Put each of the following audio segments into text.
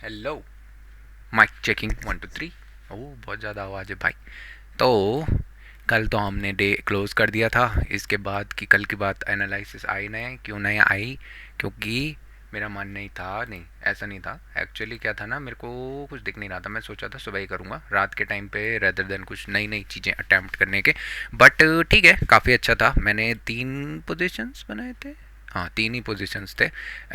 Hello. Mic checking 1 2 3। ओह बहुत ज़्यादा आवाज़ है भाई। तो कल तो हमने डे क्लोज कर दिया था। इसके बाद की कल की बात एनालिसिस आई नहीं, क्यों नहीं आई? क्योंकि मेरा मन नहीं था। नहीं, ऐसा नहीं था। एक्चुअली क्या था ना, मेरे को कुछ दिख नहीं रहा था। मैं सोचा था सुबह ही करूँगा रात के टाइम पे, रेदर देन कुछ नई नई चीज़ें अटैम्प्ट करने के। बट ठीक है, काफ़ी अच्छा था। मैंने 3 पोजीशंस बनाए थे। हाँ, 3 ही पोजीशंस थे।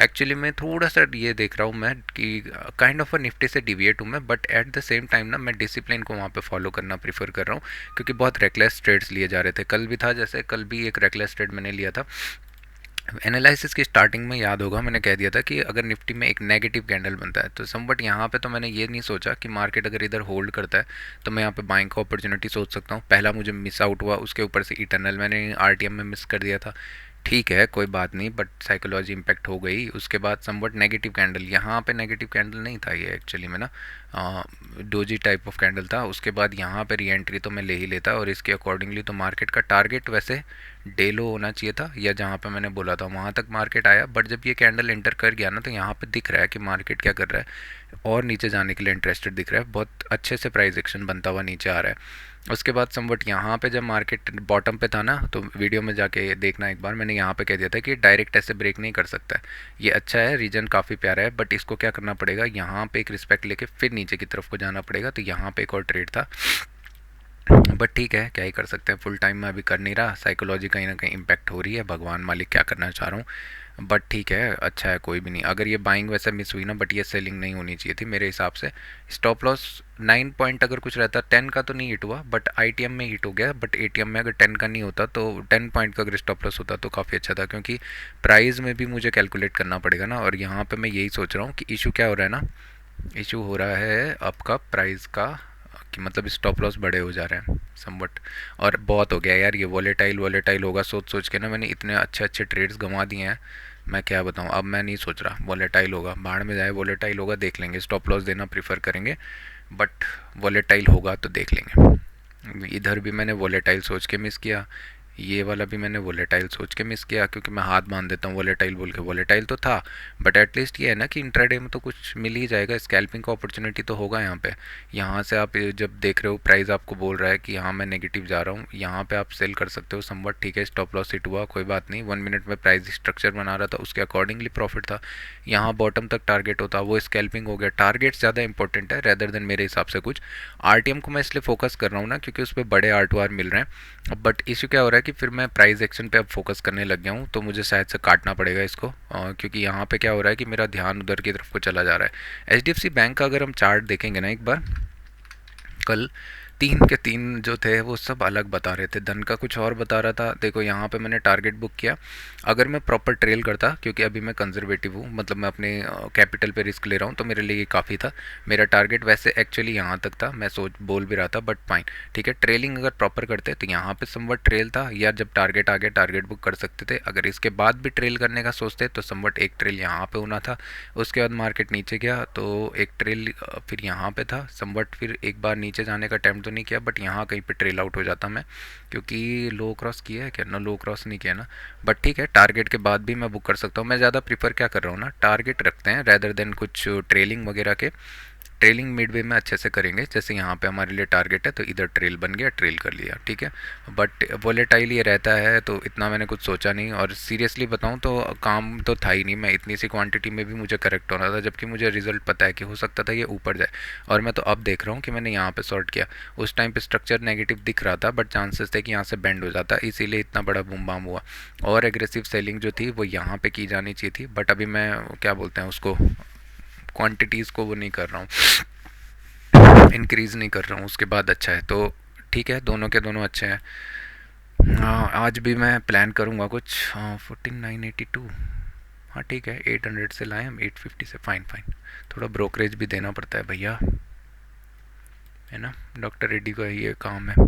एक्चुअली मैं थोड़ा सा ये देख रहा हूँ मैं कि काइंड ऑफ अ निफ्टी से डिविएट हूँ मैं, but at the same time ना मैं डिसिप्लिन को वहाँ पे फॉलो करना प्रीफर कर रहा हूँ। क्योंकि बहुत रेकलेस ट्रेड्स लिए जा रहे थे। कल भी था, जैसे कल भी एक रेकलेस ट्रेड मैंने लिया था। एनालिसिस की स्टार्टिंग में याद होगा मैंने कह दिया था कि अगर निफ्टी में एक नेगेटिव कैंडल बनता है तो समवट यहाँ पे तो मैंने ये नहीं सोचा कि मार्केट अगर इधर होल्ड करता है तो मैं यहाँ पे बाइंग का अपॉर्चुनिटी सोच सकता हूँ। पहला मुझे मिस आउट हुआ, उसके ऊपर से इटर्नल मैंने आरटीएम में मिस कर दिया था। ठीक है, कोई बात नहीं, बट साइकोलॉजी इम्पैक्ट हो गई। उसके बाद समवट नेगेटिव कैंडल, यहाँ पे नेगेटिव कैंडल नहीं था ये एक्चुअली में ना, डोजी टाइप ऑफ कैंडल था। उसके बाद यहाँ पे री एंट्री तो मैं ले ही लेता, और इसके अकॉर्डिंगली तो मार्केट का टारगेट वैसे डे लो होना चाहिए था, या जहाँ पे मैंने बोला था वहाँ तक मार्केट आया। बट जब ये कैंडल एंटर कर गया ना, तो यहाँ पे दिख रहा है कि मार्केट क्या कर रहा है, और नीचे जाने के लिए इंटरेस्टेड दिख रहा है। बहुत अच्छे से प्राइस एक्शन बनता हुआ नीचे आ रहा है। उसके बाद समवट यहाँ पे जब मार्केट बॉटम पे था ना, तो वीडियो में जाके देखना एक बार, मैंने यहाँ पे कह दिया था कि डायरेक्ट ऐसे ब्रेक नहीं कर सकता है। ये अच्छा है, रीजन काफ़ी प्यारा है, बट इसको क्या करना पड़ेगा, यहाँ पे एक रिस्पेक्ट लेके फिर नीचे की तरफ को जाना पड़ेगा। तो यहाँ पे एक और ट्रेड था, बट ठीक है, क्या ही कर सकते हैं। फुल टाइम में अभी कर नहीं रहा, साइकोलॉजी कहीं ना कहीं इम्पैक्ट हो रही है। भगवान मालिक क्या करना चाह रहा हूँ। बट ठीक है, अच्छा है, कोई भी नहीं। अगर ये बाइंग वैसे मिस हुई ना, बट ये सेलिंग नहीं होनी चाहिए थी मेरे हिसाब से। स्टॉप लॉस 9 पॉइंट अगर कुछ रहता, 10 का तो नहीं हिट हुआ, बट आईटीएम में हिट हो गया। बट एटीएम में अगर 10 का नहीं होता, तो 10 पॉइंट का अगर स्टॉप लॉस होता तो काफ़ी अच्छा था। क्योंकि प्राइस में भी मुझे कैलकुलेट करना पड़ेगा ना, और यहाँ पे मैं यही सोच रहा हूँ कि इशू क्या हो रहा है ना, इशू हो रहा है आपका प्राइस का, कि मतलब स्टॉप लॉस बड़े हो जा रहे हैं समवट। और बहुत हो गया यार, ये वॉलेटाइल वॉलेटाइल होगा सोच सोच के ना, मैंने इतने अच्छे अच्छे ट्रेड्स गंवा दिए हैं। मैं क्या बताऊँ, अब मैं नहीं सोच रहा वॉलेटाइल होगा, बाढ़ में जाए, वॉलेटाइल होगा देख लेंगे, स्टॉप लॉस देना प्रीफर करेंगे। बट वॉलेटाइल होगा तो देख लेंगे। इधर भी मैंने वॉलेटाइल सोच के मिस किया, ये वाला भी मैंने वोलेटाइल सोच के मिस किया, क्योंकि मैं हाथ बांध देता हूँ वोलेटाइल बोल के। वोलेटाइल तो था, बट एटलीस्ट ये है ना कि इंट्राडे में तो कुछ मिल ही जाएगा, स्कैल्पिंग का अपॉर्चुनिटी तो होगा यहाँ पे। यहाँ से आप जब देख रहे हो प्राइस आपको बोल रहा है कि यहाँ मैं नेगेटिव जा रहा हूँ, यहाँ पे आप सेल कर सकते हो समवट। ठीक है, स्टॉप लॉस हिट हुआ, कोई बात नहीं। 1 मिनट में प्राइस स्ट्रक्चर बना रहा था, उसके अकॉर्डिंगली प्रॉफिट था। यहाँ बॉटम तक टारगेट होता, वो स्कैल्पिंग हो गया। टारगेट ज़्यादा इंपॉर्टेंट है रेदर देन मेरे हिसाब से कुछ। आरटीएम को मैं इसलिए फोकस कर रहा हूँ ना, क्योंकि उस पर बड़े आर मिल रहे हैं। बट इशू क्या हो रहा है कि फिर मैं प्राइस एक्शन पे अब फोकस करने लग गया हूँ, तो मुझे शायद से काटना पड़ेगा इसको। क्योंकि यहाँ पे क्या हो रहा है कि मेरा ध्यान उधर की तरफ को चला जा रहा है। एचडीएफसी बैंक का अगर हम चार्ट देखेंगे ना एक बार, कल 3 के 3 जो थे वो सब अलग बता रहे थे। धन का कुछ और बता रहा था। देखो यहाँ पे मैंने टारगेट बुक किया। अगर मैं प्रॉपर ट्रेल करता, क्योंकि अभी मैं कंजर्वेटिव हूँ, मतलब मैं अपने कैपिटल पे रिस्क ले रहा हूँ, तो मेरे लिए ये काफ़ी था। मेरा टारगेट वैसे एक्चुअली यहाँ तक था, मैं सोच बोल भी रहा था, बट फाइन ठीक है। ट्रेलिंग अगर प्रॉपर करते तो यहाँ पे समवट ट्रेल था, या जब टारगेट आ गया टारगेट बुक कर सकते थे। अगर इसके बाद भी ट्रेल करने का सोचते तो समवट एक ट्रेल यहाँ पे होना था। उसके बाद मार्केट नीचे गया तो एक ट्रेल फिर यहाँ पे था समवट, फिर एक बार नीचे जाने का अटैम्प्ट तो नहीं किया, बट यहाँ कहीं पे ट्रेल आउट हो जाता मैं। क्योंकि लो क्रॉस किया है क्या ना, लो क्रॉस नहीं किया ना। बट ठीक है, टारगेट के बाद भी मैं बुक कर सकता हूँ। मैं ज़्यादा प्रीफर क्या कर रहा हूँ ना, टारगेट रखते हैं रेदर देन कुछ ट्रेलिंग वगैरह के। ट्रेलिंग मिडवे में अच्छे से करेंगे। जैसे यहाँ पे हमारे लिए टारगेट है, तो इधर ट्रेल बन गया, ट्रेल कर लिया, ठीक है। बट वोलेटाइल ये रहता है, तो इतना मैंने कुछ सोचा नहीं। और सीरियसली बताऊँ तो काम तो था ही नहीं। मैं इतनी सी क्वांटिटी में भी मुझे करेक्ट होना था, जबकि मुझे रिजल्ट पता है कि हो सकता था ये ऊपर जाए। और मैं तो अब देख रहा हूँ कि मैंने यहाँ पे शॉर्ट किया। उस टाइम पे स्ट्रक्चर नेगेटिव दिख रहा था, बट चांसेस थे कि यहाँ से बेंड हो जाता, इसीलिए इतना बड़ा बूम बाम हुआ। और एग्रेसिव सेलिंग जो थी वो यहाँ पे की जानी चाहिए थी, बट अभी मैं क्या बोलते हैं उसको, क्वांटिटीज़ को वो नहीं कर रहा हूँ, इंक्रीज़ नहीं कर रहा हूँ। उसके बाद अच्छा है, तो ठीक है, दोनों के दोनों अच्छे हैं। हाँ, आज भी मैं प्लान करूँगा कुछ। 14,982। हाँ ठीक है, 800 से लाए हम, 850 से, फाइन फाइन। थोड़ा ब्रोकरेज भी देना पड़ता है भैया, है ना, डॉक्टर रेड्डी का ये काम है।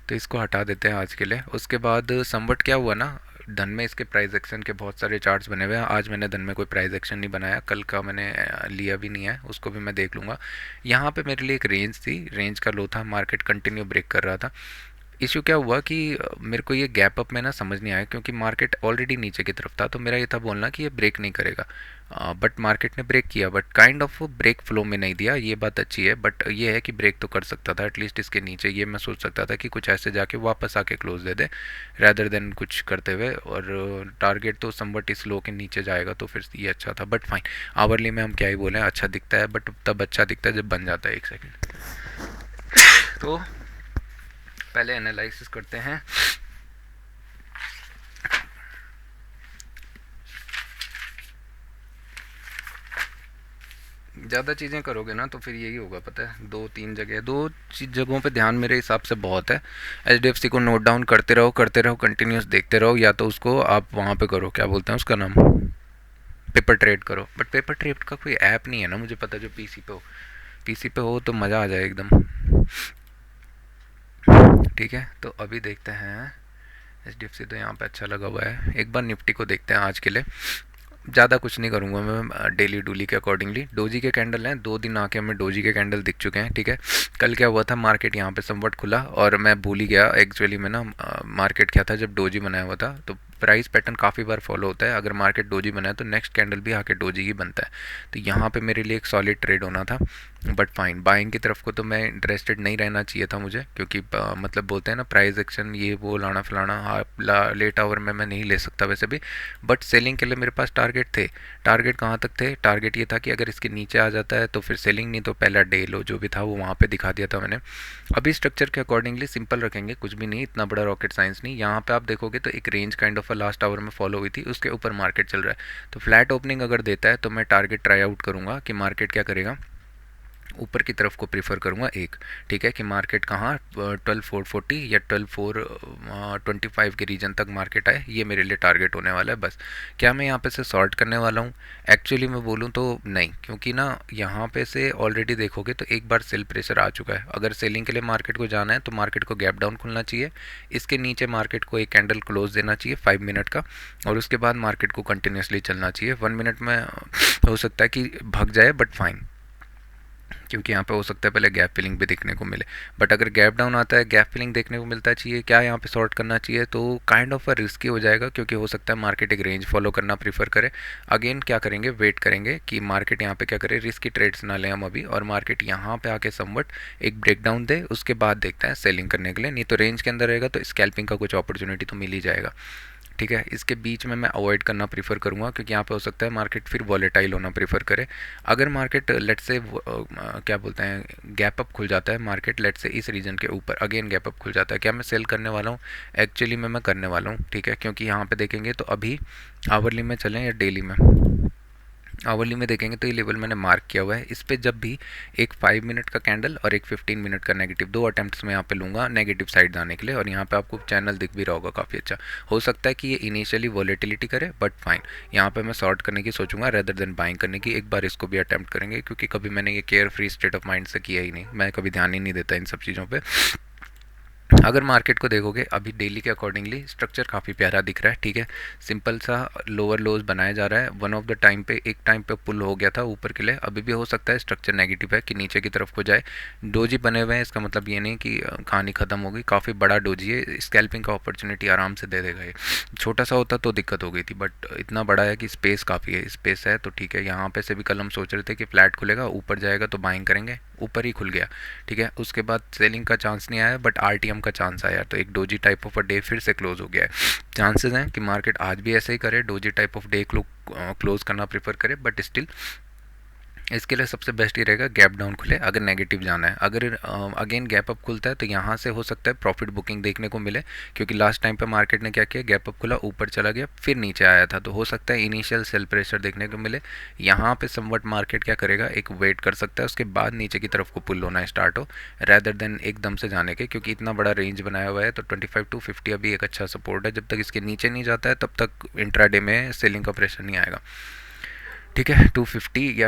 तो इसको हटा देते हैं आज के लिए। उसके बाद समवट क्या हुआ ना, धन में इसके प्राइस एक्शन के बहुत सारे चार्ट्स बने हुए हैं। आज मैंने धन में कोई प्राइस एक्शन नहीं बनाया, कल का मैंने लिया भी नहीं है, उसको भी मैं देख लूँगा। यहाँ पे मेरे लिए एक रेंज थी, रेंज का लो था, मार्केट कंटिन्यू ब्रेक कर रहा था। इशू क्या हुआ कि मेरे को ये गैप अप में ना समझ नहीं आया, क्योंकि मार्केट ऑलरेडी नीचे की तरफ था, तो मेरा ये था बोलना कि ये ब्रेक नहीं करेगा। बट मार्केट ने ब्रेक किया, but kind of break flow में नहीं दिया, ये बात अच्छी है। बट ये है कि ब्रेक तो कर सकता था एटलीस्ट इसके नीचे, ये मैं सोच सकता था कि कुछ ऐसे जाके वापस आके क्लोज दे दे रैदर देन कुछ करते हुए। और टारगेट तो समवट इस लो के नीचे जाएगा तो फिर ये अच्छा था। बट फाइन, आवरली में हम क्या ही बोलें, अच्छा दिखता है, बट तब अच्छा दिखता है जब बन जाता है। एक सेकेंड, तो पहले एनालिसिस करते हैं। ज़्यादा चीज़ें करोगे ना तो फिर यही होगा, पता है, दो जगहों पे ध्यान मेरे हिसाब से बहुत है। एच को नोट डाउन करते रहो, कंटिन्यूस देखते रहो, या तो उसको आप वहाँ पे करो, क्या बोलते हैं उसका नाम, पेपर ट्रेड करो। बट पेपर ट्रेड का कोई ऐप नहीं है ना मुझे पता जो पीसी पे हो। पीसी पे हो तो मज़ा आ जाए एकदम। ठीक है, तो अभी देखते हैं। एच तो यहाँ पे अच्छा लगा हुआ है, एक बार निफ्टी को देखते हैं आज के लिए। ज़्यादा कुछ नहीं करूँगा मैं, डेली डूली के अकॉर्डिंगली। डोजी के कैंडल हैं, 2 दिन आके हमें डोजी के कैंडल दिख चुके हैं। ठीक है, कल क्या हुआ था, मार्केट यहाँ पे समवट खुला और मैं भूल ही गया एक्चुअली में ना, मार्केट क्या था जब डोजी बनाया हुआ था। तो प्राइस पैटर्न काफ़ी बार फॉलो होता है, अगर मार्केट डोजी बनाए तो नेक्स्ट कैंडल भी आके डोजी ही बनता है। तो यहाँ पे मेरे लिए एक सॉलिड ट्रेड होना था। बट फाइन, बाइंग की तरफ को तो मैं इंटरेस्टेड नहीं रहना चाहिए था मुझे, क्योंकि मतलब बोलते हैं ना प्राइस एक्शन ये वो लाना फलाना, हाँ लेट आवर में मैं नहीं ले सकता वैसे भी। बट सेलिंग के लिए मेरे पास टारगेट थे। टारगेट कहाँ तक थे, टारगेट ये था कि अगर इसके नीचे आ जाता है तो फिर सेलिंग, नहीं तो पहला डे लो जो भी था वो वहाँ पे दिखा दिया था मैंने। अभी स्ट्रक्चर के अकॉर्डिंगली सिंपल रखेंगे, कुछ भी नहीं, इतना बड़ा रॉकेट साइंस नहीं। यहाँ पे आप देखोगे तो एक range kind of last hour में फॉलो हुई थी, उसके ऊपर मार्केट चल रहा है। तो फ्लैट ओपनिंग अगर देता है तो मैं टारगेट ट्राई आउट करूँगा कि मार्केट क्या करेगा, ऊपर की तरफ को प्रीफर करूँगा एक। ठीक है, कि मार्केट कहाँ 12,440 या 12,425 के रीजन तक मार्केट आए, ये मेरे लिए टारगेट होने वाला है बस। क्या मैं यहाँ पे से शॉर्ट करने वाला हूँ, एक्चुअली मैं बोलूँ तो नहीं, क्योंकि ना यहाँ पे से ऑलरेडी देखोगे तो एक बार सेल प्रेशर आ चुका है। अगर सेलिंग के लिए मार्केट को जाना है तो मार्केट को गैप डाउन खुलना चाहिए, इसके नीचे मार्केट को एक कैंडल क्लोज देना चाहिए 5 मिनट का, और उसके बाद मार्केट को कंटिन्यूसली चलना चाहिए। 1 मिनट में हो सकता है कि भाग जाए, बट फाइन, क्योंकि यहाँ पे हो सकता है पहले गैप फिलिंग भी देखने को मिले। बट अगर गैप डाउन आता है, गैप फिलिंग देखने को मिलता चाहिए, क्या यहाँ पे शॉर्ट करना चाहिए, तो काइंड ऑफ अ रिस्की हो जाएगा, क्योंकि हो सकता है मार्केट एक रेंज फॉलो करना प्रीफर करे। अगेन क्या करेंगे, वेट करेंगे कि मार्केट यहाँ पे क्या करे, रिस्की ट्रेड्स ना लें हम अभी, और मार्केट यहाँ पे आके समवट एक ब्रेक डाउन दे, उसके बाद देखते हैं सेलिंग करने के लिए। नहीं तो रेंज के अंदर रहेगा तो स्कैल्पिंग का कुछ अपॉर्चुनिटी तो मिल ही जाएगा। ठीक है, इसके बीच में मैं अवॉइड करना प्रीफर करूँगा, क्योंकि यहाँ पे हो सकता है मार्केट फिर वॉलेटाइल होना प्रीफर करे। अगर मार्केट लेट से क्या बोलते हैं गैप अप खुल जाता है, मार्केट लेट से इस रीजन के ऊपर अगेन गैप अप खुल जाता है, क्या मैं सेल करने वाला हूँ, एक्चुअली में मैं करने वाला हूँ। ठीक है, क्योंकि यहाँ पे देखेंगे तो अभी आवरली में चलें या डेली में, आवरली में देखेंगे तो ये लेवल मैंने मार्क किया हुआ है, इस पर जब भी एक 5 मिनट का कैंडल और एक 15 मिनट का नेगेटिव, 2 अटैम्प्ट्स में यहाँ पे लूँगा नेगेटिव साइड जाने के लिए। और यहाँ पे आपको चैनल दिख भी रहा होगा काफ़ी अच्छा। हो सकता है कि ये इनिशियली वॉलेटिलिटी करे, बट फाइन, यहाँ पे मैं शॉर्ट करने की सोचूंगा रेदर देन बाइंग करने की। एक बार इसको भी अटैम्प्ट करेंगे, क्योंकि कभी मैंने ये care free state of mind से किया ही नहीं, मैं कभी ध्यान ही नहीं देता इन सब चीज़ों पर। अगर मार्केट को देखोगे अभी डेली के अकॉर्डिंगली स्ट्रक्चर काफ़ी प्यारा दिख रहा है। ठीक है, सिंपल सा लोअर लोज बनाया जा रहा है। वन ऑफ द टाइम पे एक टाइम पे पुल हो गया था ऊपर के लिए, अभी भी हो सकता है स्ट्रक्चर नेगेटिव है कि नीचे की तरफ को जाए। डोजी बने हुए हैं, इसका मतलब ये नहीं कि कहानी ख़त्म हो गई, काफ़ी बड़ा डोजी है, स्कैल्पिंग का अपॉर्चुनिटी आराम से दे देगा ये। छोटा सा होता तो दिक्कत हो गई थी, बट इतना बड़ा है कि स्पेस काफ़ी है, स्पेस है तो ठीक है। यहाँ पे से भी कल हम सोच रहे थे कि फ्लैट खुलेगा, ऊपर जाएगा तो बाइंग करेंगे, ऊपर ही खुल गया। ठीक है, उसके बाद सेलिंग का चांस नहीं आया, बट आरटीएम का चांस आया, तो एक doji type of a day फिर से क्लोज हो गया है। चांसेस हैं कि मार्केट आज भी ऐसे ही करे, doji type of day close करना प्रेफर करे, बट स्टिल इसके लिए सबसे बेस्ट ये रहेगा गैप डाउन खुले अगर नेगेटिव जाना है। अगर अगेन गैप अप खुलता है तो यहाँ से हो सकता है प्रॉफिट बुकिंग देखने को मिले, क्योंकि लास्ट टाइम पे मार्केट ने क्या किया, गैप अप खुला, ऊपर चला गया, फिर नीचे आया था, तो हो सकता है इनिशियल सेल प्रेशर देखने को मिले। यहाँ पे समवट मार्केट क्या करेगा, एक वेट कर सकता है, उसके बाद नीचे की तरफ को पुल होना स्टार्ट हो रैदर देन एकदम से जाने के, क्योंकि इतना बड़ा रेंज बनाया हुआ है। तो 25 to 50 अभी एक अच्छा सपोर्ट है, जब तक इसके नीचे नहीं जाता है तब तक इंट्राडे में सेलिंग का प्रेशर नहीं आएगा। ठीक है, 250 या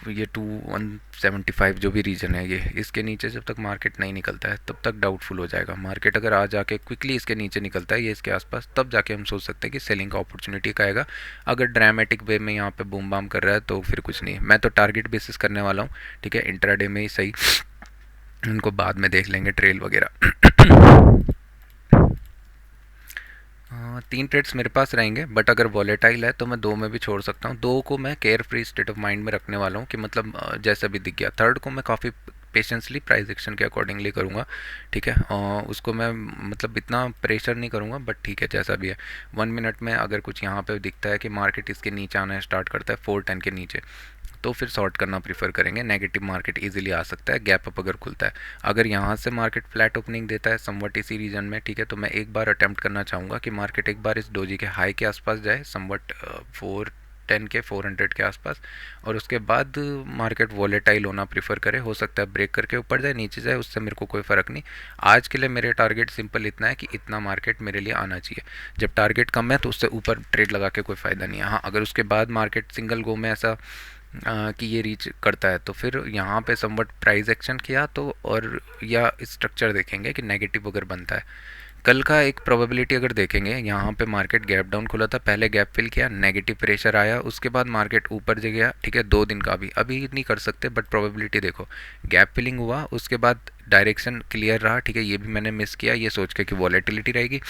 ये 2,175 जो भी रीजन है, ये इसके नीचे जब तक मार्केट नहीं निकलता है तब तक डाउटफुल हो जाएगा। मार्केट अगर आ जाके क्विकली इसके नीचे निकलता है, ये इसके आसपास, तब जाके हम सोच सकते हैं कि सेलिंग का अपॉर्चुनिटी का आएगा। अगर ड्रामेटिक वे में यहाँ पे बूम बाम कर रहा है तो फिर कुछ नहीं, मैं तो टारगेट बेसिस करने वाला हूँ। ठीक है, इंट्राडे में ही सही, उनको बाद में देख लेंगे ट्रेल वगैरह। तीन ट्रेड्स मेरे पास रहेंगे, बट अगर वॉलेटाइल है तो मैं दो में भी छोड़ सकता हूँ। दो को मैं care free state of mind में रखने वाला हूँ कि मतलब जैसा भी दिख गया। थर्ड को मैं काफ़ी पेशेंसली प्राइस एक्शन के अकॉर्डिंगली करूँगा, ठीक है। उसको मैं मतलब इतना प्रेशर नहीं करूँगा, बट ठीक है जैसा भी है। 1 मिनट में अगर कुछ यहाँ पे दिखता है कि मार्केट इसके नीचे आना स्टार्ट करता है 410 के नीचे, तो फिर शॉर्ट करना प्रीफर करेंगे। नेगेटिव मार्केट इजीली आ सकता है गैप अप अगर खुलता है। अगर यहाँ से मार्केट फ्लैट ओपनिंग देता है समवट इसी रीजन में, ठीक है, तो मैं एक बार अटेम्प्ट करना चाहूँगा कि मार्केट एक बार इस डोजी के हाई के आसपास जाए, समवट 410 के 400 के आसपास, और उसके बाद मार्केट वॉलेटाइल होना प्रीफर करे। हो सकता है ब्रेक करके ऊपर जाए नीचे जाए, उससे मेरे को कोई फ़र्क नहीं। आज के लिए मेरे टारगेट सिंपल इतना है कि इतना मार्केट मेरे लिए आना चाहिए। जब टारगेट कम है तो उससे ऊपर ट्रेड लगा के कोई फ़ायदा नहीं है। हाँ, अगर उसके बाद मार्केट सिंगल गो में ऐसा कि ये रीच करता है तो फिर यहाँ पे समवट प्राइस एक्शन किया तो, और या स्ट्रक्चर देखेंगे कि नेगेटिव अगर बनता है। कल का एक प्रोबेबिलिटी अगर देखेंगे, यहाँ पे मार्केट गैप डाउन खुला था, पहले गैप फिल किया, नेगेटिव प्रेशर आया, उसके बाद मार्केट ऊपर जा गया, ठीक है। 2 दिन का भी अभी नहीं कर सकते, बट प्रोबेबिलिटी देखो, गैप फिलिंग हुआ, उसके बाद डायरेक्शन क्लियर रहा, ठीक है। ये भी मैंने मिस किया ये सोच के कि वॉलेटिलिटी रहेगी,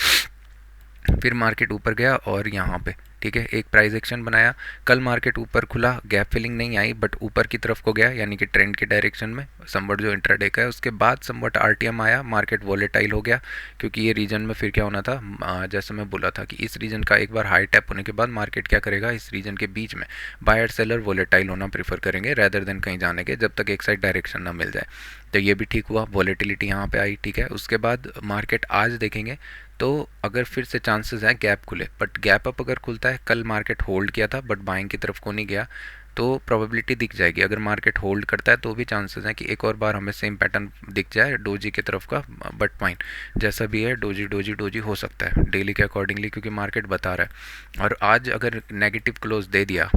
फिर मार्केट ऊपर गया और यहाँ पे, ठीक है, एक प्राइस एक्शन बनाया। कल मार्केट ऊपर खुला, गैप फिलिंग नहीं आई, बट ऊपर की तरफ को गया, यानी कि ट्रेंड के डायरेक्शन में समवट जो इंट्राडे का है। उसके बाद समवट आरटीएम आया, मार्केट वॉलेटाइल हो गया, क्योंकि ये रीजन में फिर क्या होना था, जैसे मैं बोला था कि इस रीजन का एक बार हाई टैप होने के बाद मार्केट क्या करेगा, इस रीजन के बीच में बायर सेलर वॉलेटाइल होना प्रीफर करेंगे रेदर देन कहीं जाने के, जब तक एक साइड डायरेक्शन ना मिल जाए। तो ये भी ठीक हुआ, वॉलेटिलिटी यहाँ पे आई, ठीक है। उसके बाद मार्केट आज देखेंगे तो अगर फिर से चांसेस हैं गैप खुले, बट गैप अप अगर खुलता है, कल मार्केट होल्ड किया था बट बाइंग की तरफ को नहीं गया, तो प्रोबेबिलिटी दिख जाएगी। अगर मार्केट होल्ड करता है तो भी चांसेस हैं कि एक और बार हमें सेम पैटर्न दिख जाए डोजी की तरफ का, बट फाइन जैसा भी है, डोजी डोजी डोजी हो सकता है डेली के अकॉर्डिंगली, क्योंकि मार्केट बता रहा है। और आज अगर नेगेटिव क्लोज दे दिया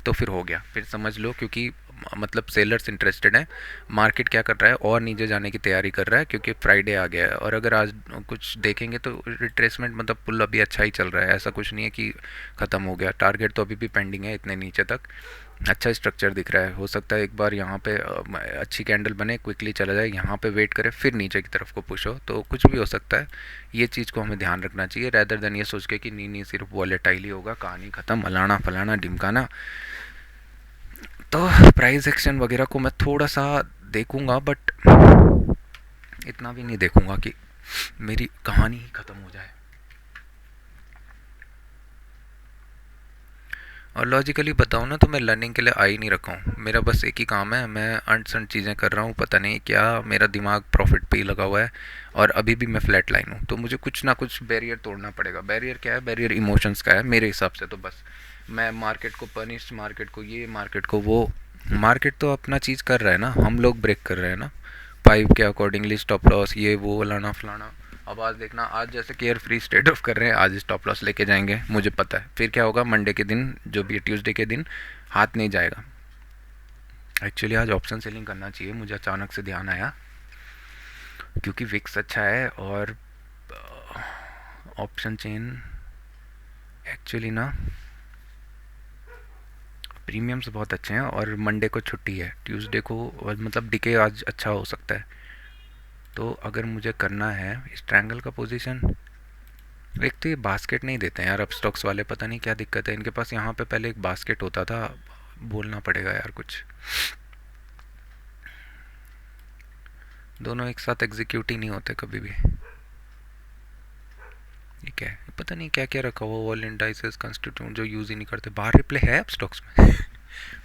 तो फिर हो गया, फिर समझ लो, क्योंकि मतलब सेलर्स इंटरेस्टेड हैं। मार्केट क्या कर रहा है, और नीचे जाने की तैयारी कर रहा है, क्योंकि फ्राइडे आ गया है। और अगर आज कुछ देखेंगे तो रिट्रेसमेंट मतलब पुल अभी अच्छा ही चल रहा है, ऐसा कुछ नहीं है कि ख़त्म हो गया। टारगेट तो अभी भी पेंडिंग है इतने नीचे तक, अच्छा स्ट्रक्चर दिख रहा है। हो सकता है एक बार यहाँ पे अच्छी कैंडल बने, क्विकली चला जाए, यहाँ पे वेट करे, फिर नीचे की तरफ को पुश हो, तो कुछ भी हो सकता है। ये चीज़ को हमें ध्यान रखना चाहिए, रैदर देन ये सोच के कि नहीं नहीं सिर्फ वॉलेटाइल ही होगा, कहानी ख़त्म, अलाना फलाना ढिमकाना। तो प्राइस एक्शन वगैरह को मैं थोड़ा सा देखूंगा, बट इतना भी नहीं देखूंगा कि मेरी कहानी ही ख़त्म हो जाए। और लॉजिकली बताऊँ ना तो मैं लर्निंग के लिए आ ही नहीं रखा हूँ। मेरा बस एक ही काम है, मैं अनसन चीज़ें कर रहा हूँ, पता नहीं क्या मेरा दिमाग प्रॉफिट पे ही लगा हुआ है। और अभी भी मैं फ्लैट लाइन हूँ, तो मुझे कुछ ना कुछ बैरियर तोड़ना पड़ेगा। बैरियर क्या है, बैरियर इमोशंस का है मेरे हिसाब से। तो बस मैं मार्केट को पनिश, मार्केट को ये, मार्केट को वो, मार्केट तो अपना चीज़ कर रहा है ना, हम लोग ब्रेक कर रहे हैं ना, 5 के अकॉर्डिंगली स्टॉप लॉस ये वो लाना फलाना। अब आज देखना, आज जैसे केयर फ्री स्टेट ऑफ कर रहे हैं, आज स्टॉप लॉस लेके जाएंगे, मुझे पता है फिर क्या होगा। मंडे के दिन जो भी ट्यूसडे के दिन हाथ नहीं जाएगा। एक्चुअली आज ऑप्शन सेलिंग करना चाहिए, मुझे अचानक से ध्यान आया, क्योंकि विक्स अच्छा है और ऑप्शन चेन एक्चुअली ना प्रीमियम्स बहुत अच्छे हैं, और मंडे को छुट्टी है, ट्यूसडे को मतलब डिके आज अच्छा हो सकता है। तो अगर मुझे करना है स्ट्रैंगल का पोजीशन, एक तो ये बास्केट नहीं देते हैं यार अब स्टॉक्स वाले, पता नहीं क्या दिक्कत है इनके पास। यहाँ पे पहले एक बास्केट होता था, बोलना पड़ेगा यार कुछ। दोनों एक साथ एग्जीक्यूट ही नहीं होते कभी भी। ये क्या है, पता नहीं क्या क्या रखा हुआ, वॉल इंडाइसेस कंस्टिट्यूट जो यूज़ ही नहीं करते। बाहर रिप्ले है अब स्टॉक्स में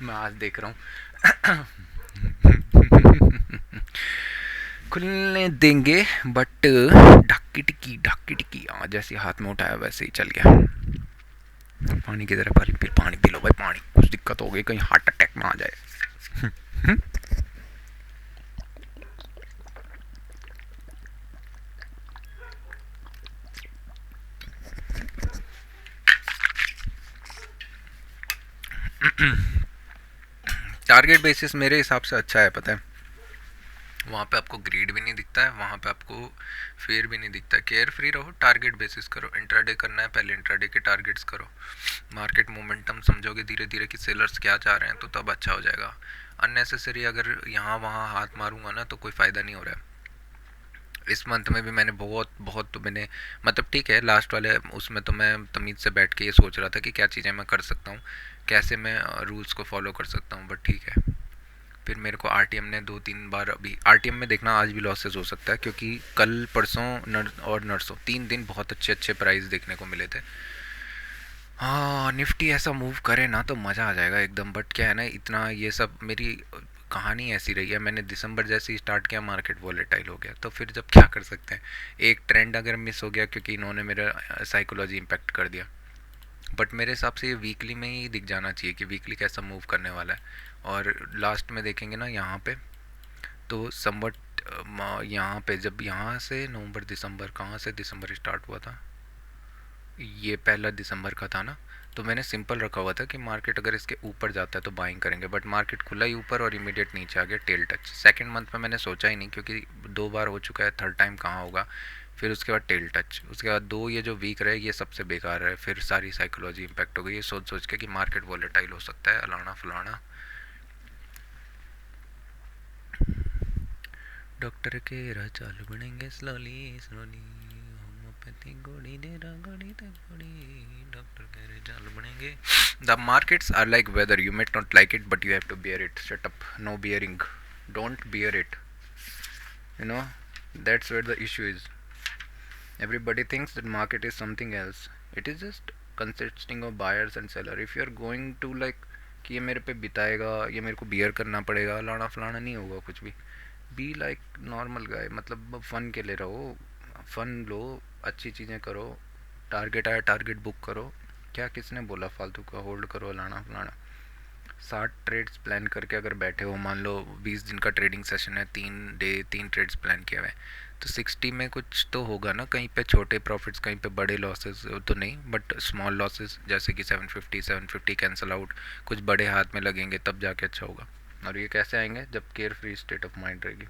मैं आज देख रहा हूँ खुलने देंगे, बट ढक्की टिक्की जैसे हाथ में उठाया वैसे ही चल गया। पानी की तरह, पर फिर पानी पी लो भाई, पानी, कुछ दिक्कत हो गई कहीं हार्ट अटैक ना आ जाए टारगेट बेसिस मेरे हिसाब से अच्छा है, पता है। वहाँ पे आपको ग्रीड भी नहीं दिखता है, वहाँ पे आपको फेयर भी नहीं दिखता है। केयर फ्री रहो, टारगेट बेसिस करो। इंट्राडे करना है, पहले इंट्राडे के टारगेट्स करो। मार्केट मोमेंटम समझोगे धीरे धीरे कि सेलर्स क्या चाह रहे हैं, तो तब अच्छा हो जाएगा। अननेसेसरी अगर यहाँ वहाँ हाथ मारूंगा ना तो कोई फ़ायदा नहीं हो रहा है। इस मंथ में भी मैंने बहुत बहुत तो मैंने मतलब ठीक है लास्ट वाले उसमें तो मैं तमीज़ से बैठ के ये सोच रहा था कि क्या चीज़ें मैं कर सकता हूँ, कैसे मैं रूल्स को फॉलो कर सकता हूँ, बट ठीक है। फिर मेरे को आरटीएम ने 2-3 बार, अभी आरटीएम में देखना आज भी लॉसेस हो सकता है क्योंकि कल परसों और नरसों 3 दिन बहुत अच्छे अच्छे प्राइस देखने को मिले थे। हाँ निफ्टी ऐसा मूव करे ना तो मज़ा आ जाएगा एकदम, बट क्या है ना इतना ये सब मेरी कहानी ऐसी रही है। मैंने दिसंबर जैसे ही स्टार्ट किया मार्केट वॉलेटाइल हो गया, तो फिर जब क्या कर सकते हैं। एक ट्रेंड अगर मिस हो गया क्योंकि इन्होंने मेरा साइकोलॉजी इम्पेक्ट कर दिया, बट मेरे हिसाब से ये वीकली में ही दिख जाना चाहिए कि वीकली कैसा मूव करने वाला है। और लास्ट में देखेंगे ना यहाँ पे तो समवट यहाँ पे जब यहाँ से नवंबर दिसंबर, कहाँ से दिसंबर स्टार्ट हुआ था, ये 1 दिसंबर का था ना। तो मैंने सिंपल रखा हुआ था कि मार्केट अगर इसके ऊपर जाता है तो बाइंग करेंगे, बट मार्केट खुला ही ऊपर और इमीडिएट नीचे आ गया टेल टच। सेकंड मंथ में मैंने सोचा ही नहीं क्योंकि 2 बार हो चुका है, थर्ड टाइम कहाँ होगा। फिर उसके बाद टेल टच, उसके बाद दो ये जो वीक रहे ये सबसे बेकार है। फिर सारी साइकोलॉजी इम्पैक्ट हो गई ये सोच सोच के कि मार्केट वॉलेटाइल हो सकता है, अलाना फलाना। डॉक्टर के राह चालू बनेंगे स्लोली स्लोली, होम्योपैथी गोड़ी दे रहा गोड़ी दे गोड़ी, डॉक्टर के राह चालू बनेंगे। The markets are like weather, you might not like it but you have to bear it. Shut up, no bearing, don't bear it, you know, that's where the issue is. Everybody thinks that market is something else. It is just consisting of buyers and seller. If you are going to like कि ये मेरे पे बिताएगा, ये मेरे को beer करना पड़ेगा, लाना फलाना नहीं होगा कुछ भी। बी लाइक नॉर्मल गाय, मतलब फ़न के लिए रहो, फ़न लो, अच्छी चीज़ें करो। टारगेट आया टारगेट बुक करो, क्या किसने बोला फालतू का होल्ड करो लाना फलाना। 60 ट्रेड्स प्लान करके अगर बैठे हो, मान लो 20 दिन का ट्रेडिंग सेशन है, 3 डे 3 ट्रेड्स प्लान किया हुआ है, तो 60 में कुछ तो होगा ना, कहीं पे छोटे प्रॉफिट्स कहीं पे बड़े लॉसेस तो नहीं, बट स्मॉल लॉसेस जैसे कि 750 कैंसिल आउट, कुछ बड़े हाथ में लगेंगे तब जाके अच्छा होगा। और ये कैसे आएंगे जब care free state of mind रहेगी।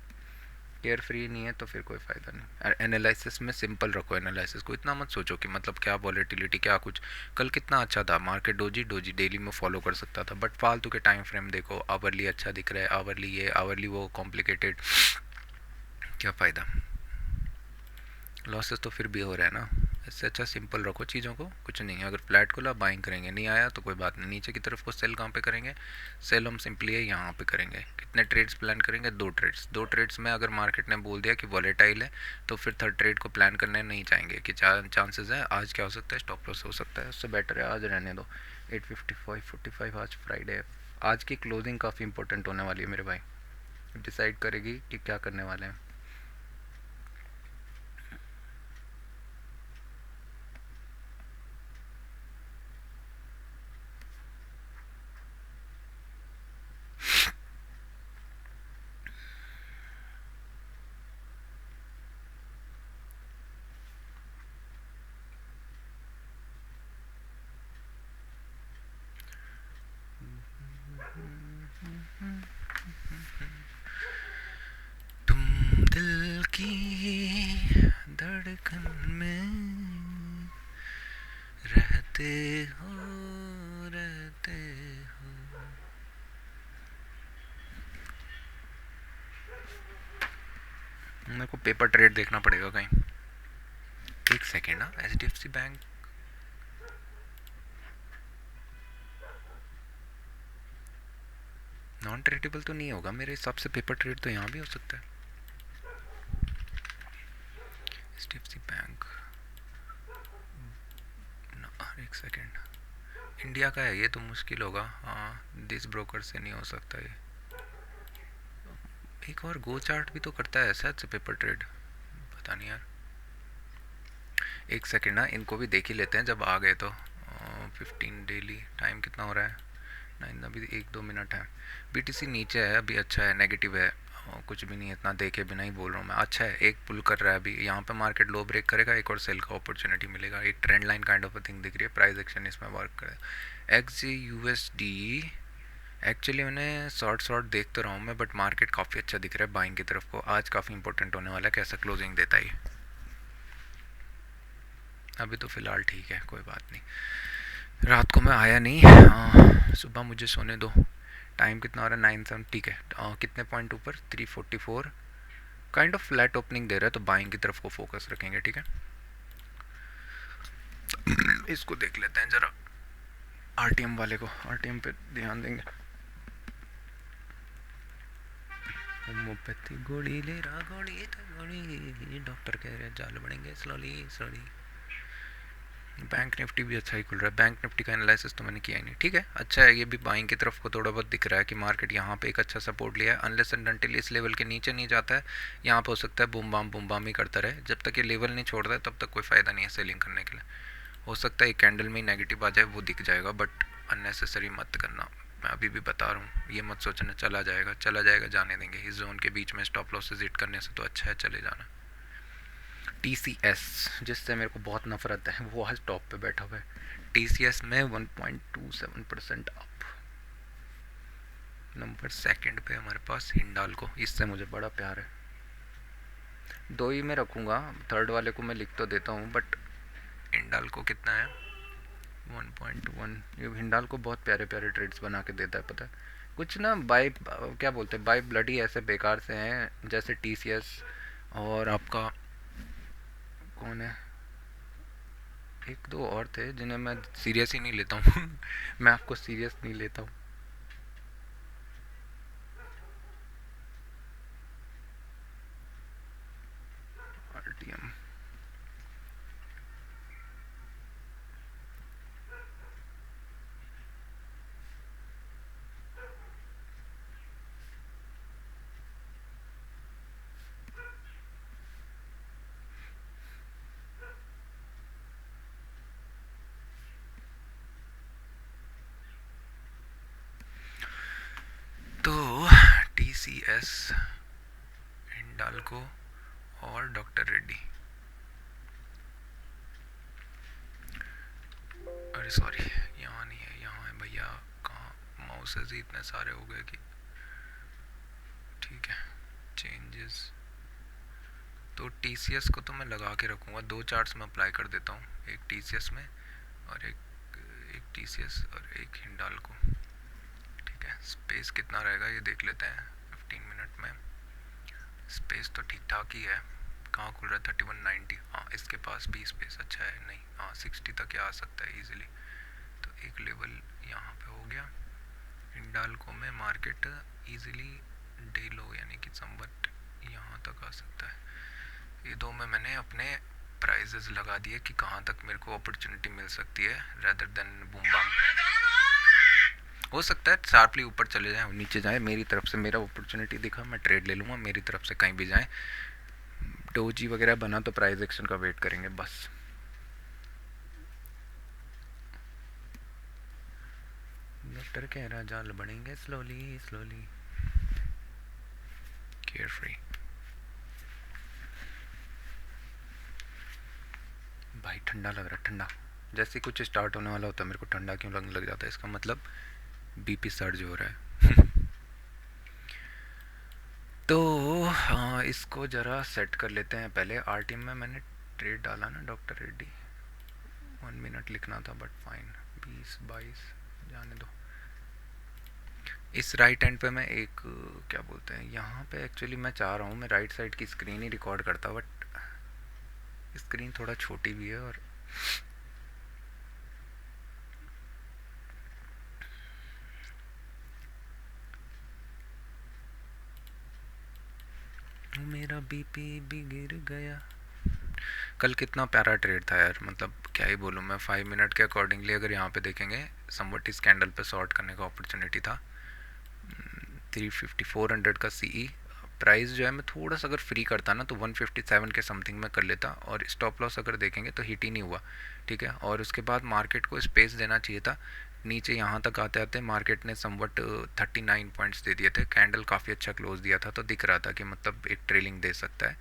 केयर फ्री नहीं है तो फिर कोई फ़ायदा नहीं। एनालिसिस में सिंपल रखो, एनालिसिस को इतना मत सोचो कि मतलब क्या वॉलेटिलिटी क्या कुछ। कल कितना अच्छा था मार्केट, डोजी डोजी डेली में फॉलो कर सकता था, बट फालतू के टाइम फ्रेम देखो, आवरली अच्छा दिख रहा है, आवरली ये आवरली वो कॉम्प्लिकेटेड, क्या फ़ायदा। लॉसेस तो फिर भी हो रहा है ना। इससे अच्छा सिंपल रखो चीज़ों को, कुछ नहीं है। अगर फ्लैट खुला बाइंग करेंगे, नहीं आया तो कोई बात नहीं, नीचे की तरफ को सेल कहाँ पे करेंगे, सेल हम सिंपली है यहाँ पे करेंगे। कितने ट्रेड्स प्लान करेंगे, 2 ट्रेड्स। 2 ट्रेड्स में अगर मार्केट ने बोल दिया कि वॉलेटाइल है तो फिर थर्ड ट्रेड को प्लान करने नहीं चाहेंगे कि चांसेस है आज क्या हो सकता है, स्टॉप लॉस हो सकता है, उससे बेटर है आज रहने दो। 855 आज फ्राइडे है, आज की क्लोजिंग काफ़ी इंपॉर्टेंट होने वाली है मेरे भाई, डिसाइड करेगी कि क्या करने वाले हैं। तुम दिल की धड़कन में रहते हो, रहते हो। मेरे को पेपर ट्रेड देखना पड़ेगा कहीं। एक सेकेंड ना, HDFC बैंक नॉन ट्रेडेबल तो नहीं होगा मेरे हिसाब से, पेपर ट्रेड तो यहाँ भी हो सकता है। HDFC बैंक एक सेकेंड, इंडिया का है ये तो मुश्किल होगा, हाँ दिस ब्रोकर से नहीं हो सकता ये। एक और गो चार्ट भी तो करता है शायद से पेपर ट्रेड, पता नहीं यार। एक सेकेंड ना, इनको भी देख ही लेते हैं जब आ गए तो। 15 डेली टाइम कितना हो रहा है, 9, अभी 1-2 मिनट है। BTC नीचे है अभी, अच्छा है, नेगेटिव है, कुछ भी नहीं है, इतना देखे बिना ही बोल रहा हूँ मैं। अच्छा है, एक पुल कर रहा है अभी यहाँ पे, मार्केट लो ब्रेक करेगा, एक और सेल का अपॉर्चुनिटी मिलेगा, एक trend line kind of a thing दिख रही है, प्राइस एक्शन इसमें वर्क करे। XGUSD एक्चुअली मैंने शॉर्ट देख तो रहा हूँ मैं, बट मार्केट काफ़ी अच्छा दिख रहा है बाइंग की तरफ को। आज काफ़ी इंपॉर्टेंट होने वाला है कैसा क्लोजिंग देता है। अभी तो फ़िलहाल ठीक है, कोई बात नहीं। रात को मैं आया नहीं, सुबह मुझे सोने दो। टाइम कितना हो रहा है, 9-7, ठीक है। कितने पॉइंट ऊपर, 344, काइंड ऑफ फ्लैट ओपनिंग दे रहा है, तो बाइंग की तरफ को फोकस रखेंगे, ठीक है। इसको देख लेते हैं ज़रा, आरटीएम वाले को, आरटीएम पे ध्यान देंगे। होम्योपैथी गोली ले रहा, गोली तो गोली, डॉक्टर कह रहे जाल बढ़ेंगे स्लोली स्लोली। बैंक निफ्टी भी अच्छा ही खुल रहा है। बैंक निफ्टी का एनालिसिस तो मैंने किया ही नहीं, ठीक है, अच्छा है। ये भी बाइंग की तरफ को थोड़ा बहुत दिख रहा है कि मार्केट यहाँ पे एक अच्छा सपोर्ट लिया है। अनलेस एंड अनटिल इस लेवल के नीचे नहीं जाता है, यहाँ पे हो सकता है बूम बाम ही करता रहे। जब तक ये लेवल नहीं छोड़ता है तब तक कोई फ़ायदा नहीं है सेलिंग करने के लिए। हो सकता है एक कैंडल में नेगेटिव आ जाए, वो दिख जाएगा, बट अननेसेसरी मत करना। मैं अभी भी बता रहा हूँ, ये मत सोचना चला जाएगा चला जाएगा, जाने देंगे। इस जोन के बीच में स्टॉप लॉसेस हिट करने से तो अच्छा है चले जाना। TCS, जिससे मेरे को बहुत नफरत है, वो आज टॉप पे बैठा हुआ है। TCS में 1.27% अप। नंबर सेकंड पे हमारे पास हिंडाल्को, इससे मुझे बड़ा प्यार है। दो ही मैं रखूँगा, थर्ड वाले को मैं लिख तो देता हूँ, बट हिंडाल्को कितना है 1.1। ये हिंडाल्को बहुत प्यारे प्यारे ट्रेड्स बना के देता है, पता है। कुछ ना बाय क्या बोलते हैं, बाय ब्लडी ऐसे बेकार से हैं, जैसे TCS और आपका कौन है, एक दो और थे जिन्हें मैं सीरियस ही नहीं लेता हूँ। मैं आपको सीरियस नहीं लेता हूँ। RTM, तो TCS, हिंडाल्को और डॉक्टर रेड्डी, अरे सॉरी यहाँ नहीं है, यहाँ है भैया। कहाँ माउसेज ही इतने सारे हो गए कि, ठीक है, चेंजेस। तो TCS को तो मैं लगा के रखूँगा, दो चार्ट्स में अप्लाई कर देता हूँ, एक TCS में और एक TCS और एक हिंडाल्को, ठीक है। स्पेस कितना रहेगा ये देख लेते हैं 15 मिनट में। स्पेस तो ठीक ठाक ही है, कहाँ खुल रहा है 3190, हाँ इसके पास भी स्पेस अच्छा है, नहीं हाँ 60 तक आ सकता है इजीली। तो एक लेवल यहाँ पे हो गया। हिंडाल्को में मार्केट इजीली डे लो यानी कि समवट यहाँ तक आ सकता है। ये दो में मैंने अपने प्राइजेस लगा दिए कि कहाँ तक मेरे को अपॉर्चुनिटी मिल सकती है, रेदर देन बूम बाम। हो सकता है शार्पली ऊपर चले जाए, नीचे जाए, मेरी तरफ से मेरा अपॉर्चुनिटी दिखा मैं ट्रेड ले लूँगा, मेरी तरफ से कहीं भी जाए। डोजी वगैरह बना तो प्राइस एक्शन का वेट करेंगे बस। डॉक्टर कह रहा जाल बढ़ेंगे स्लोली स्लोली, केयर फ्री। भाई ठंडा लग रहा है, ठंडा। जैसे कुछ स्टार्ट होने वाला होता है मेरे को ठंडा क्यों लगने लग जाता है, इसका मतलब BP सर्ज हो रहा है। तो हाँ, इसको ज़रा सेट कर लेते हैं पहले। RTM में मैंने ट्रेड डाला ना डॉक्टर रेड्डी, 1 मिनट लिखना था बट फाइन, 20-22 जाने दो। इस राइट हैंड पे मैं एक क्या बोलते हैं, यहाँ पे एक्चुअली मैं चाह रहा हूँ मैं राइट साइड की स्क्रीन ही रिकॉर्ड करता, बट स्क्रीन थोड़ा छोटी भी है और मेरा BP भी गिर गया। कल कितना प्यारा ट्रेड था यार, मतलब क्या ही बोलूँ मैं। 5 मिनट के अकॉर्डिंगली अगर यहाँ पे देखेंगे, समवट इस कैंडल पे शॉर्ट करने का अपॉर्चुनिटी था। 350-400 का CE प्राइस जो है, मैं थोड़ा सा अगर फ्री करता ना तो 157 के समथिंग में कर लेता, और स्टॉप लॉस अगर देखेंगे तो हिट ही नहीं हुआ, ठीक है। और उसके बाद मार्केट को स्पेस देना चाहिए था। नीचे यहाँ तक आते आते मार्केट ने समवट 39 पॉइंट्स दे दिए थे, कैंडल काफ़ी अच्छा क्लोज दिया था, तो दिख रहा था कि मतलब एक ट्रेलिंग दे सकता है।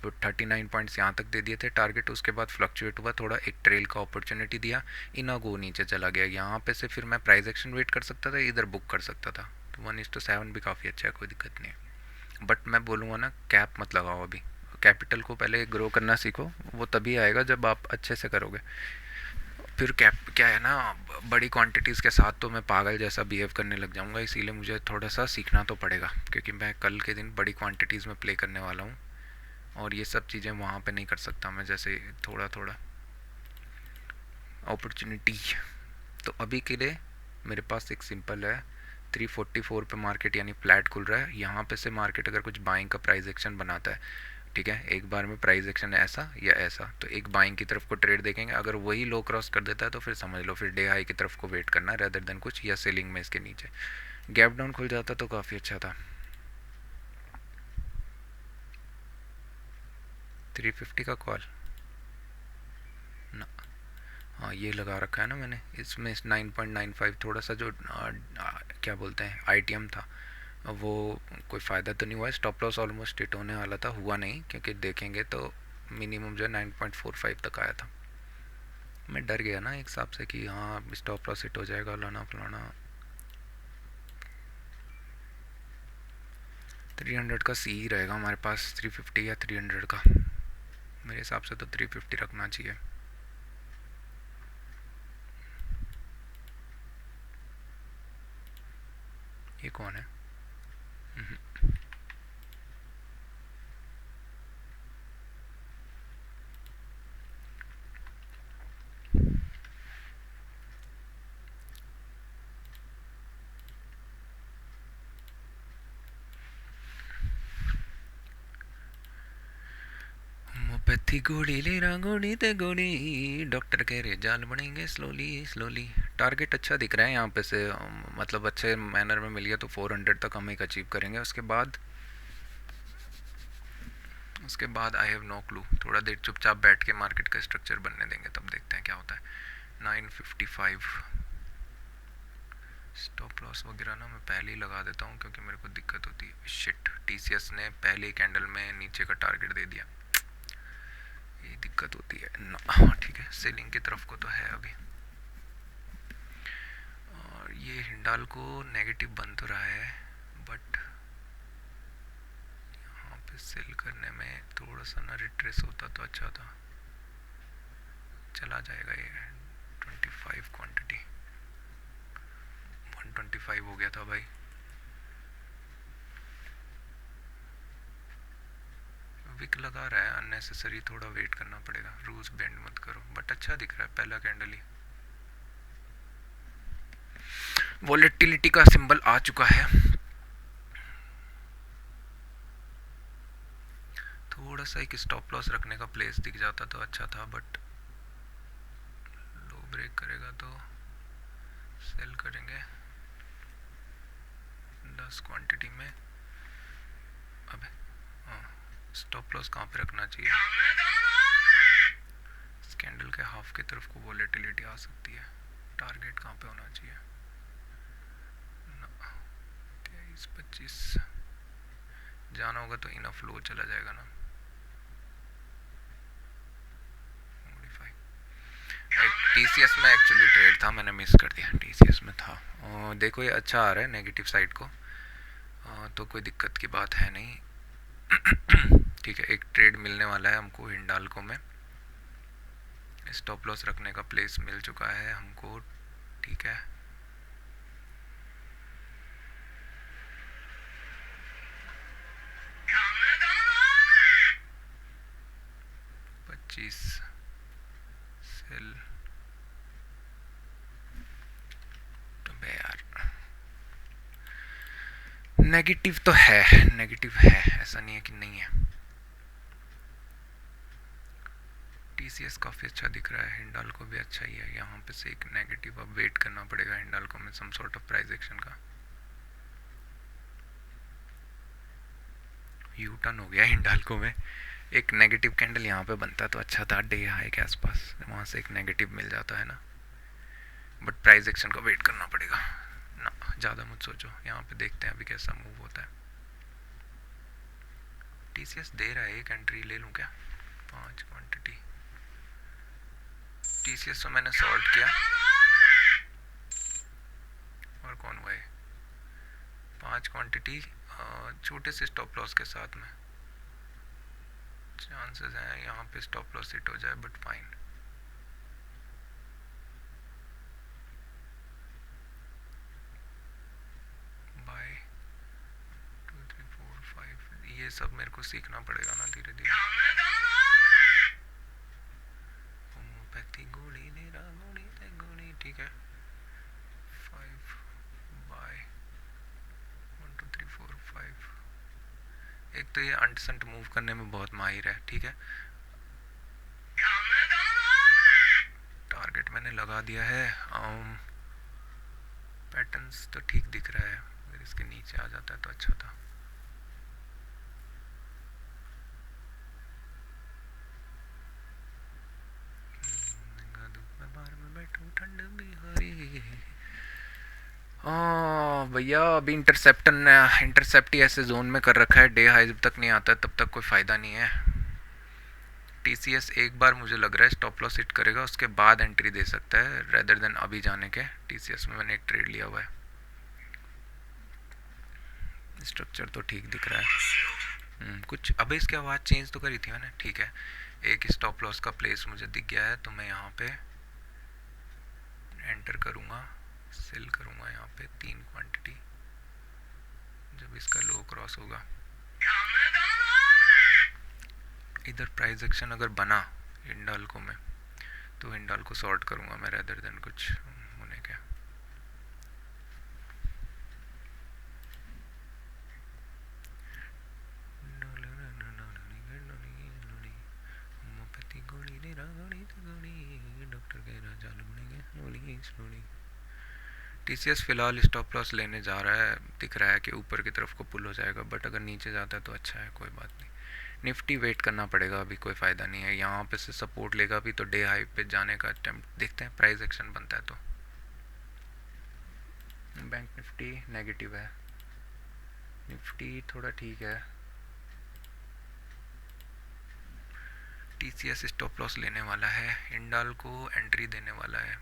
39 पॉइंट्स यहाँ तक दे दिए थे टारगेट, उसके बाद फ्लक्चुएट हुआ थोड़ा, एक ट्रेल का अपॉर्चुनिटी दिया, इनागो नीचे चला गया। यहाँ पे से फिर मैं प्राइस एक्शन वेट कर सकता था, इधर बुक कर सकता था। तो 1:7 भी काफ़ी अच्छा है, कोई दिक्कत नहीं है। बट मैं बोलूँगा ना, कैप मत लगाओ अभी, कैपिटल को पहले ग्रो करना सीखो, वो तभी आएगा जब आप अच्छे से करोगे। फिर क्या क्या है ना, बड़ी क्वांटिटीज़ के साथ तो मैं पागल जैसा बिहेव करने लग जाऊंगा, इसीलिए मुझे थोड़ा सा सीखना तो पड़ेगा, क्योंकि मैं कल के दिन बड़ी क्वांटिटीज़ में प्ले करने वाला हूँ और ये सब चीज़ें वहाँ पे नहीं कर सकता मैं, जैसे थोड़ा थोड़ा अपॉर्चुनिटी। तो अभी के लिए मेरे पास एक सिंपल है, 344 पे मार्केट यानी फ्लैट खुल रहा है, यहाँ पे से मार्केट अगर कुछ बाइंग का प्राइस एक्शन बनाता है, ठीक है, एक बार में प्राइस एक्शन ऐसा या ऐसा, तो एक बाइंग की तरफ को ट्रेड देखेंगे, अगर वही लो क्रॉस कर देता है तो फिर समझ लो फिर डे हाई की तरफ को वेट करना रेदर देन कुछ, या सेलिंग में इसके नीचे गैप डाउन खुल जाता तो काफ़ी अच्छा था। 350 का कॉल ना, हाँ ये लगा रखा है ना मैंने, इसमें 9.95 थोड़ा सा जो क्या बोलते हैं आईटीएम था वो कोई फ़ायदा तो नहीं हुआ, स्टॉप लॉस ऑलमोस्ट हिट होने वाला था, हुआ नहीं, क्योंकि देखेंगे तो मिनिमम जो है 9.45 तक आया था। मैं डर गया ना एक हिसाब से कि हाँ स्टॉप लॉस हिट हो जाएगा फलाना फलाना। 300 का सी ही रहेगा हमारे पास, 350 या 300 का, मेरे हिसाब से तो 350 रखना चाहिए। ये कौन है? होम्योपैथी गोली ले रहा गोली ते गोली, डॉक्टर कह रहे जाल बनेंगे स्लोली स्लोली। टारगेट अच्छा दिख रहा है यहाँ पे से, मतलब अच्छे मैनर में मिल गया तो 400 तक हम एक अचीव करेंगे, उसके बाद आई हैव नो क्लू, थोड़ा देर चुपचाप बैठ के मार्केट का स्ट्रक्चर बनने देंगे तब देखते हैं क्या होता है। 955 स्टॉप लॉस वगैरह ना मैं पहले ही लगा देता हूँ, क्योंकि मेरे को दिक्कत होती है। शिट, टीसीएस ने पहले कैंडल में नीचे का टारगेट दे दिया, ये दिक्कत होती है ना। हाँ ठीक है, सेलिंग की तरफ को तो है अभी, और ये हिंडाल को नेगेटिव बन तो रहा है, बट यहाँ पे सेल करने में थोड़ा सा ना रिट्रेस होता तो अच्छा था। चला जाएगा ये 25 क्वांटिटी, 125 हो गया था भाई। विक लगा रहा है अननेसेसरी, थोड़ा वेट करना पड़ेगा, रूल्स बेंड मत करो, बट अच्छा दिख रहा है पहला कैंडल ही। वॉलेटिलिटी का सिंबल आ चुका है, थोड़ा सा एक स्टॉप लॉस रखने का प्लेस दिख जाता तो अच्छा था, बट लो ब्रेक करेगा तो सेल करेंगे 10 क्वांटिटी में। अबे हाँ, स्टॉप लॉस कहाँ पे रखना चाहिए? इस कैंडल के हाफ की तरफ को वॉलेटिलिटी आ सकती है, टारगेट कहाँ पे होना चाहिए? 23-25 जाना होगा तो इनफ फ्लो चला जाएगा ना। टीसीएस में एक्चुअली ट्रेड था, मैंने मिस कर दिया, टीसीएस में था। देखो ये अच्छा आ रहा है नेगेटिव साइड को, तो कोई दिक्कत की बात है नहीं। ठीक है, एक ट्रेड मिलने वाला है हमको हिंडाल्को में, स्टॉप लॉस रखने का प्लेस मिल चुका है हमको, ठीक है। पच्चीस सेल तो बे यार, नेगेटिव तो है, नेगेटिव है, ऐसा नहीं है कि नहीं है। टीसीएस काफ़ी अच्छा दिख रहा है, हिंडाल्को भी अच्छा ही है, यहाँ पे से एक नेगेटिव अब वेट करना पड़ेगा हिंडाल्को में, some sort of price action का। यू टर्न हो गया हिंडाल्को में, एक नेगेटिव कैंडल यहाँ पे बनता तो अच्छा था, डे हाई के आसपास वहाँ से एक नेगेटिव मिल जाता है ना, बट प्राइस एक्शन का वेट करना पड़ेगा ना, ज़्यादा मत सोचो, यहाँ पे देखते हैं अभी कैसा मूव होता है। टीसीएस दे रहा है, एक एंट्री ले लूँ क्या? 5 क्वांटिटी टीसीएस तो मैंने सॉर्ट किया, और कौन हुआ है? 5 क्वांटिटी छोटे से स्टॉप लॉस के साथ में, चांसेस हैं यहाँ पे स्टॉप लॉस हिट हो जाए, बट फाइन। ये सब मेरे को सीखना पड़ेगा ना धीरे धीरे। होम्योपैथी गोली तेरा गोली ते गोली, ठीक है। 5 बाय 1 2 3 4 5। एक तो ये अंट संट मूव करने में बहुत माहिर है, ठीक है। टारगेट मैंने लगा दिया है। पैटर्न्स तो ठीक दिख रहा है, अगर इसके नीचे आ जाता है तो अच्छा था। भैया अभी इंटरसेप्ट ही ऐसे जोन में कर रखा है, डे हाई जब तक नहीं आता है तब तक कोई फ़ायदा नहीं है। टीसीएस एक बार मुझे लग रहा है स्टॉप लॉस हिट करेगा, उसके बाद एंट्री दे सकता है रेदर देन अभी जाने के। टीसीएस में मैंने एक ट्रेड लिया हुआ है। स्ट्रक्चर तो ठीक दिख रहा है। कुछ अबे इसकी आवाज़ चेंज तो करी थी मैंने, ठीक है। एक स्टॉप लॉस का प्लेस मुझे दिख गया है, तो मैं यहाँ पे एंटर करूँगा, सेल करूँगा यहाँ पे 3 क्वांटिटी जब इसका लो क्रॉस होगा। इधर प्राइस एक्शन अगर बना हिंडाल्को में तो हिंडाल्को सॉर्ट करूँगा मैं रेदर देन कुछ होने के। टीसीएस फिलहाल स्टॉप लॉस लेने जा रहा है, दिख रहा है कि ऊपर की तरफ को पुल हो जाएगा, बट अगर नीचे जाता है तो अच्छा है, कोई बात नहीं। निफ्टी वेट करना पड़ेगा, अभी कोई फ़ायदा नहीं है। यहाँ पे से सपोर्ट लेगा भी तो डे हाई पे जाने का अटेम्प्ट देखते हैं, प्राइस एक्शन बनता है तो। बैंक निफ्टी नेगेटिव है, निफ्टी थोड़ा ठीक है। टीसीएस स्टॉप लॉस लेने वाला है, हिंडाल्को एंट्री देने वाला है।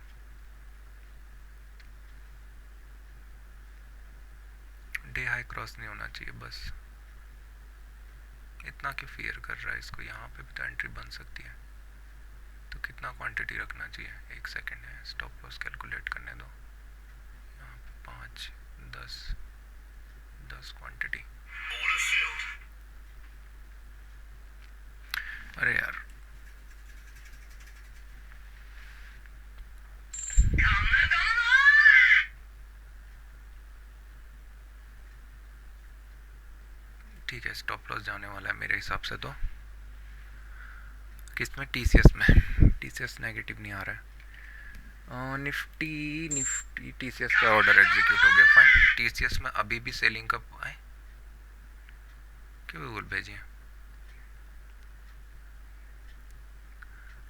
डे हाई क्रॉस नहीं होना चाहिए बस, इतना क्यों फियर कर रहा है इसको। यहाँ पे भी तो एंट्री बन सकती है, तो कितना क्वांटिटी रखना चाहिए। 1 सेकेंड है, स्टॉप लॉस कैलकुलेट करने दो। यहाँ पे 5 10 क्वांटिटी। अरे यार ठीक है, स्टॉप लॉस जाने वाला है मेरे हिसाब से तो। किस में? टीसीएस में। टीसीएस नेगेटिव नहीं आ रहा है। निफ्टी टीसीएस का ऑर्डर एग्जीक्यूट हो गया, फाइन। टीसीएस में अभी भी सेलिंग का आए क्यों बोल भेजिए।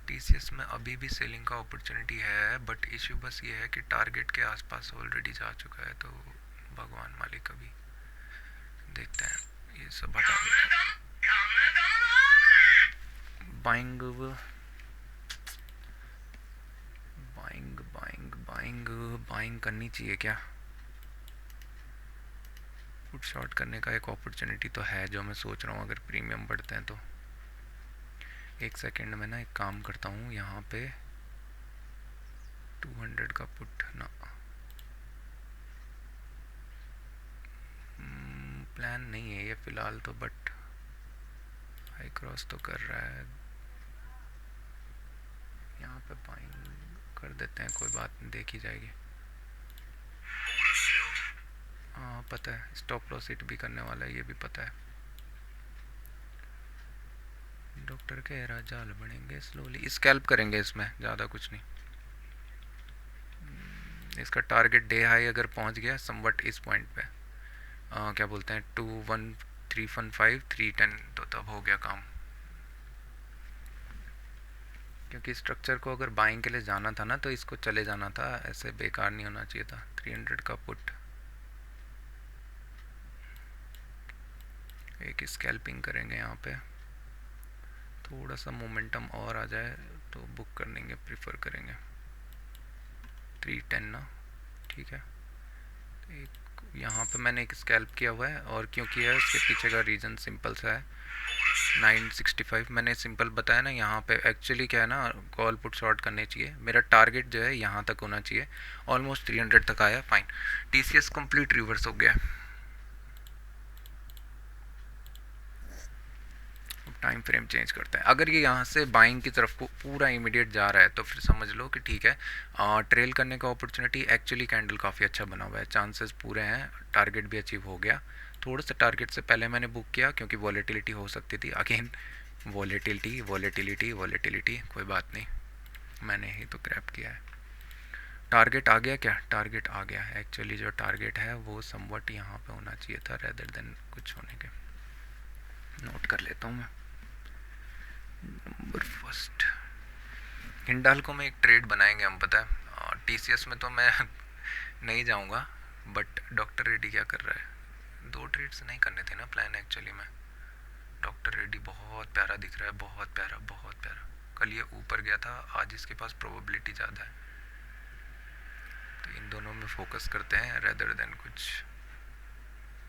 टीसीएस में अभी भी सेलिंग का अपॉर्चुनिटी है, बट इशू बस ये है कि टारगेट के आसपास ऑलरेडी जा चुका है, तो भगवान मालिक अभी देखते हैं। ये सब हटा देते हैं। Buying buying buying buying buying करनी चाहिए क्या? पुट शॉर्ट करने का एक अपॉर्चुनिटी तो है जो मैं सोच रहा हूँ, अगर प्रीमियम बढ़ते हैं तो। 1 सेकेंड में ना एक काम करता हूँ, यहाँ पे 200 का पुट ना प्लान नहीं है ये फ़िलहाल तो, बट हाई क्रॉस तो कर रहा है। यहाँ पे बाइंग कर देते हैं, कोई बात नहीं, देखी जाएगी। हाँ पता है, स्टॉप लॉस हिट भी करने वाला है, ये भी पता है। डॉक्टर कह रहा जाल बनेंगे स्लोली, स्कैल्प करेंगे इसमें, ज़्यादा कुछ नहीं। इसका टारगेट डे हाई अगर पहुंच गया समवट इस पॉइंट पे, क्या बोलते हैं 21315 310, तो तब हो गया काम। क्योंकि स्ट्रक्चर को अगर बाइंग के लिए जाना था ना तो इसको चले जाना था, ऐसे बेकार नहीं होना चाहिए था। 300 का पुट, एक स्कैल्पिंग करेंगे यहाँ पे, थोड़ा सा मोमेंटम और आ जाए तो बुक करने के प्रीफर करेंगे। 310 ना, ठीक है। एक यहाँ पे मैंने एक स्कैल्प किया हुआ है, और क्यों किया है उसके पीछे का रीज़न सिंपल सा है। 965 मैंने सिंपल बताया ना, यहाँ पे एक्चुअली क्या है ना, कॉल पुट शॉर्ट करने चाहिए। मेरा टारगेट जो है यहाँ तक होना चाहिए, ऑलमोस्ट 300 तक आया, फाइन। टीसीएस कंप्लीट रिवर्स हो गया। टाइम फ्रेम चेंज करते हैं। अगर ये यहाँ से बाइंग की तरफ को पूरा इमीडिएट जा रहा है तो फिर समझ लो कि ठीक है, ट्रेल करने का अपॉर्चुनिटी। एक्चुअली कैंडल काफ़ी अच्छा बना हुआ है, चांसेस पूरे हैं, टारगेट भी अचीव हो गया। थोड़ा सा टारगेट से पहले मैंने बुक किया क्योंकि वॉलेटिलिटी हो सकती थी। अगेन वॉलेटिलिटी वॉलेटिलिटी वॉलेटिलिटी, कोई बात नहीं, मैंने ही तो क्रैप किया है। टारगेट आ गया क्या? टारगेट आ गया। एक्चुअली जो टारगेट है वो समवट यहाँ पे होना चाहिए था रेदर देन कुछ होने के। नोट कर लेता हूँ मैं। नंबर फर्स्ट हिंडाल्को में एक ट्रेड बनाएंगे हम, पता है। टीसीएस में तो मैं नहीं जाऊंगा, बट डॉक्टर रेड्डी क्या कर रहा है? 2 ट्रेड्स नहीं करने थे ना प्लान एक्चुअली में। डॉक्टर रेड्डी बहुत प्यारा दिख रहा है, बहुत प्यारा बहुत प्यारा। कल ये ऊपर गया था, आज इसके पास प्रोबेबिलिटी ज़्यादा है, तो इन दोनों में फोकस करते हैं रेदर देन कुछ।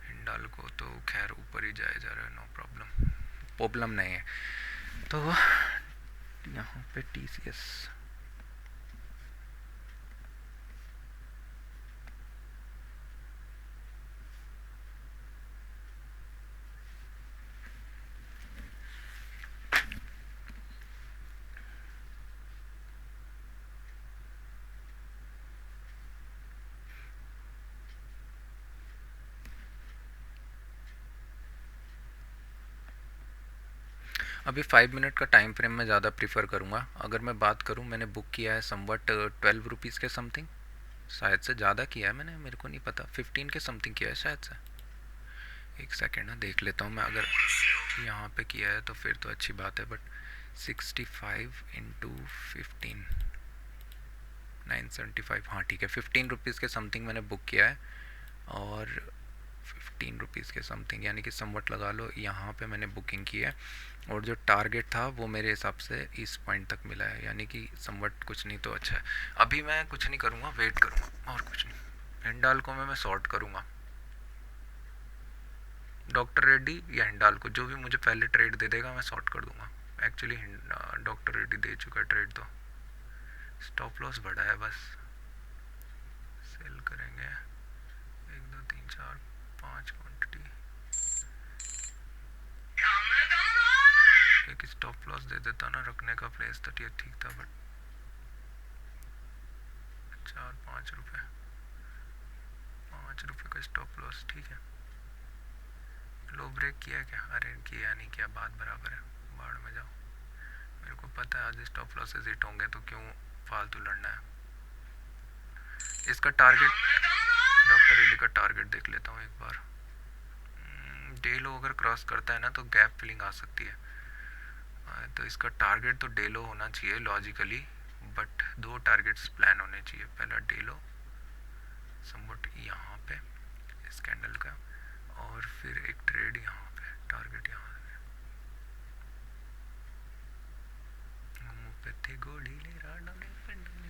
हिंडाल्को तो खैर ऊपर ही जाए जा रहा है, नो प्रॉब्लम नहीं है। तो यहाँ पे टीसीएस अभी 5 मिनट का टाइम फ्रेम में ज़्यादा प्रीफर करूँगा। अगर मैं बात करूँ, मैंने बुक किया है समवट 12 रुपीज़ के समथिंग, शायद से ज़्यादा किया है मैंने, मेरे को नहीं पता, 15 के समथिंग किया है शायद से। एक सेकेंड ना देख लेता हूँ मैं, अगर यहाँ पे किया है तो फिर तो अच्छी बात है, बट 65 इंटू 15 975, हाँ ठीक है, 15 रुपीज़ के समथिंग मैंने बुक किया है। और 15 रुपीज़ के समथिंग यानी कि समवट लगा लो, यहाँ पे मैंने बुकिंग की है। और जो टारगेट था वो मेरे हिसाब से इस पॉइंट तक मिला है, यानी कि समवट कुछ नहीं तो अच्छा है। अभी मैं कुछ नहीं करूँगा, वेट करूँगा और कुछ नहीं। हिंडाल्को में मैं शॉर्ट करूँगा, डॉक्टर रेड्डी या हिंडाल्को, जो भी मुझे पहले ट्रेड दे देगा मैं शॉर्ट कर दूँगा। एक्चुअली डॉक्टर रेड्डी दे चुका है ट्रेड, तो स्टॉप लॉस बढ़ा है बस। सेल करेंगे 1 2 3 4 5 क्वांटिटी, एक स्टॉप लॉस दे देता ना, रखने का प्लेस तो ये ठीक था, बट 4-5 रुपये, 5 रुपये का स्टॉप लॉस ठीक है। लो ब्रेक किया क्या? अरे किया नहीं किया, बात बराबर है, बाढ़ में जाओ। मेरे को पता है आज स्टॉप लॉसेस हिट होंगे, तो क्यों फालतू लड़ना है। इसका टारगेट, डॉक्टर रेड्डी का टारगेट देख लेता हूँ एक बार। डे लो अगर क्रॉस करता है ना तो गैप फिलिंग आ सकती है, तो इसका टारगेट तो डे लो होना चाहिए लॉजिकली, बट 2 टारगेट्स प्लान होने चाहिए। पहला डे लो समवट यहाँ पे इस कैंडल का, और फिर एक ट्रेड यहाँ पे, टारगेट यहाँ पे। गोली ले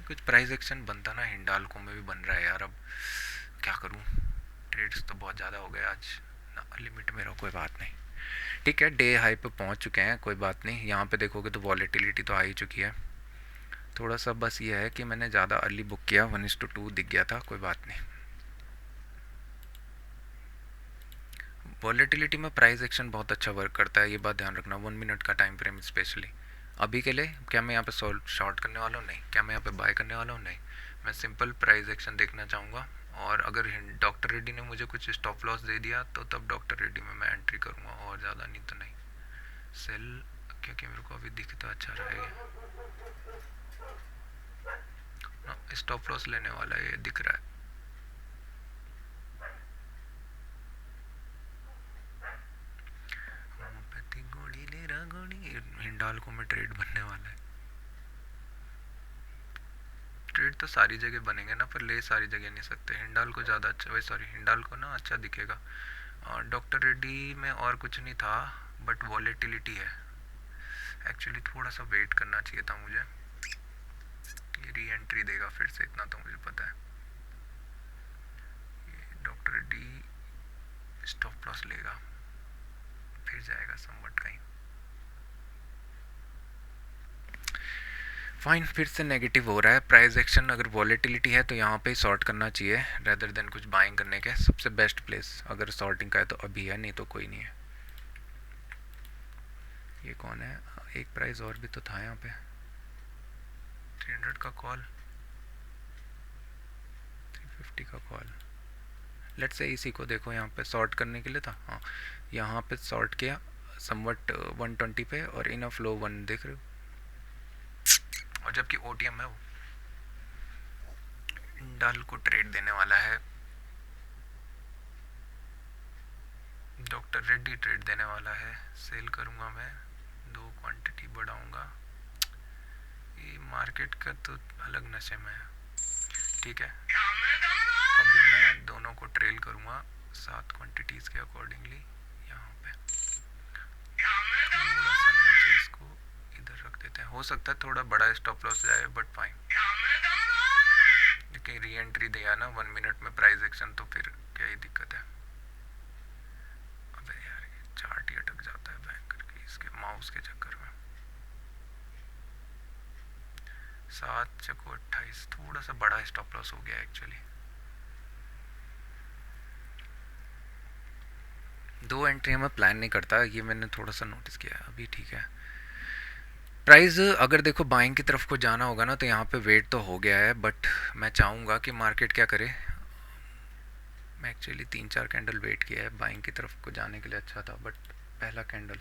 कुछ प्राइस एक्शन बनता ना, हिंडाल्को में भी बन रहा है यार, अब क्या करूँ, ट्रेड्स तो बहुत ज़्यादा हो गए आज ना, लिमिट में रहो, कोई बात नहीं, ठीक है। डे हाई पे पहुंच चुके हैं, कोई बात नहीं। यहाँ पे देखोगे तो वॉलेटिलिटी तो आ ही चुकी है। थोड़ा सा बस ये है कि मैंने ज़्यादा अर्ली बुक किया, 1:2 दिख गया था, कोई बात नहीं। वॉलेटिलिटी में प्राइस एक्शन बहुत अच्छा वर्क करता है, ये बात ध्यान रखना, 1 मिनट का टाइम फ्रेम स्पेशली। अभी के लिए क्या मैं यहाँ पे शॉर्ट करने वाला हूँ? नहीं। क्या मैं यहाँ पे बाय करने वाला हूँ? नहीं। मैं सिंपल प्राइस एक्शन देखना चाहूँगा, और अगर डॉक्टर रेड्डी ने मुझे कुछ स्टॉप लॉस दे दिया तो तब डॉक्टर रेड्डी में मैं एंट्री करूँगा, और ज़्यादा नहीं तो नहीं। सेल, क्योंकि मेरे को अभी दिख तो अच्छा रहेगा, स्टॉप लॉस लेने वाला ये दिख रहा है। गोली ले रहा गोली, हिंडाल्को में ट्रेड बनने वाला है। ट्रेड तो सारी जगह बनेंगे ना, पर ले सारी जगह नहीं सकते। हिंडाल्को ज़्यादा अच्छा, वही सॉरी, हिंडाल्को ना अच्छा दिखेगा। डॉक्टर रेड्डी में और कुछ नहीं था, बट वॉलेटिलिटी है। एक्चुअली थोड़ा सा वेट करना चाहिए था मुझे, ये री एंट्री देगा फिर से, इतना तो मुझे पता है। डॉक्टर रेड्डी स्टॉप लॉस लेगा, फिर जाएगा समवट कहीं, फाइन, फिर से नेगेटिव हो रहा है प्राइस एक्शन। अगर वॉलेटिलिटी है तो यहाँ पे शॉर्ट करना चाहिए रेदर देन कुछ बाइंग करने के। सबसे बेस्ट प्लेस अगर शॉर्टिंग का है तो अभी है, नहीं तो कोई नहीं है। ये कौन है? एक प्राइस और भी तो था यहाँ पे, 300 का कॉल, 350 का कॉल। लेट्स से इसी को देखो, यहाँ पे शॉर्ट करने के लिए था। हाँ, यहाँ पे शॉर्ट किया समवट 120 पे, और इनफ लो 1 देख रहे हो, और जबकि ओटीएम है वो, इंडाल को ट्रेड देने वाला है, डॉक्टर रेड्डी ट्रेड देने वाला है। सेल करूँगा मैं, 2 क्वांटिटी बढ़ाऊँगा। ये मार्केट का तो अलग नशे में है। ठीक है, अभी मैं दोनों को ट्रेल करूँगा 7 क्वांटिटीज़ के अकॉर्डिंगली। यहाँ पे थोड़ा सा नीचे इसको इधर रख देते हैं, हो सकता है थोड़ा बड़ा स्टॉप लॉस जाए, बट फाइन। लेकिन री एंट्री दिया ना 1 मिनट में प्राइस एक्शन, तो फिर क्या ही दिक्कत है। अबे यार, ये चार्ट ही अटक जाता है बैंक करके इसके माउस के चक्कर में। 7 चको 28, थोड़ा सा बड़ा स्टॉप लॉस हो गया एक्चुअली। 2 एंट्री में प्लान नहीं करता, ये मैंने थोड़ा सा नोटिस किया। अभी ठीक है, प्राइस अगर देखो बाइंग की तरफ को जाना होगा ना, तो यहाँ पे वेट तो हो गया है, बट मैं चाहूँगा कि मार्केट क्या करे। मैं एक्चुअली 3-4 कैंडल वेट किया है बाइंग की तरफ को जाने के लिए, अच्छा था, बट पहला कैंडल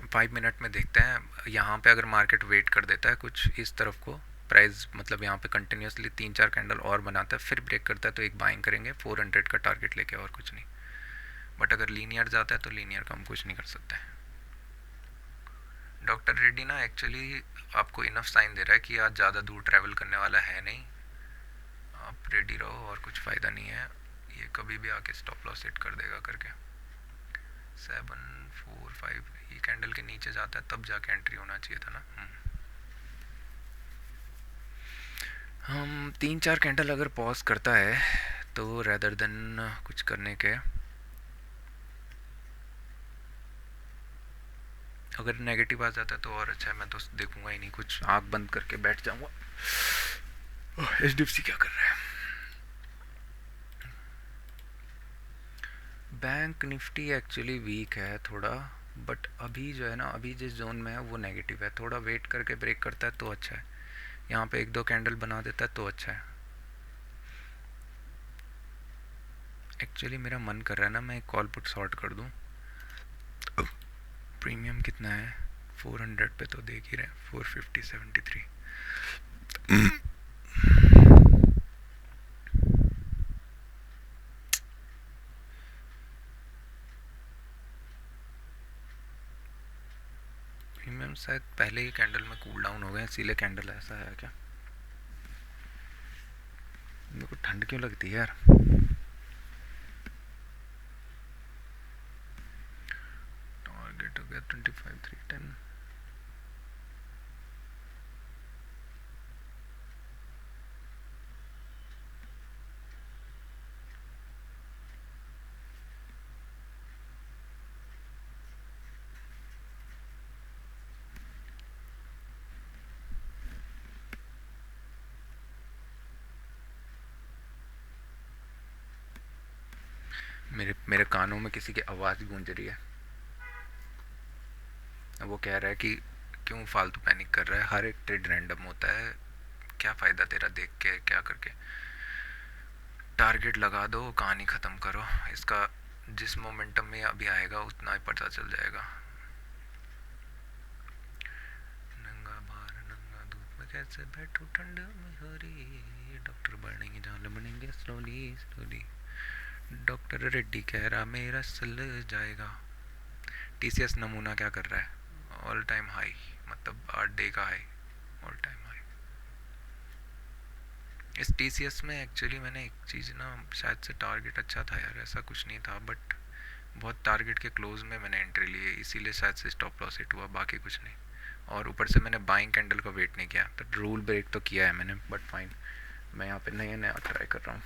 5 मिनट में देखते हैं। यहाँ पे अगर मार्केट वेट कर देता है कुछ इस तरफ को, प्राइस मतलब यहाँ पे कंटिन्यूसली 3-4 कैंडल और बनाता है, फिर ब्रेक करता है, तो एक बाइंग करेंगे 400 का टारगेट लेके, और कुछ नहीं। बट अगर लीनियर जाता है तो लीनियर का हम कुछ नहीं कर सकते। डॉक्टर रेड्डी ना एक्चुअली आपको इनफ साइन दे रहा है कि आज ज़्यादा दूर ट्रैवल करने वाला है नहीं, आप रेडी रहो और कुछ फ़ायदा नहीं है। ये कभी भी आके स्टॉप लॉस सेट कर देगा करके। 745 ये कैंडल के नीचे जाता है तब जाके एंट्री होना चाहिए था ना। हम 3-4 कैंडल अगर पॉज करता है तो रेदर देन कुछ करने के, अगर नेगेटिव आ जाता है तो और अच्छा है। मैं तो देखूंगा ही नहीं, कुछ आँख बंद करके बैठ जाऊंगा। HDFC क्या कर रहा है? बैंक निफ्टी एक्चुअली वीक है थोड़ा, बट अभी जो है ना, अभी जिस जोन में है वो नेगेटिव है। थोड़ा वेट करके ब्रेक करता है तो अच्छा है, यहाँ पे 1-2 कैंडल बना देता है तो अच्छा है। एक्चुअली मेरा मन कर रहा है ना, मैं एक कॉल पुट शॉर्ट कर दूँ। प्रीमियम कितना है? 400 पे तो देख ही रहे, 450.73। प्रीमियम शायद पहले ही कैंडल में कूल डाउन हो गए, इसीलिए कैंडल ऐसा है क्या? मेरे को ठंड क्यों लगती है यार? टारगेट हो गया 25,310। मेरे मेरे कानों में किसी की आवाज़ गूंज रही है। वो कह रहा है कि क्यों फालतू पैनिक कर रहा है, हर एक ट्रेड रैंडम होता है, क्या फ़ायदा तेरा देख के क्या करके। टारगेट लगा दो, कहानी ख़त्म करो। इसका जिस मोमेंटम में अभी आएगा उतना ही पता चल जाएगा। नंगा बार नंगा धूप में कैसे बैठो ठंड में हो रही, डॉक्टर बढ़ेंगे जान बनेंगे स्लोली स्लोली। डॉक्टर रेड्डी कह रहा मेरा सल जाएगा। TCS नमूना क्या कर रहा है? ऑल टाइम हाई, मतलब 8 डे का हाई, ऑल टाइम हाई। इस TCS में एक्चुअली मैंने एक चीज़ ना, शायद से टारगेट अच्छा था यार, ऐसा कुछ नहीं था, बट बहुत टारगेट के क्लोज में मैंने एंट्री ली है, इसीलिए शायद से स्टॉप लॉस हिट हुआ, बाकी कुछ नहीं। और ऊपर से मैंने बाइंग कैंडल का वेट नहीं किया, तो रूल ब्रेक तो किया है मैंने, बट फाइन। मैं यहाँ पे नया नया ट्राई कर रहा हूँ।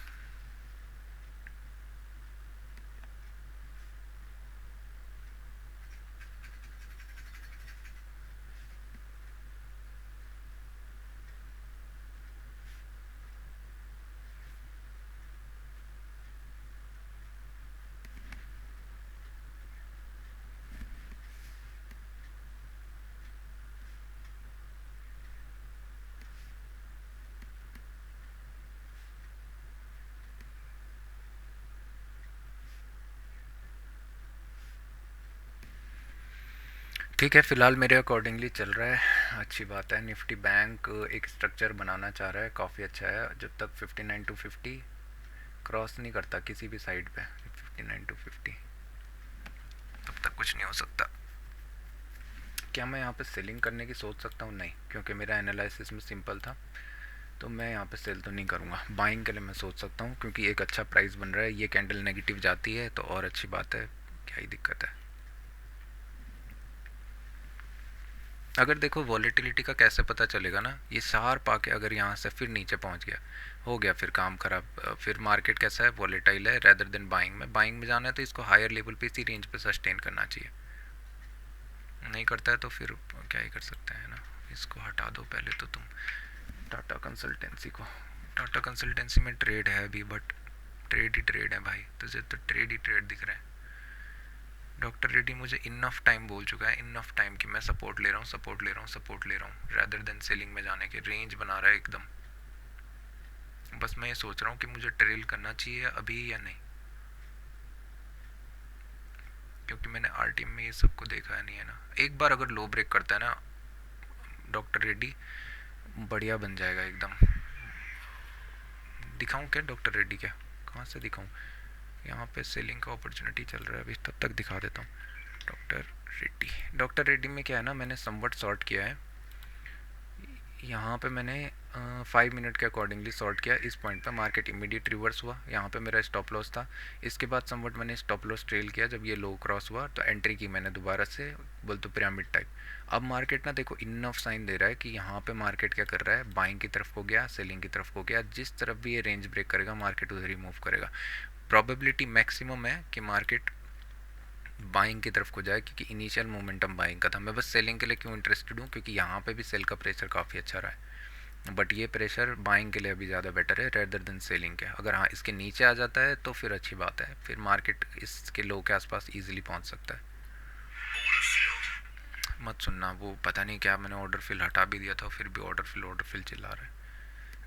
ठीक है, फ़िलहाल मेरे अकॉर्डिंगली चल रहा है, अच्छी बात है। निफ्टी बैंक एक स्ट्रक्चर बनाना चाह रहा है, काफ़ी अच्छा है। जब तक 59 to 50 क्रॉस नहीं करता किसी भी साइड पे 59 to 50, तब तक कुछ नहीं हो सकता। क्या मैं यहाँ पे सेलिंग करने की सोच सकता हूँ? नहीं, क्योंकि मेरा एनालिसिस में सिंपल था, तो मैं यहाँ पे सेल तो नहीं करूँगा। बाइंग के लिए मैं सोच सकता हूँ, क्योंकि एक अच्छा प्राइस बन रहा है। ये कैंडल नेगेटिव जाती है तो और अच्छी बात है, क्या ही दिक्कत है। अगर देखो वॉलेटिलिटी का कैसे पता चलेगा ना, ये शार्प आके अगर यहाँ से फिर नीचे पहुँच गया, हो गया फिर काम खराब। फिर मार्केट कैसा है, वॉलेटाइल है रेदर देन बाइंग में जाना है, तो इसको हायर लेवल पे इसी रेंज पे सस्टेन करना चाहिए। नहीं करता है तो फिर क्या ही कर सकते हैं ना। इसको हटा दो पहले तो तुम टाटा कंसल्टेंसी को। टाटा कंसल्टेंसी में ट्रेड है अभी, बट ट्रेड ही ट्रेड है भाई, तुझे तो ट्रेड ही ट्रेड दिख रहा है। डॉक्टर रेड्डी मुझे इनफ टाइम बोल चुका है, इनफ टाइम कि मैं सपोर्ट ले रहा हूँ, सपोर्ट ले रहा हूँ, सपोर्ट ले रहा हूँ, रैदर देन सेलिंग में जाने के। रेंज बना रहा है एकदम। बस मैं ये सोच रहा हूँ कि मुझे ट्रेल करना चाहिए अभी या नहीं, क्योंकि मैंने आरटीएम में ये सबको देखा है नहीं है ना। एक बार अगर लो ब्रेक करता है ना डॉक्टर रेड्डी, बढ़िया बन जाएगा एकदम। दिखाऊं क्या डॉक्टर रेड्डी? क्या कहाँ से दिखाऊं? यहाँ पे सेलिंग का अपॉर्चुनिटी चल रहा है अभी, तब तक दिखा देता हूँ। डॉक्टर रेड्डी, डॉक्टर रेड्डी में क्या है ना, मैंने समवट शॉर्ट किया है। यहाँ पे मैंने 5 मिनट के अकॉर्डिंगली शॉर्ट किया। इस पॉइंट पे मार्केट इमीडिएट रिवर्स हुआ, यहाँ पे मेरा स्टॉप लॉस था। इसके बाद समवट मैंने स्टॉप लॉस ट्रेल किया, जब ये लो क्रॉस हुआ तो एंट्री की मैंने दोबारा से, बोल तो पिरामिड टाइप। अब मार्केट ना देखो इनफ साइन दे रहा है कि यहाँ पे मार्केट क्या कर रहा है, बाइंग की तरफ को गया, सेलिंग की तरफ को गया। जिस तरफ भी ये रेंज ब्रेक करेगा मार्केट उधर ही मूव करेगा। प्रोबेबिलिटी मैक्सिमम है कि मार्केट बाइंग की तरफ को जाए, क्योंकि इनिशियल मोमेंटम बाइंग का था। मैं बस सेलिंग के लिए क्यों इंटरेस्टेड हूँ, क्योंकि यहाँ पे भी सेल का प्रेशर काफ़ी अच्छा रहा है, बट ये प्रेशर बाइंग के लिए अभी ज़्यादा बेटर है रेदर देन सेलिंग के। अगर हाँ इसके नीचे आ जाता है तो फिर अच्छी बात है, फिर मार्केट इसके लो के आसपास ईजिली पहुँच सकता है। मत सुनना, वो पता नहीं क्या, मैंने ऑर्डर फिल हटा भी दिया था, फिर भी ऑर्डर फिल चिल्ला रहा है।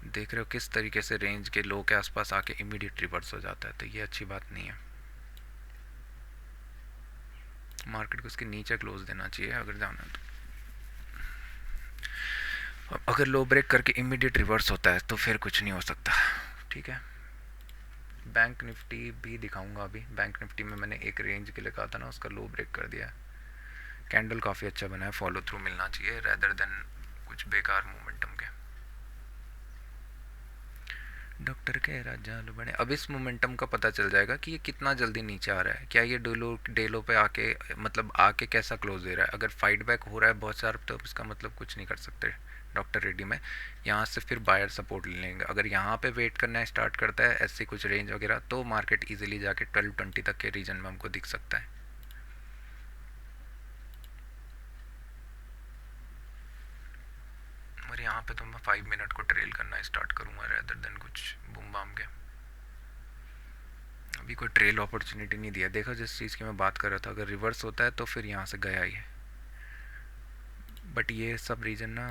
देख रहे हो किस तरीके से रेंज के लो के आसपास आके इमीडिएट रिवर्स हो जाता है, तो ये अच्छी बात नहीं है। मार्केट को इसके नीचे क्लोज देना चाहिए अगर जाना है तो। अगर लो ब्रेक करके इमीडिएट रिवर्स होता है तो फिर कुछ नहीं हो सकता। ठीक है, बैंक निफ्टी भी दिखाऊंगा अभी। बैंक निफ्टी में मैंने एक रेंज के लिए कहा था ना, उसका लो ब्रेक कर दिया है। कैंडल काफ़ी अच्छा बना है, फॉलो थ्रू मिलना चाहिए रेदर देन कुछ बेकार मोमेंटम के। डॉक्टर के राजा बने। अब इस मोमेंटम का पता चल जाएगा कि ये कितना जल्दी नीचे आ रहा है। क्या ये डेलो पे आके, मतलब आके कैसा क्लोज दे रहा है। अगर फाइट बैक हो रहा है बहुत सारा, तो इसका मतलब कुछ नहीं कर सकते डॉक्टर रेड्डी में। यहाँ से फिर बायर सपोर्ट ले लेंगे। अगर यहाँ पे वेट करना स्टार्ट करता है ऐसी कुछ रेंज वगैरह, तो मार्केट इजीली जाके 1220 तक के रीजन में हमको दिख सकता है। और यहाँ पे तो मैं 5 मिनट को ट्रेल करना स्टार्ट करूँगा रेदर देन कुछ बूम बाम के। अभी कोई ट्रेल अपॉर्चुनिटी नहीं दिया। देखो जिस चीज़ की मैं बात कर रहा था, अगर रिवर्स होता है तो फिर यहाँ से गया ही है। बट ये सब रीजन ना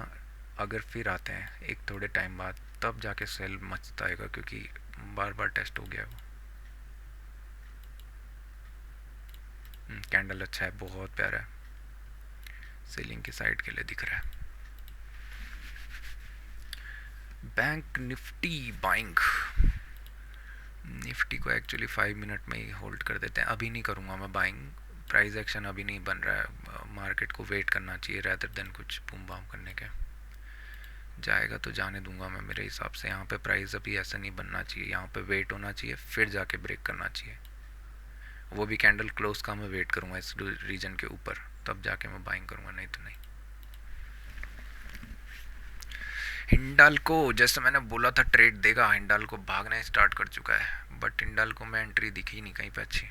अगर फिर आते हैं एक थोड़े टाइम बाद, तब जाके सेल मचता आएगा, क्योंकि बार बार टेस्ट हो गया वो। कैंडल अच्छा है, बहुत प्यारा है, सेलिंग की साइड के लिए दिख रहा है। बैंक निफ्टी बाइंग, निफ्टी को एक्चुअली 5 मिनट में ही होल्ड कर देते हैं। अभी नहीं करूँगा मैं बाइंग, प्राइस एक्शन अभी नहीं बन रहा है। मार्केट को वेट करना चाहिए रैदर देन कुछ बूम बाम करने के। जाएगा तो जाने दूंगा मैं, मेरे हिसाब से यहाँ पे प्राइस अभी ऐसा नहीं बनना चाहिए। यहाँ पे वेट होना चाहिए, फिर जाके ब्रेक करना चाहिए। वो भी कैंडल क्लोज का मैं वेट करूँगा इस रीजन के ऊपर, तब जाके मैं बाइंग करूँगा, नहीं तो नहीं। हिंडाल्को, जैसे मैंने बोला था ट्रेड देगा, हिंडाल्को भागना स्टार्ट कर चुका है, बट हिंडाल्को में एंट्री दिखी नहीं कहीं पे अच्छी।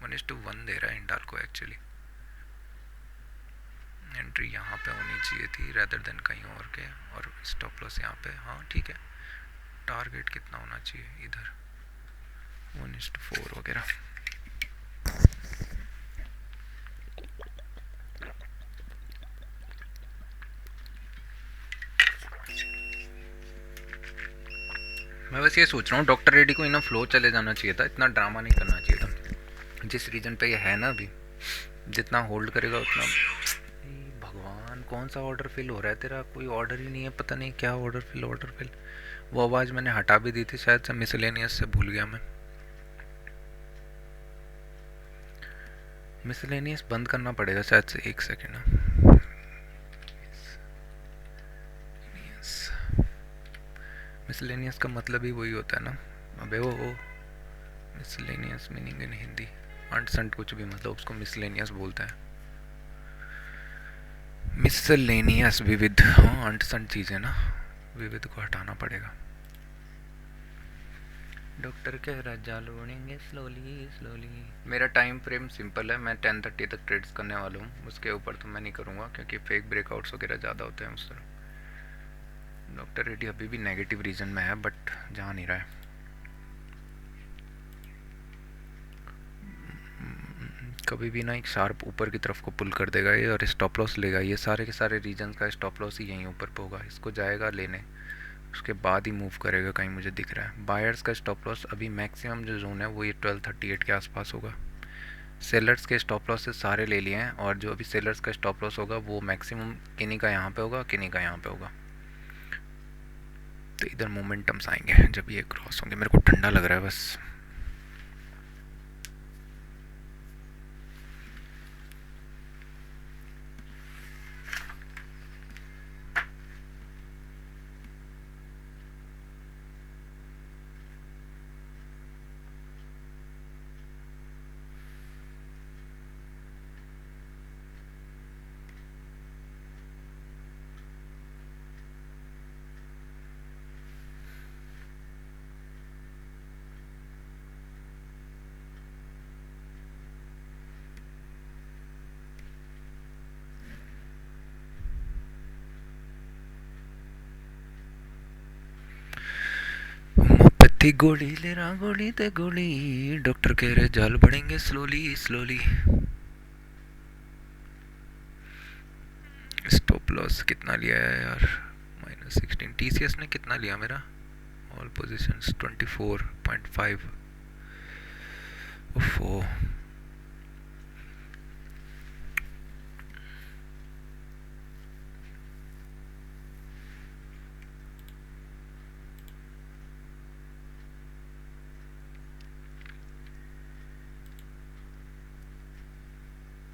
1:1 दे रहा है हिंडाल्को एक्चुअली। एंट्री यहाँ पे होनी चाहिए थी रेदर देन कहीं और के, और स्टॉप लॉस यहाँ पे। हाँ ठीक है, टारगेट कितना होना चाहिए इधर, 1:4 वगैरह। मैं बस ये सोच रहा हूँ डॉक्टर रेड्डी को इतना फ्लो चले जाना चाहिए था, इतना ड्रामा नहीं करना चाहिए था। जिस रीजन पे ये है ना अभी, जितना होल्ड करेगा उतना कौन सा ऑर्डर फिल हो रहा है तेरा? कोई ऑर्डर ही नहीं है, पता नहीं क्या ऑर्डर फिल। वो आवाज़ मैंने हटा भी दी थी शायद से, मिसलेनियस से भूल गया मैं। मिसलेनियस बंद करना पड़ेगा शायद से, एक सेकेंड ना। मिसलेनियस का मतलब ही वही होता है ना। अबे वो मिसलेनियस मीनिंग इन हिंदी अनसंट कुछ भी, मतलब उसको मिसलेनियस बोलते हैं। मिसलेनियस विविध, हाँ अनसंट चीज़ है ना, विविध को हटाना पड़ेगा। डॉक्टर कह रहा जाल उड़ेंगे स्लोली स्लोली। मेरा टाइम फ्रेम सिंपल है, मैं 10:30 तक ट्रेड्स करने वाला हूँ, उसके ऊपर तो मैं नहीं करूँगा क्योंकि फेक ब्रेकआउट्स वगैरह ज़्यादा होते हैं उस तरह। डॉक्टर रेड्डी अभी भी नेगेटिव रीजन में है बट जा नहीं रहा है। कभी भी ना एक शार्प ऊपर की तरफ को पुल कर देगा ये और स्टॉप लॉस लेगा। ये सारे के सारे रीजन का स्टॉप लॉस ही यहीं ऊपर पे होगा, इसको जाएगा लेने, उसके बाद ही मूव करेगा कहीं, मुझे दिख रहा है। बायर्स का स्टॉप लॉस अभी मैक्सिमम जो जोन है वो ये 1238 के आसपास होगा। सेलर्स के स्टॉप लॉस से सारे ले लिए हैं और जो अभी सेलर्स का स्टॉप लॉस होगा वो मैक्सिमम किन्हीं का यहाँ पे होगा, किन्हीं का यहाँ पे होगा। तो इधर मोमेंटम्स आएंगे जब ये क्रॉस होंगे। मेरे को ठंडा लग रहा है बस। मोमबत्ती गोली ले रहा, गोली ते गोली, डॉक्टर कह रहे जाल बढ़ेंगे स्लोली स्लोली। स्टॉप लॉस कितना लिया है यार? -16। टीसीएस ने कितना लिया मेरा? All positions 24.5। ओफो,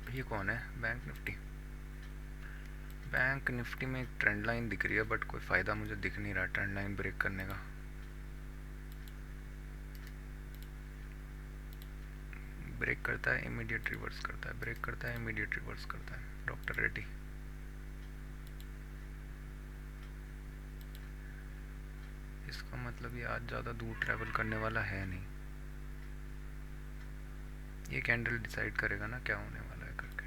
ये कौन है? Bank Nifty. बैंक निफ्टी में एक ट्रेंड लाइन दिख रही है बट कोई फ़ायदा मुझे दिख नहीं रहा ट्रेंड लाइन ब्रेक करने का। ब्रेक करता है इमीडिएट रिवर्स करता है, ब्रेक करता है इमीडिएट रिवर्स करता है। डॉक्टर रेड्डी इसका मतलब ये आज ज़्यादा दूर ट्रैवल करने वाला है नहीं। ये कैंडल डिसाइड करेगा ना क्या होने वाला है करके।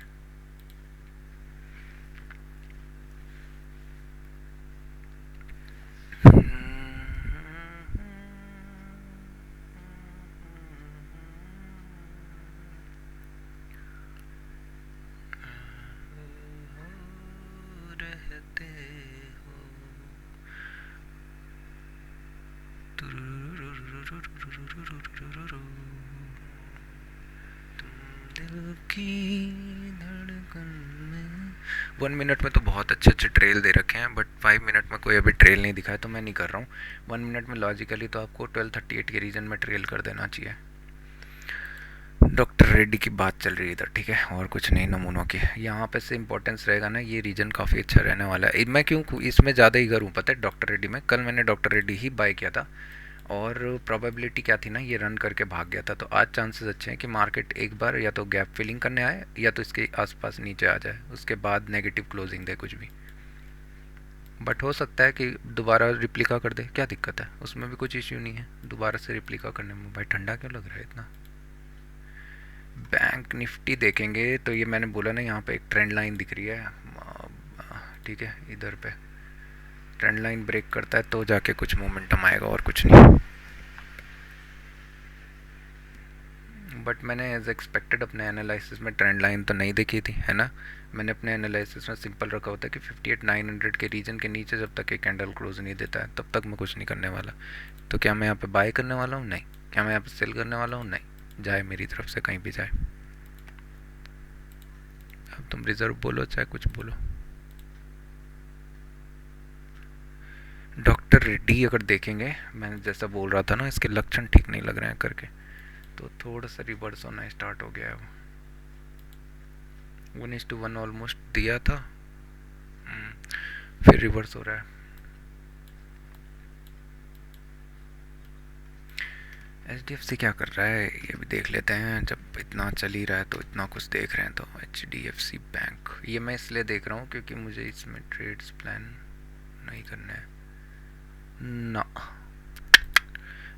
की धड़कन में 1 मिनट में तो बहुत अच्छे अच्छे ट्रेल दे रखे हैं बट 5 मिनट में कोई अभी ट्रेल नहीं दिखा है तो मैं नहीं कर रहा हूँ। 1 मिनट में लॉजिकली तो आपको 1238 के रीजन में ट्रेल कर देना चाहिए। डॉक्टर रेड्डी की बात चल रही है इधर, ठीक है, और कुछ नहीं नमूनों की। यहाँ पे से इंपॉर्टेंस रहेगा ना, ये रीजन काफ़ी अच्छा रहने वाला है। मैं क्यों इसमें ज़्यादा ईगर हूँ पता है डॉक्टर रेड्डी में? कल मैंने डॉक्टर रेड्डी ही बाय किया था और प्रोबेबिलिटी क्या थी ना, ये रन करके भाग गया था। तो आज चांसेस अच्छे हैं कि मार्केट एक बार या तो गैप फिलिंग करने आए या तो इसके आसपास नीचे आ जाए, उसके बाद नेगेटिव क्लोजिंग दे कुछ भी। बट हो सकता है कि दोबारा रिप्लिका कर दे, क्या दिक्कत है उसमें भी कुछ इश्यू नहीं है दोबारा से रिप्लिका करने में। भाई ठंडा क्यों लग रहा है इतना? बैंक निफ्टी देखेंगे तो ये मैंने बोला ना, यहाँ पे एक ट्रेंड लाइन दिख रही है, ठीक है, इधर पे ट्रेंड लाइन ब्रेक करता है तो जाके कुछ मोमेंटम आएगा और कुछ नहीं। बट मैंने एज एक्सपेक्टेड अपने एनालिसिस में ट्रेंड लाइन तो नहीं देखी थी, है ना। मैंने अपने एनालिसिस में सिंपल रखा होता है कि 58,900 के रीजन के नीचे जब तक एक कैंडल क्लोज नहीं देता है तब तक मैं कुछ नहीं करने वाला। तो क्या मैं यहाँ पे बाय करने वाला हूँ? नहीं। क्या मैं यहाँ पे सेल करने वाला हूँ? नहीं। जाए मेरी तरफ से कहीं भी जाए। अब तुम रिजर्व बोलो चाहे कुछ बोलो। डॉक्टर रेड्डी अगर देखेंगे, मैंने जैसा बोल रहा था ना, इसके लक्षण ठीक नहीं लग रहे हैं करके, तो थोड़ा सा रिवर्स होना स्टार्ट हो गया है। 1:1 ऑलमोस्ट दिया था, फिर रिवर्स हो रहा है। HDFC क्या कर रहा है ये भी देख लेते हैं, जब इतना चल ही रहा है तो इतना कुछ देख रहे हैं तो। HDFC बैंक ये मैं इसलिए देख रहा हूँ क्योंकि मुझे इसमें ट्रेड्स प्लान नहीं करना है ना।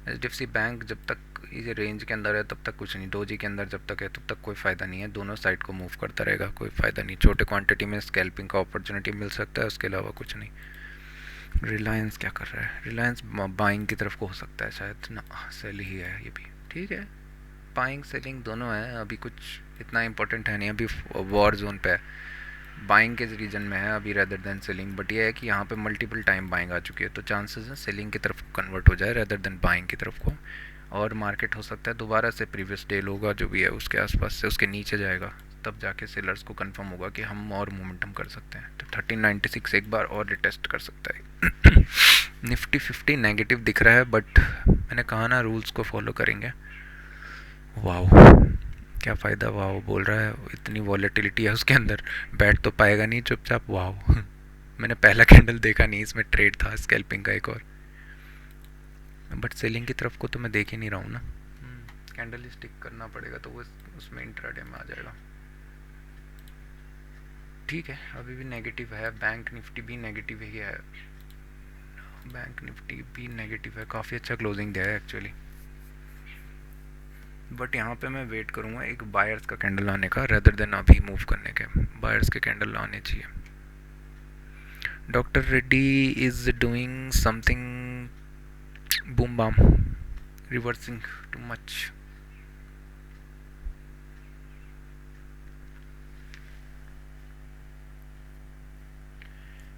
HDFC बैंक जब तक ये रेंज के अंदर है तब तक कुछ नहीं, डोजी के अंदर जब तक है तब तक कोई फ़ायदा नहीं है, दोनों साइड को मूव करता रहेगा, कोई फ़ायदा नहीं। छोटे क्वांटिटी में स्कैल्पिंग का अपॉर्चुनिटी मिल सकता है, उसके अलावा कुछ नहीं। रिलायंस क्या कर रहा है? रिलायंस बाइंग की तरफ को हो सकता है शायद ना, सेल ही है ये भी, ठीक है। बाइंग सेलिंग दोनों है, अभी कुछ इतना इंपॉर्टेंट है नहीं, अभी वॉर जोन पे है, बाइंग के रीजन में है अभी रेदर देन सेलिंग। बट ये है कि यहाँ पे मल्टीपल टाइम बाइंग आ चुकी है, तो चांसेस हैं सेलिंग की तरफ कन्वर्ट हो जाए रेदर देन बाइंग की तरफ को, और मार्केट हो सकता है दोबारा से प्रीवियस डे होगा जो भी है उसके आसपास से उसके नीचे जाएगा, तब जाके सेलर्स को कंफर्म होगा कि हम और मोमेंटम कर सकते हैं। तो 1396 एक बार और रिटेस्ट कर सकता है। निफ्टी 50 नेगेटिव दिख रहा है, बट मैंने कहा ना रूल्स को फॉलो करेंगे। वाओ क्या फ़ायदा, वाओ बोल रहा है, इतनी वॉलेटिलिटी है उसके अंदर, बैठ तो पाएगा नहीं चुपचाप। वाओ मैंने पहला कैंडल देखा नहीं, इसमें ट्रेड था स्कैल्पिंग का एक और, बट सेलिंग की तरफ को तो मैं देख ही नहीं रहा हूँ ना। कैंडल स्टिक करना पड़ेगा तो वो उसमें इंट्राडे में आ जाएगा। ठीक है, अभी भी नेगेटिव है, बैंक निफ्टी भी नेगेटिव ही है, बैंक निफ्टी भी नेगेटिव है, काफ़ी अच्छा क्लोजिंग दिया है एक्चुअली। बट यहाँ पे मैं वेट करूँगा एक बायर्स का कैंडल आने का रेदर देन अभी मूव करने के, बायर्स के कैंडल आने चाहिए। Doctor Reddy is doing something boom bam, reversing too much.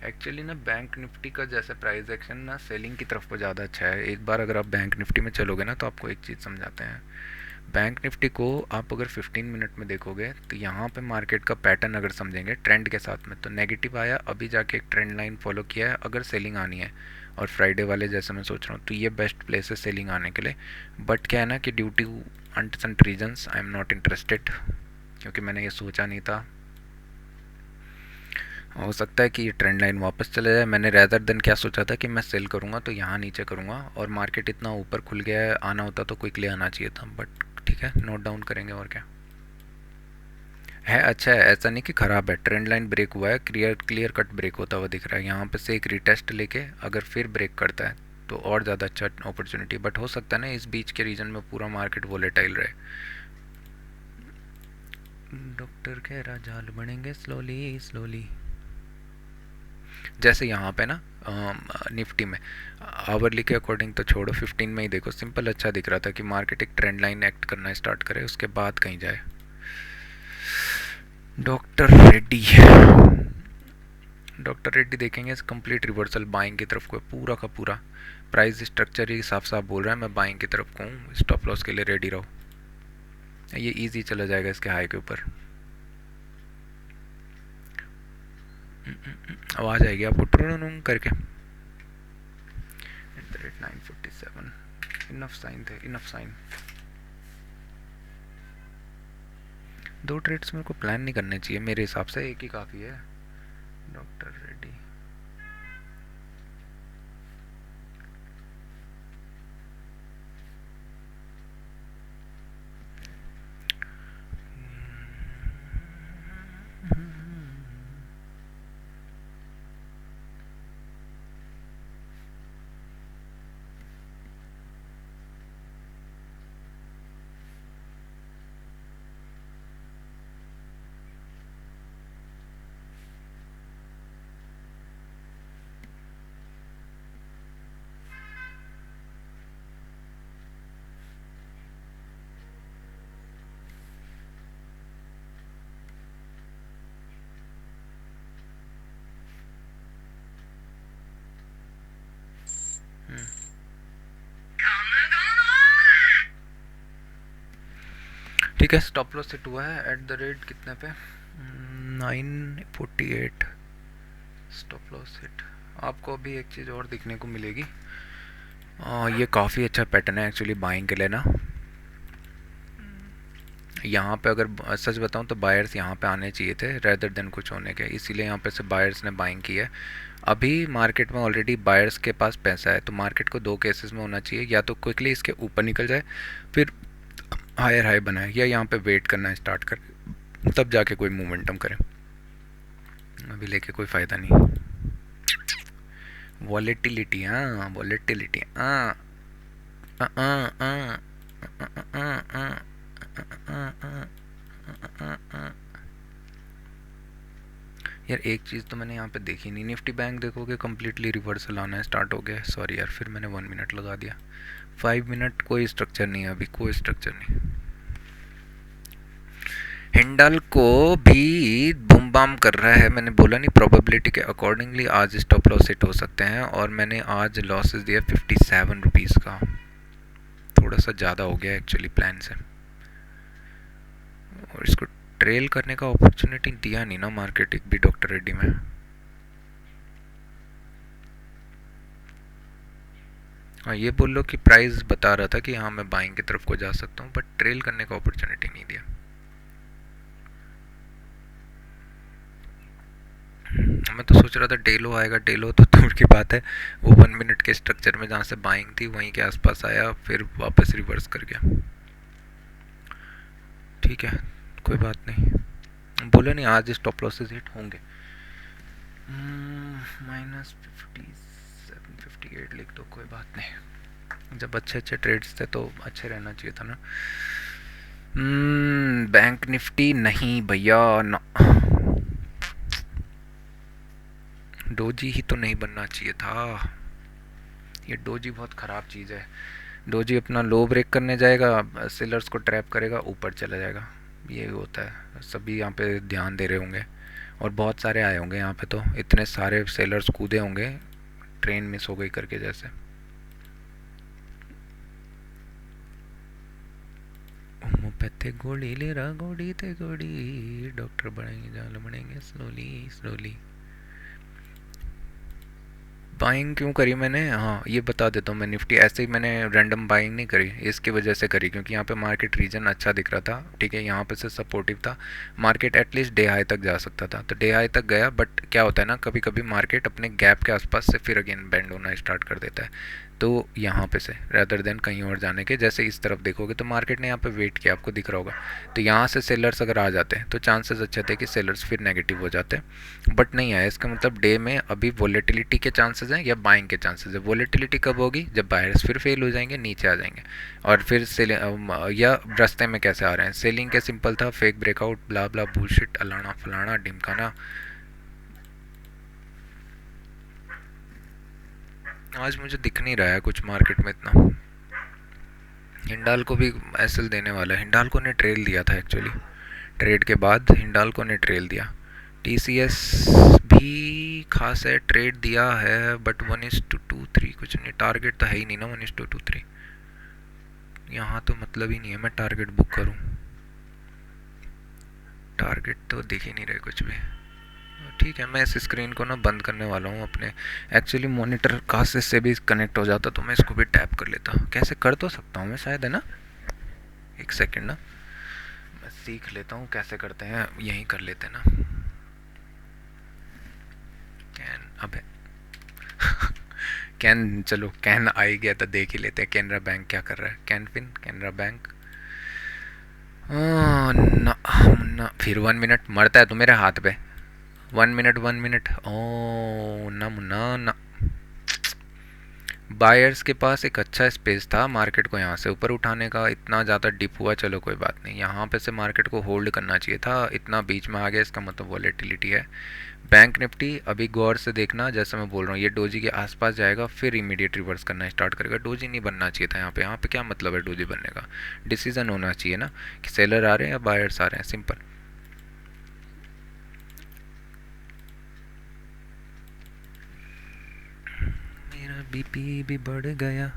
Actually ना बैंक निफ्टी का जैसे प्राइस एक्शन ना सेलिंग की तरफ को ज़्यादा अच्छा है। एक बार अगर आप बैंक निफ्टी में चलोगे ना तो आपको एक चीज़ समझाते हैं। बैंक निफ्टी को आप अगर 15 मिनट में देखोगे तो यहाँ पे मार्केट का पैटर्न अगर समझेंगे ट्रेंड के साथ में, तो नेगेटिव आया, अभी जाके एक ट्रेंड लाइन फॉलो किया है, अगर सेलिंग आनी है और फ्राइडे वाले जैसे मैं सोच रहा हूँ तो ये बेस्ट प्लेस है सेलिंग आने के लिए। बट क्या है ना कि ड्यू टू अनसंट reasons I am not interested, क्योंकि मैंने ये सोचा नहीं था। हो सकता है कि ये ट्रेंड लाइन वापस चले जाए। मैंने रैदर देन क्या सोचा था कि मैं सेल करूँगा तो यहाँ नीचे करूँगा, और मार्केट इतना ऊपर खुल गया है, आना होता तो क्विकली आना चाहिए था, बट ठीक है नोट डाउन करेंगे और क्या है। अच्छा है, ऐसा नहीं कि ख़राब है, ट्रेंड लाइन ब्रेक हुआ है, क्लियर कट ब्रेक होता हुआ दिख रहा है। यहाँ पे से एक रिटेस्ट लेके अगर फिर ब्रेक करता है तो और ज़्यादा अच्छा अपॉर्चुनिटी, बट हो सकता है ना इस बीच के रीजन में पूरा मार्केट वोलेटाइल रहे। डॉक्टर कह रहा जाल बनेंगे स्लोली स्लोली, जैसे यहाँ पे ना निफ्टी में आवरली के अकॉर्डिंग तो छोड़ो, 15 में ही देखो सिंपल अच्छा दिख रहा था कि मार्केट एक ट्रेंड लाइन एक्ट करना स्टार्ट करे उसके बाद कहीं जाए। डॉक्टर रेड्डी, डॉक्टर रेड्डी देखेंगे कंप्लीट रिवर्सल बाइंग की तरफ को, पूरा का पूरा प्राइस स्ट्रक्चर ही साफ साफ बोल रहा है मैं बाइंग की तरफ को हूँ, स्टॉप लॉस के लिए रेडी रहो। ये इजी चला जाएगा इसके हाई के ऊपर, आवाज़ आएगी आपको ट्रुन करके। 947 इनफ साइन थे, इनफ साइन। दो ट्रेड्स मेरे को प्लान नहीं करने चाहिए मेरे हिसाब से, एक ही काफ़ी है। डॉक्टर रेड्डी ठीक है, स्टॉप लॉस सेट हुआ है एट द रेट कितने पे 948, स्टॉप लॉस सेट आपको अभी एक चीज़ और दिखने को मिलेगी। ये काफ़ी अच्छा पैटर्न है एक्चुअली बाइंग के लिए ना। यहाँ पे अगर सच बताऊँ तो बायर्स यहाँ पे आने चाहिए थे रेदर देन कुछ होने के, इसीलिए यहाँ पे से बायर्स ने बाइंग की है। अभी मार्केट में ऑलरेडी बायर्स के पास पैसा है, तो मार्केट को दो केसेस में होना चाहिए, या तो क्विकली इसके ऊपर निकल जाए फिर हायर हाई बनाए, या यहाँ पे वेट करना स्टार्ट करे तब जाके कोई मोमेंटम करे। अभी लेके कोई फ़ायदा नहीं। वॉलेटिलिटी, हाँ वॉलेटिलिटी, हाँ यार एक चीज़ तो मैंने यहाँ पे देखी नहीं, निफ्टी बैंक देखोगे कम्प्लीटली रिवर्सल आना स्टार्ट हो गया। सॉरी यार, फिर मैंने 1 मिनट लगा दिया। 5 मिनट कोई स्ट्रक्चर नहीं है अभी, कोई स्ट्रक्चर नहीं। हिंडल को भी बूम बाम कर रहा है, मैंने बोला नहीं, प्रोबेबिलिटी के अकॉर्डिंगली आज स्टॉप लॉस हिट हो सकते हैं, और मैंने आज लॉसेस दिया 57 रुपीज़ का, थोड़ा सा ज़्यादा हो गया एक्चुअली प्लान से। और इसको ट्रेल करने का अपॉर्चुनिटी दिया नहीं ना मार्केट एक भी डॉक्टर रेड्डी में। हाँ ये बोल लो कि प्राइस बता रहा था कि हाँ मैं बाइंग की तरफ को जा सकता हूँ, बट ट्रेल करने का अपॉर्चुनिटी नहीं दिया। मैं तो सोच रहा था डेलो आएगा, डेलो तो दूर की बात है, वो 1 मिनट के स्ट्रक्चर में जहाँ से बाइंग थी वहीं के आसपास आया, फिर वापस रिवर्स कर गया। ठीक है कोई बात नहीं, बोला नहीं आज स्टॉप लॉसेस हिट होंगे। -57, 58 लिख दो, कोई बात नहीं, जब अच्छे अच्छे ट्रेड्स थे तो अच्छे रहना चाहिए था ना। बैंक निफ्टी नहीं भैया ना, डोजी ही तो नहीं बनना चाहिए था। ये डोजी बहुत ख़राब चीज़ है। डोजी अपना लो ब्रेक करने जाएगा, सेलर्स को ट्रैप करेगा, ऊपर चला जाएगा, ये होता है। सभी यहाँ पे ध्यान दे रहे होंगे, और बहुत सारे आए होंगे यहाँ पे, तो इतने सारे सेलर्स कूदे होंगे ट्रेन मिस हो गई करके जैसे। होम्योपैथी गोली ले रहा, गोली ते गोली, डॉक्टर बनेंगे जाल बनेंगे स्लोली स्लोली। बाइंग क्यों करी मैंने, हाँ ये बता देता हूँ। मैं निफ्टी ऐसे ही मैंने रैंडम बाइंग नहीं करी, इसकी वजह से करी क्योंकि यहाँ पे मार्केट रीजन अच्छा दिख रहा था, ठीक है, यहाँ पे से सपोर्टिव था, मार्केट एटलीस्ट डे हाई तक जा सकता था, तो डे हाई तक गया, बट क्या होता है ना कभी कभी मार्केट अपने गैप के आसपास से फिर अगेन बेंड होना स्टार्ट कर देता है। तो यहाँ पे से रैदर देन कहीं और जाने के, जैसे इस तरफ देखोगे तो मार्केट ने यहाँ पे वेट किया, आपको दिख रहा होगा, तो यहाँ से सेलर्स अगर आ जाते हैं तो चांसेस अच्छे थे कि सेलर्स फिर नेगेटिव हो जाते हैं, बट नहीं आया। इसका मतलब डे में अभी वोलेटिलिटी के चांसेस हैं या बाइंग के चांसेस है। वोलेटिलिटी कब होगी, जब बायर्स फिर फेल हो जाएंगे, नीचे आ जाएंगे, और फिर या रास्ते में कैसे आ रहे हैं, सेलिंग के सिंपल था, फेक ब्रेकआउट ब्ला ब्ला बुलशिट अलाना फलाना ढिमकाना। आज मुझे दिख नहीं रहा है कुछ मार्केट में इतना। हिंडाल को भी एसएल देने वाला है, हिंडाल को ने ट्रेल दिया था एक्चुअली, ट्रेड के बाद हिंडाल को ने ट्रेल दिया। टीसीएस भी खास है, ट्रेड दिया है, बट 1:2 3 कुछ नहीं, टारगेट तो है ही नहीं ना 1:2 3, यहाँ तो मतलब ही नहीं है मैं टारगेट बुक करूँ, टारगेट तो दिख ही नहीं रहे कुछ भी। ठीक है मैं इस स्क्रीन को ना बंद करने वाला हूँ अपने, एक्चुअली मॉनिटर काश से भी कनेक्ट हो जाता तो मैं इसको भी टैप कर लेता, कैसे कर तो सकता हूँ मैं शायद, है ना, एक सेकेंड ना, मैं सीख लेता हूँ कैसे करते हैं, यहीं कर लेते हैं ना। कैन अबे कैन, चलो कैन आ ही गया तो देख ही लेते हैं कैनरा बैंक क्या कर रहा है, कैन पिन कैनरा बैंक। ना ना, फिर 1 मिनट मरता है तो मेरे हाथ पे, 1 मिनट 1 मिनट, ओ ना मुन्ना ना। बायर्स के पास एक अच्छा स्पेस था मार्केट को यहाँ से ऊपर उठाने का, इतना ज़्यादा डिप हुआ, चलो कोई बात नहीं, यहाँ पे से मार्केट को होल्ड करना चाहिए था, इतना बीच में आ गया इसका मतलब वॉलेटिलिटी है। बैंक निफ्टी अभी गौर से देखना, जैसे मैं बोल रहा हूँ ये डोजी के आसपास जाएगा फिर इमीडिएट रिवर्स करना स्टार्ट करेगा, डोजी नहीं बनना चाहिए था यहाँ पे, यहाँ पे क्या मतलब है डोजी बनने का, डिसीजन होना चाहिए ना कि सेलर आ रहे हैं या बायर्स आ रहे हैं, सिंपल। मेरा बीपी भी बढ़ गया।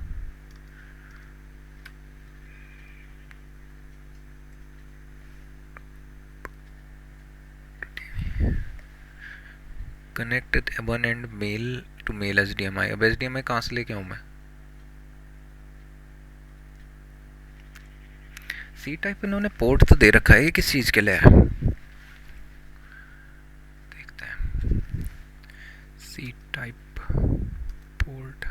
Connect with abon and mail to male HDMI। अब HDMI कहाँ से लेके आऊँ मैं? सी टाइप इन्होंने पोर्ट तो दे रखा है, ये किस चीज़ के लिए है? देखते हैं। C type port,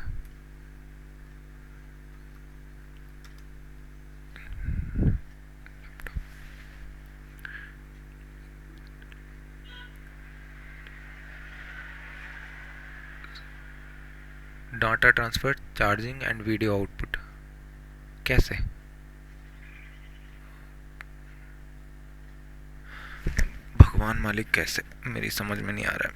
data transfer, charging and video output. कैसे? भगवान मालिक कैसे, मेरी समझ में नहीं आ रहा है।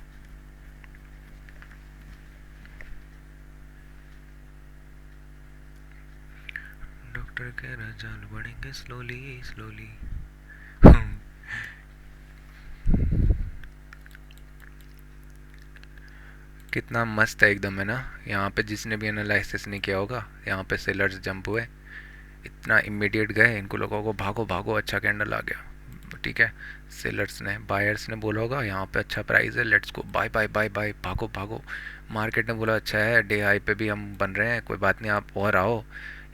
डॉक्टर कह रहा चाल बढ़ेंगे स्लोली स्लोली। कितना मस्त है एकदम, है ना? यहाँ पे जिसने भी एनालिसिस नहीं किया होगा, यहाँ पे सेलर्स जंप हुए, इतना इमीडिएट गए, इनको लोगों को भागो भागो अच्छा कैंडल आ गया, ठीक है। सेलर्स ने, बायर्स ने बोला होगा यहाँ पे अच्छा प्राइस है, let's go, bye bye bye bye, भागो भागो। मार्केट ने बोला अच्छा है, डे हाई पे भी हम बन रहे हैं, कोई बात नहीं, आप और आओ।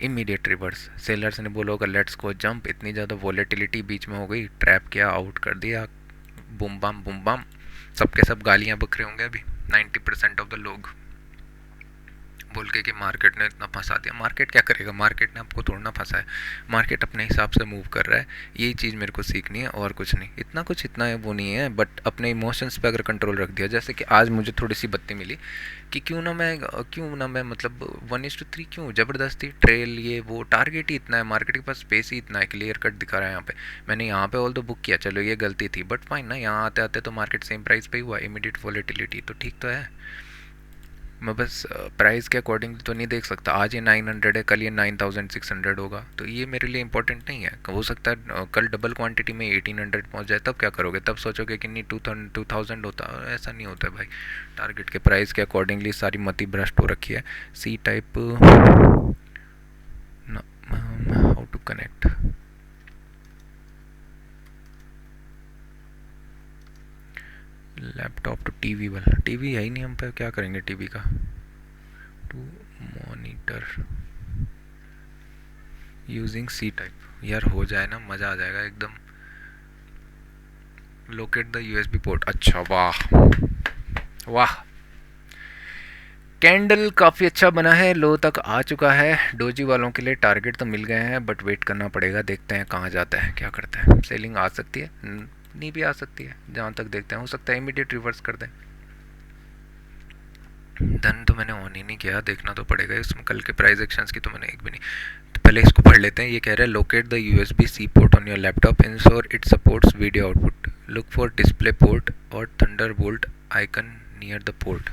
Immediate reverse. सेलर्स ने बोला होगा लेट्स गो जंप, इतनी ज़्यादा वॉलेटिलिटी बीच में हो गई, ट्रैप किया, आउट कर दिया, बुम बम। सबके सब गालियाँ बक रहे होंगे अभी 90% ऑफ द लोग, बोल के कि मार्केट ने इतना फंसा दिया। मार्केट क्या करेगा? मार्केट ने आपको थोड़ा ना फंसा है, मार्केट अपने हिसाब से मूव कर रहा है। यही चीज़ मेरे को सीखनी है और कुछ नहीं, इतना कुछ इतना है वो नहीं है, बट अपने इमोशंस पे अगर कंट्रोल रख दिया, जैसे कि आज मुझे थोड़ी सी बत्ती मिली कि क्यों ना मैं मतलब 1:3 क्यों ज़बरदस्ती ट्रेल, ये वो टारगेट ही इतना है, मार्केट के पास स्पेस ही इतना है, क्लियर कट दिखा रहा है यहाँ पे। मैंने यहाँ पे ऑल तो बुक किया, चलो ये गलती थी, बट फाइन ना, यहाँ आते आते तो मार्केट सेम प्राइस पे ही हुआ, इमीडिएट वॉलेटिलिटी तो ठीक तो है। मैं बस प्राइस के अकॉर्डिंग तो नहीं देख सकता, आज ये 900 है, कल ये 9600 होगा, तो ये मेरे लिए इंपॉर्टेंट नहीं है। हो सकता है कल डबल क्वांटिटी में 1800 पहुंच जाए, तब क्या करोगे? तब सोचोगे कि नहीं 2000 होता, ऐसा नहीं होता है भाई। टारगेट के प्राइस के अकॉर्डिंगली सारी मती भ्रष्ट हो रखी है। C type, how to connect, laptop to TV वाला, टीवी है ही नहीं हम पे, क्या करेंगे टीवी का? To monitor using C type, यार हो जाए ना, मज़ा आ जाएगा एकदम। लोकेट द USB पोर्ट, अच्छा वाह वाह। कैंडल काफ़ी अच्छा बना है, लो तक आ चुका है। डोजी वालों के लिए टारगेट तो मिल गए हैं, बट वेट करना पड़ेगा, देखते हैं कहाँ जाता है, क्या करता है। सेलिंग आ सकती है, नहीं भी आ सकती है, जहाँ तक देखते हैं। हो सकता है इमीडिएट रिवर्स कर दें। डन तो मैंने ऑन ही नहीं किया, देखना तो पड़ेगा इसमें। कल के प्राइस एक्शंस की तो मैंने एक भी नहीं। तो पहले इसको पढ़ लेते हैं। ये कह रहा है locate the USB-C port on your laptop, ensure it supports video output, look for display port और thunderbolt icon near the port.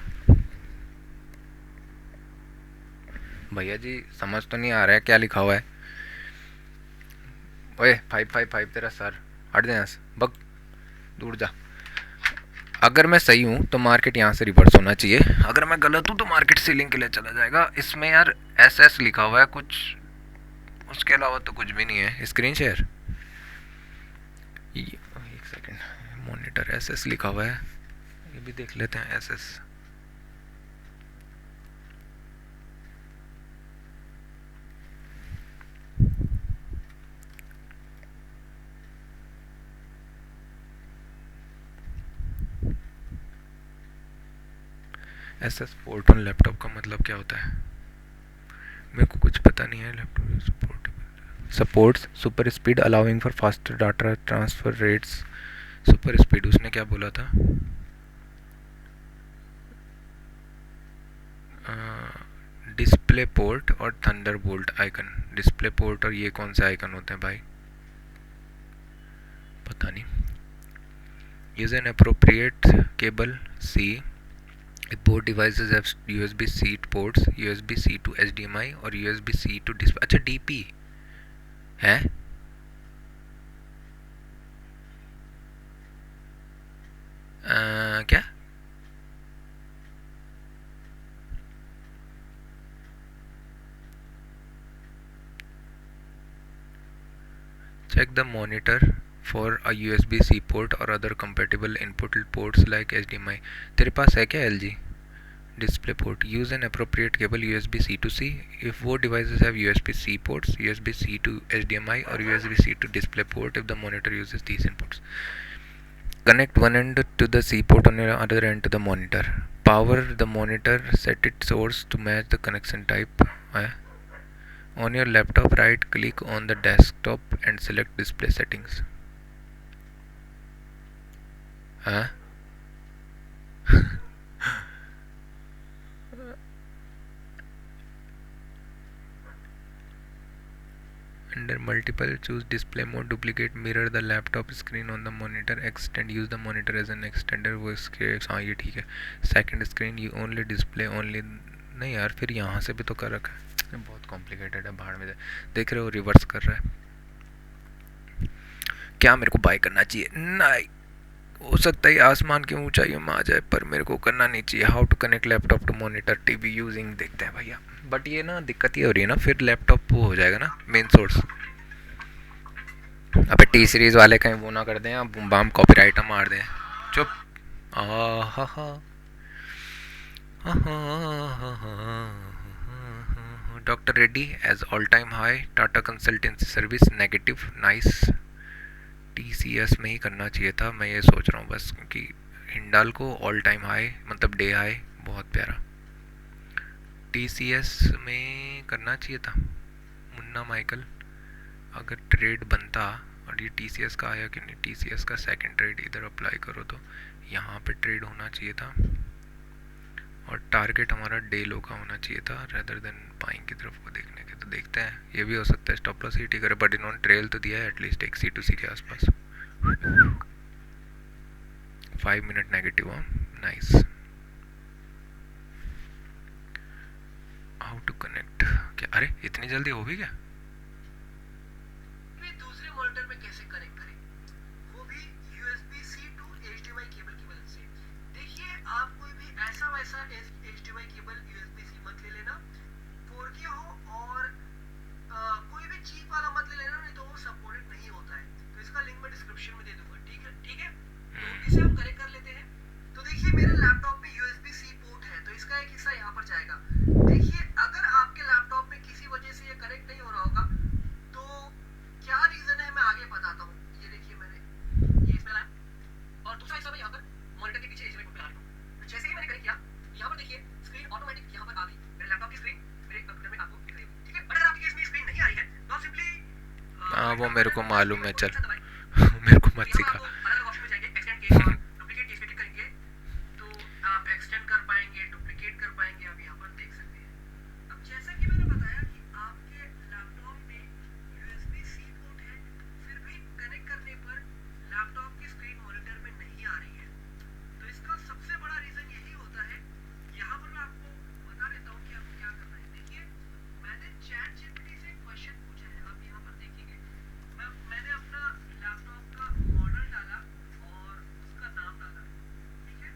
भैया जी समझ तो नहीं आ रहा है क्या लिखा हुआ है। ओए 555 तेरा सर, हट जा यहाँ से, बग दूर जा। अगर मैं सही हूँ तो मार्केट यहाँ से रिवर्स होना चाहिए, अगर मैं गलत हूँ तो मार्केट सीलिंग के लिए चला जाएगा। इसमें यार SS लिखा हुआ है कुछ, उसके अलावा तो कुछ भी नहीं है। स्क्रीन शेयर, एक सेकेंड, मॉनिटर SS लिखा हुआ है, ये भी देख लेते हैं। SS SS port on laptop का मतलब क्या होता है? मेरे को कुछ पता नहीं है। Laptop supports super speed allowing for faster data transfer rates. Super speed, उसने क्या बोला था? डिस्प्ले पोर्ट और थंडरबोल्ट आइकन। डिस्प्ले पोर्ट और ये कौन से आइकन होते हैं भाई? पता नहीं। Use an appropriate cable C, both devices have USB-C ports, USB-C to HDMI और USB-C to display। अच्छा DP है? क्या? Check the monitor for a USB-C port or other compatible input ports like HDMI। तेरे पास है क्या LG? display port. Use an appropriate cable USB C to C. If both devices have USB C ports, USB C to HDMI or USB C to display port if the monitor uses these inputs. Connect one end to the C port on the other end to the monitor. Power the monitor, set its source to match the connection type. On your laptop, right click on the desktop and select display settings. Under multiple, choose display mode, duplicate mirror the laptop screen on the monitor, extend, use the monitor as an extender. वो इसके हाँ ये ठीक है. Second screen you only display only. नहीं यार, फिर यहाँ से भी तो कर रखा है, बहुत कॉम्प्लिकेटेड है. बाहर में देख रहे हो रिवर्स कर रहा है. क्या मेरे को बाय करना चाहिए? नहीं, हो सकता है आसमान की ऊंचाइयों में आ जाए, पर मेरे को करना नहीं चाहिए. How to connect laptop to monitor TV using, देखते हैं भैया. बट ये ना दिक्कत ये हो रही है ना, फिर लैपटॉप वो हो जाएगा ना मेन सोर्स. अबे टी सीरीज वाले कहीं वो ना कर दें, बूम बाम कॉपीराइट ना मार दें. चुप. Doctor Reddy as all time high. Tata consultancy service negative. Nice. TCS में ही करना चाहिए था, मैं ये सोच रहा हूँ बस, क्योंकि हिंडाल को ऑल टाइम हाई मतलब डे हाई बहुत प्यारा. TCS में करना चाहिए था. मुन्ना माइकल, अगर ट्रेड बनता, और ये TCS का आया कि नहीं, TCS का सेकंड ट्रेड इधर अप्लाई करो तो यहाँ पे ट्रेड होना चाहिए था, और टारगेट हमारा डे लो का होना चाहिए था रेदर देन बाइंग की तरफ को देखने के. तो देखते हैं, ये भी हो सकता है स्टॉप लॉस हिट ही करे, बट इन्होंने ट्रेल तो दिया है एटलीस्ट एक C2C के आसपास. 5 minute negative. Nice. How to connect, क्या? अरे इतनी जल्दी हो भी क्या? दूसरे मॉनिटर में कैसे कनेक्ट करें, वो भी USB C to HDMI cable की मदद से. देखिए, आप कोई भी ऐसा वैसा HDMI केबल USB C मत ले लेना, 4K हो, और कोई भी चीप वाला मत ले लेना, नहीं तो वो सपोर्टेड नहीं होता है. तो इसका लिंक मैं डिस्क्रिप्शन में दे दूंगा. ठीक है, ठीक है. तो इसे हम कनेक्ट कर लेते हैं. तो देखिए, मेरे लैपटॉप में USB C पोर्ट है, तो इसका एक हिस्सा यहाँ पर जाएगा. देखिए, अगर आपके लैपटॉप में किसी वजह से ये कनेक्ट नहीं हो रहा होगा, तो क्या रीजन है मैं आगे बताता हूँ. ये देखिए, मैंने ये इसमें लाया, और दूसरा हिस्सा मैं यहाँ पर मॉनिटर के पीछे HDMI पोर्ट पे ला रहा हूँ. तो जैसे ही मैंने कनेक्ट किया, यहाँ पर देखिए स्क्रीन ऑटोमेटिक यहाँ पर आ गई. मेरे लैपटॉप की स्क्रीन मेरे कंप्यूटर में आपको दिख रही है. ठीक है. बट अगर आपके केस में स्क्रीन नहीं आ रही है, तो आप सिंपली हाँ वो मेरे को मालूम है, चल. मेरे को मत सिखा. अलग ऑप्शन में जाएंगे, एक्सटेंड केस और डुप्लीकेट केस पे क्लिक करेंगे, तो आप एक्सटेंड कर पाएंगे, डुप्लीकेट कर पाएंगे. आप यहाँ पर देख सकते हैं. अब जैसा कि मैंने बताया कि आपके लैपटॉप में USB C पोर्ट है, फिर भी कनेक्ट करने पर लैपटॉप की स्क्रीन मॉनिटर में नहीं आ रही है. तो इसका सबसे बड़ा रीजन यही होता है. यहाँ पर मैं आपको बता देता हूँ कि आपको क्या करना है. देखिए, मैंने ChatGPT से क्वेश्चन पूछा है, आप यहाँ पर देखेंगे. मैंने अपना लैपटॉप का मॉडल डाला और उसका नाम डाला. ठीक है.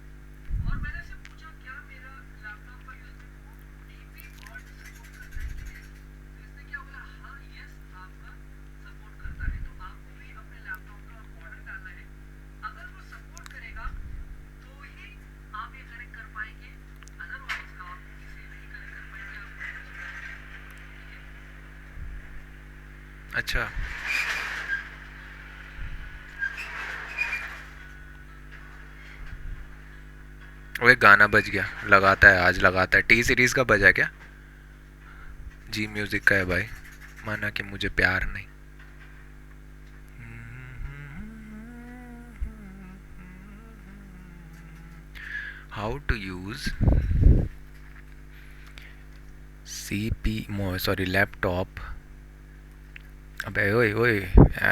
और मैंने से पूछा क्या मेरा लैपटॉप का USB पोर्ट DP और सपोर्ट करता है कि नहीं. तो इसने क्या बोला, हाँ यस आपका सपोर्ट करता है. तो आपको भी अपने लैपटॉप का मॉडल डालना है. अगर वो सपोर्ट करेगा तो ही आप ये कनेक्ट कर पाएंगे, अदरवाइज आप इसे नहीं कनेक्ट कर पाएंगे. अच्छा, वो एक गाना बज गया, लगाता है आज, लगाता है. T सीरीज का बजा क्या? जी म्यूजिक का है भाई. माना कि मुझे प्यार नहीं. हाउ टू यूज लैपटॉप, अबे ओए ओए,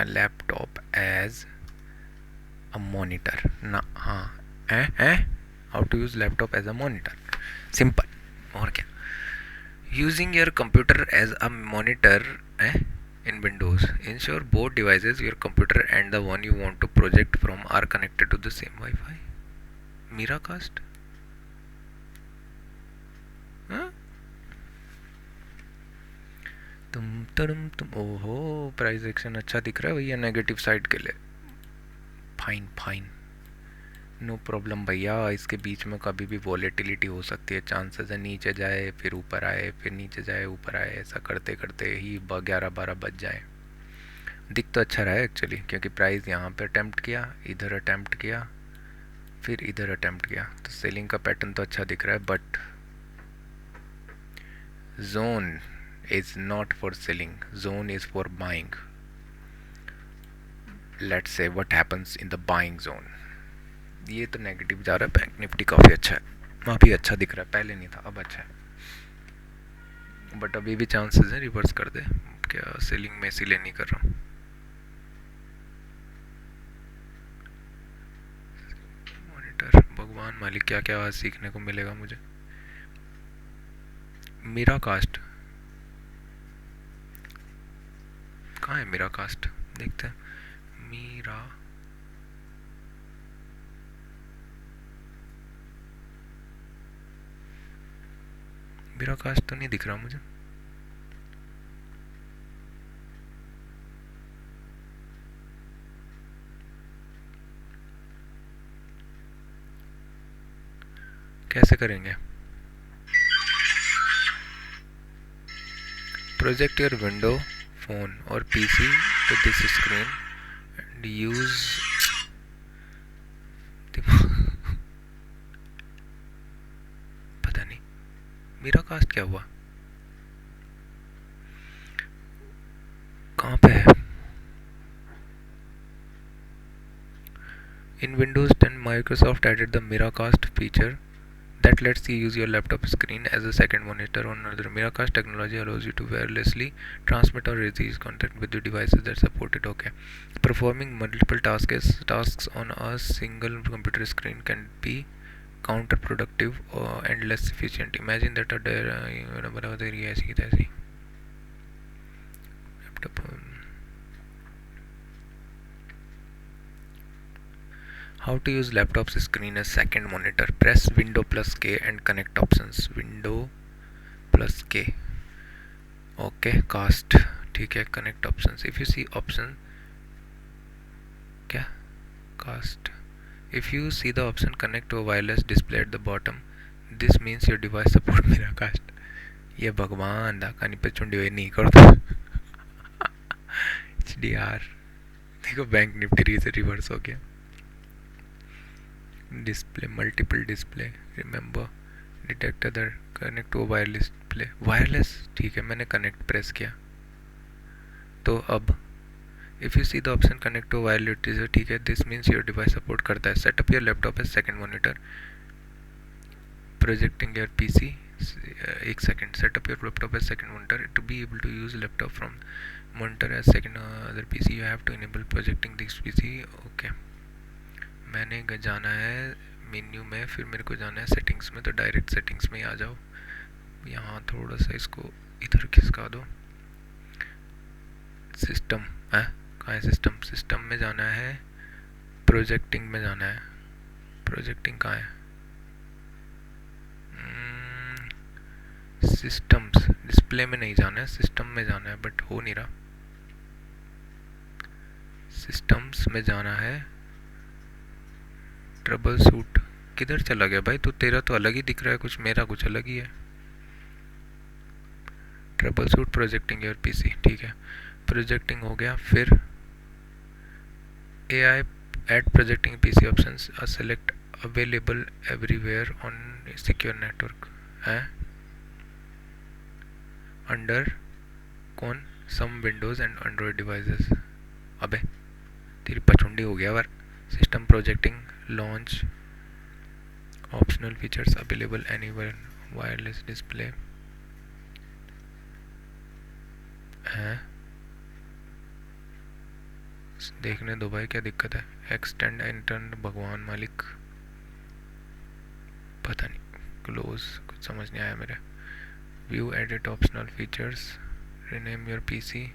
laptop as a monitor no. हाँ, how to use laptop as a monitor. Simple. और क्या? Using your computer as a monitor in Windows, ensure both devices, your computer and the one you want to project from, are connected to the same Wi-Fi. Miracast? हाँ? तुम ओहो, price action अच्छा दिख रहा है भैया नेगेटिव साइड के लिए. Fine fine. नो प्रॉब्लम भैया, इसके बीच में कभी भी वॉलेटिलिटी हो सकती है, चांसेस है नीचे जाए फिर ऊपर आए, फिर नीचे जाए ऊपर आए, ऐसा करते करते ही 11-12 बज जाए। दिख तो अच्छा रहा है एक्चुअली, क्योंकि प्राइस यहाँ पे अटैम्प्ट किया, इधर अटैम्प्ट किया, फिर इधर अटैम्प्ट किया, तो सेलिंग का पैटर्न तो अच्छा दिख रहा है, but zone is not for selling, zone is for buying. Let's say what happens in the buying zone. ये तो नेगेटिव जा रहा है, बैंक निफ्टी काफ़ी अच्छा है, वहाँ भी अच्छा दिख रहा है, पहले नहीं था अब अच्छा है, बट अभी भी चांसेस हैं रिवर्स कर दे, क्या सेलिंग में इसीलिए नहीं कर रहा हूँ। मॉनिटर भगवान मालिक, क्या क्या आज सीखने को मिलेगा मुझे। मेरा कास्ट कहाँ है, मेरा कास्ट देखते हैं। मेरा मेरा कास्ट तो नहीं दिख रहा मुझे। कैसे करेंगे? प्रोजेक्ट योर विंडो फोन और PC to this screen and use पता नहीं मेरा कास्ट क्या हुआ, कहाँ पे है? In Windows 10, Microsoft added the Miracast feature that lets you use your laptop screen as a second monitor on another. Miracast technology allows you to wirelessly transmit or receive content with the devices that support it. Okay, performing multiple tasks on a single computer screen can be counterproductive and less efficient. Imagine that a laptop. How to use laptop's screen as second monitor? Press Window plus K and connect options. Window plus K. Okay, cast. ठीक है, connect options. If you see option, क्या? Cast. If you see the option connect to a wireless display at the bottom, this means your device support मेरा cast. ये भगवान दाकानी पे चुंडी हुई नहीं कर दो। HDR देखो, बैंक निफ्टी से रिवर्स हो गया। Display, multiple display, remember detect other, connect to wireless display, wireless ठीक है, मैंने कनेक्ट प्रेस किया तो अब if you see the option connect to wireless display, ठीक है, this means your device support करता है। Setup your laptop as second monitor, projecting your PC, एक second, setup your laptop as second monitor to be able to use laptop from monitor as second other PC, you have to enable projecting this PC. Okay, मैंने जाना है menu में, फिर मेरे को जाना है सेटिंग्स में, तो डायरेक्ट सेटिंग्स में ही आ जाओ। यहाँ थोड़ा सा इसको इधर खिसका दो। सिस्टम है, कहाँ है सिस्टम? सिस्टम में जाना है, प्रोजेक्टिंग में जाना है। प्रोजेक्टिंग कहाँ है? सिस्टम्स, डिस्प्ले में नहीं जाना है, सिस्टम में जाना है, बट हो नहीं रहा। सिस्टम्स में जाना है, ट्रबल सूट किधर चला गया भाई? तो तेरा तो अलग ही दिख रहा है कुछ, मेरा कुछ अलग ही है। Troubleshoot projecting your PC, ठीक है, प्रोजेक्टिंग हो गया। फिर a I add projecting PC options select available everywhere on secure network है, अंडर कौन? Some Windows and Android devices. अबे तेरी पचुंडी हो गया बार। System projecting launch optional features available anywhere, wireless display है, देखने दो भाई क्या दिक्कत है। एक्सटेंड इंटर्न, भगवान मालिक पता नहीं, क्लोज, कुछ समझ नहीं आया मेरे। View edit optional features, rename your PC,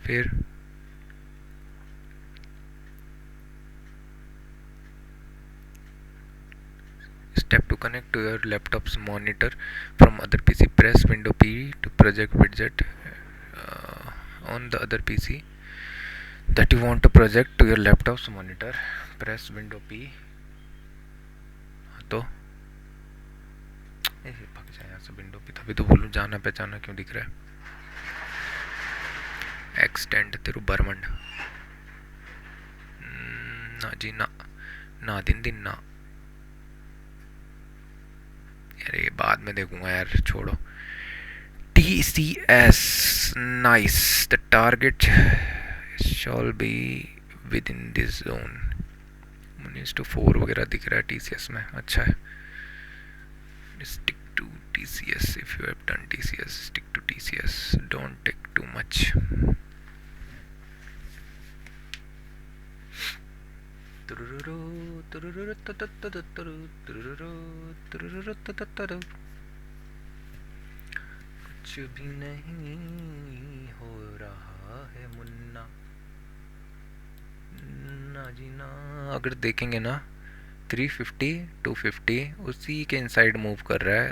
फिर step to connect to your laptop's monitor from other PC, press window P to project widget on the other PC, that you want to project to your laptop's monitor. Press window P. तो भाग जाए यहाँ से window पे, तभी तो बोलूँ जाना पहचाना क्यों दिख रहा है. एक्सटेंड तिरुबरमंड. ना जी ना, ना दिन दिन ना. यार ये बाद में देखूंगा यार, छोड़ो. TCS नाइस. The target shall be within this zone. 1:4 वगैरह दिख रहा है TCS में. अच्छा है. Stick to TCS. if you have done TCS, stick to TCS. don't take too much. कुछ भी नहीं हो रहा है मुन्ना, ना जी ना. अगर देखेंगे ना 350 250 उसी के इनसाइड मूव कर रहा है.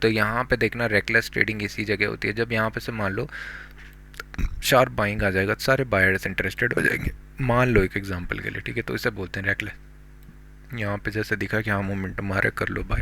तो यहाँ पे देखना रेकलेस ट्रेडिंग इसी जगह होती है. जब यहाँ पे से मान लो शार्प बाइंग आ जाएगा, सारे बायर्स इंटरेस्टेड हो जाएंगे. मान लो एक एग्जांपल के लिए, ठीक है, तो इसे बोलते हैं रेकलेस. यहाँ पे जैसे दिखा कि हाँ मोमेंटम आ रहा है, कर लो बाय.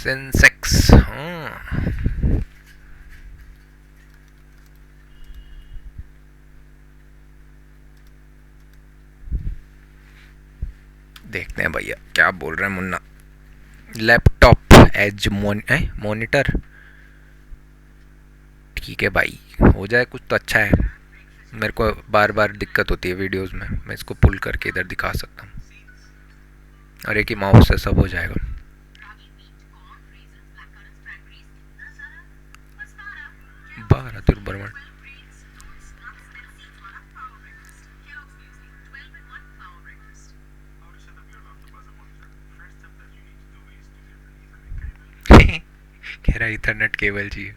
सेंसेक्स. हाँ देखते हैं भैया क्या बोल रहे हैं मुन्ना. Laptop as monitor. ठीक है भाई, हो जाए कुछ तो अच्छा है. मेरे को बार बार दिक्कत होती है वीडियोस में. मैं इसको पुल करके इधर दिखा सकता हूँ, और एक ही माउस से सब हो जाएगा. बारह तिरुबरमण. कह रहा इथरनेट केबल चाहिए.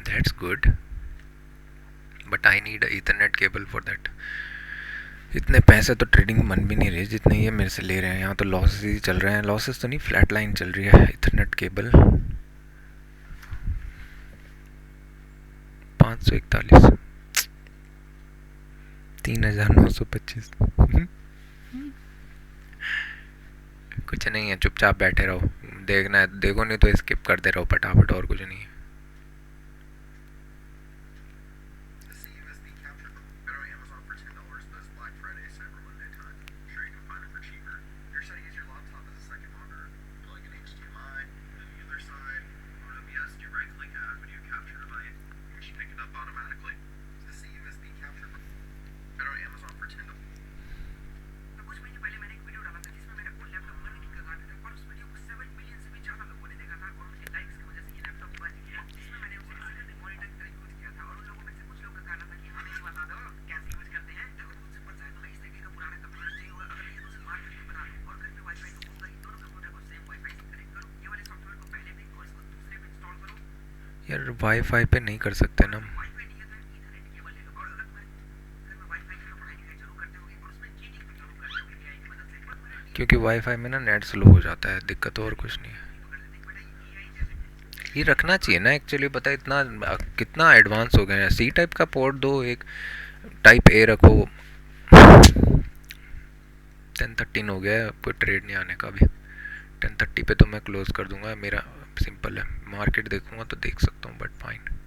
That's good, but I need a Ethernet cable for that. इतने पैसे तो ट्रेडिंग मन भी नहीं रहे जितने ये मेरे से ले रहे हैं. यहाँ तो लॉसेस ही चल रहे हैं. लॉसेस तो नहीं, फ्लैट लाइन चल रही है. Ethernet cable 541, 3925. कुछ नहीं है, चुपचाप बैठे रहो. देखना है देखो, नहीं तो स्किप करते रहो फटाफट, और कुछ नहीं है. यार वाईफाई पे नहीं कर सकते ना, क्योंकि वाईफाई में ना नेट स्लो हो जाता है. दिक्कत और कुछ नहीं है. ये रखना चाहिए ना एक्चुअली. पता है इतना कितना एडवांस हो गया है. सी टाइप का पोर्ट दो, एक टाइप ए रखो. 10:13 हो गया है, कोई ट्रेड नहीं आने का भी. 10:30 पे तो मैं क्लोज कर दूंगा, मेरा सिंपल है। मार्केट देखूंगा तो देख सकता हूँ, बट फाइन।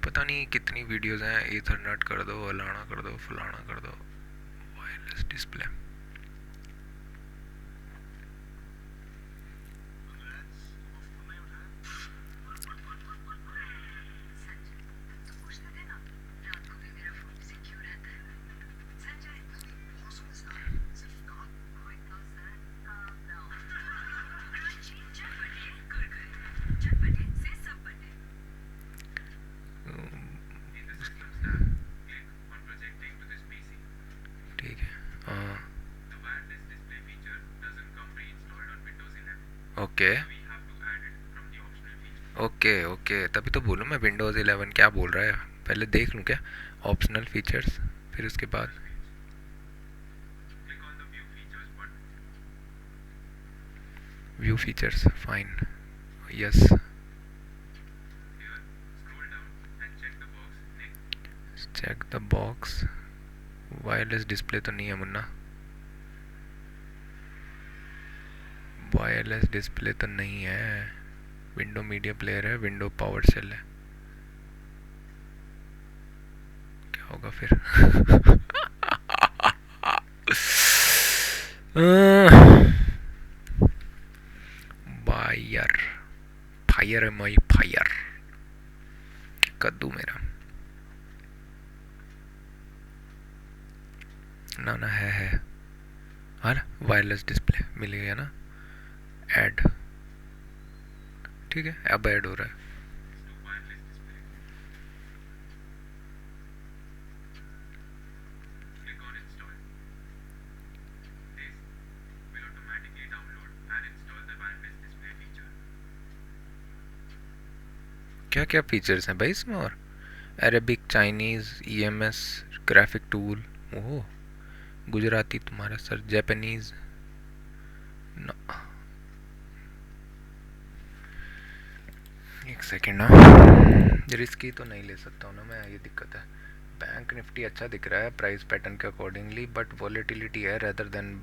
पता नहीं कितनी वीडियोस हैं, ईथरनेट कर दो, फलाना कर दो, फलाना कर दो, वायरलेस डिस्प्ले। ठीक है, हाँ, ओके ओके ओके, तभी तो बोलूँ मैं विंडोज़ 11 क्या बोल रहा है। पहले देख लूँ क्या ऑप्शनल फीचर्स, फिर उसके बाद view features, fine, yes. Check the box, wireless display तो नहीं है मुन्ना, वायरलेस डिस्प्ले तो नहीं है। विंडो मीडिया प्लेयर है, विंडो पावर सेल है, क्या होगा फिर? बायर, फायर है मई फायर, कद्दू मेरा। ना ना है, हाँ ना, वायरलेस डिस्प्ले मिल गया ना, ऐड, ठीक है, अब ऐड हो रहा है। क्या क्या फीचर्स हैं भाई इसमें? और Arabic, Chinese, EMS, graphic tool, oh, Gujarati तुम्हारा सर, जापानीज़, एक सेकेंड ना, रिस्की तो नहीं ले सकता हूँ ना मैं, ये दिक्कत है। बैंक निफ्टी अच्छा दिख रहा है प्राइस पैटर्न के अकॉर्डिंगली, बट वॉलेटिलिटी है रेदर देन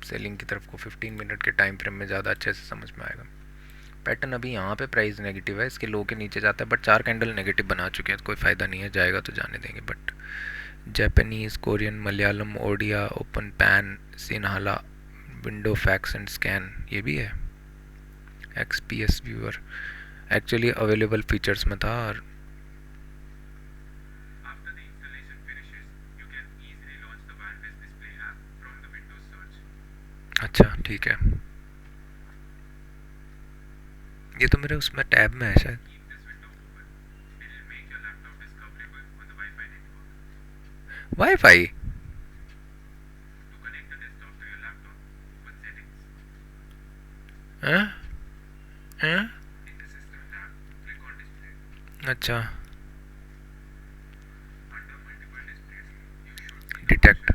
सेलिंग की तरफ को 15 मिनट के टाइम फ्रेम में ज़्यादा अच्छे से समझ में आएगा। पैटर्न अभी यहाँ पे प्राइस नेगेटिव है, इसके लो के नीचे जाता है, बट 4 कैंडल नेगेटिव बना चुके हैं तो कोई फ़ायदा नहीं है, जाएगा तो जाने देंगे। But Japanese, Korean, Malayalam, Odia, open pan, Sinhala, window fax and scan, ये भी है। XPS viewer actually available features में था, और अच्छा ठीक है, ये तो मेरे उसमें टैब में है शायद। वाईफाई? हैं? हैं? अच्छा, डिटेक्ट,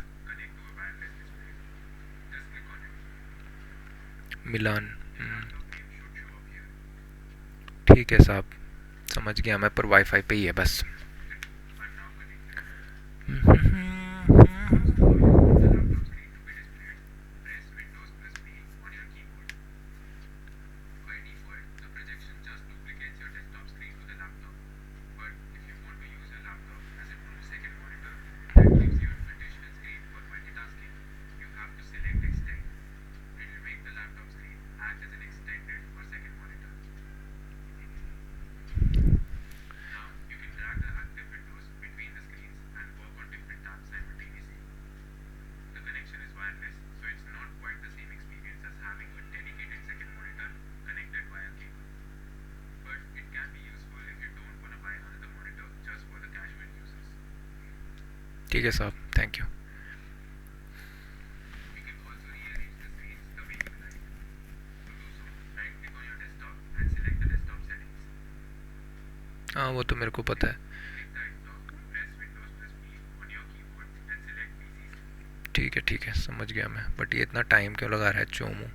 मिलान, ठीक है साहब, समझ गया मैं, पर वाईफाई पे ही है बस। ठीक है साहब, थैंक यू। हाँ वो तो मेरे को पता है, ठीक है ठीक है, समझ गया मैं, बट ये इतना टाइम क्यों लगा रहा है चोमू?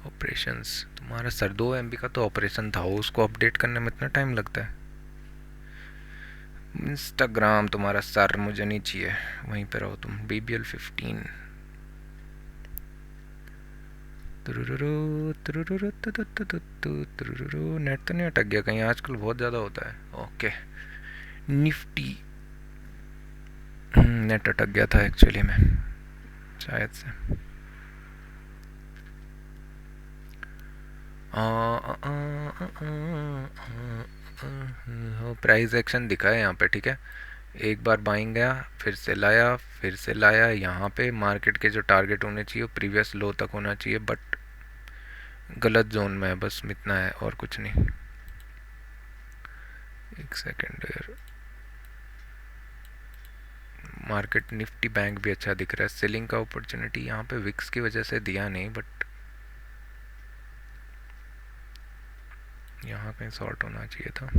ऑपरेशंस तुम्हारा सर 2 MB का तो ऑपरेशन था, उसको अपडेट करने में इतना टाइम लगता है। इंस्टाग्राम तुम्हारा सर मुझे नहीं चाहिए, वहीं पे रहो तुम। BBL 15 नेट तो नहीं अटक गया कहीं? आजकल बहुत ज़्यादा होता है। ओके निफ्टी नेट अटक गया था एक्चुअली में शायद से। प्राइस एक्शन दिखा है यहाँ पे, ठीक है। एक बार बाइंग गया, फिर से लाया, फिर से लाया। यहाँ पे मार्केट के जो टारगेट होने चाहिए प्रीवियस लो तक होना चाहिए, बट गलत जोन में है, बस इतना है और कुछ नहीं। एक सेकेंड यार, मार्केट निफ्टी बैंक भी अच्छा दिख रहा है। सेलिंग का अपॉर्चुनिटी यहाँ पे विक्स की वजह से दिया नहीं, बट यहाँ कहीं शॉर्ट होना चाहिए था।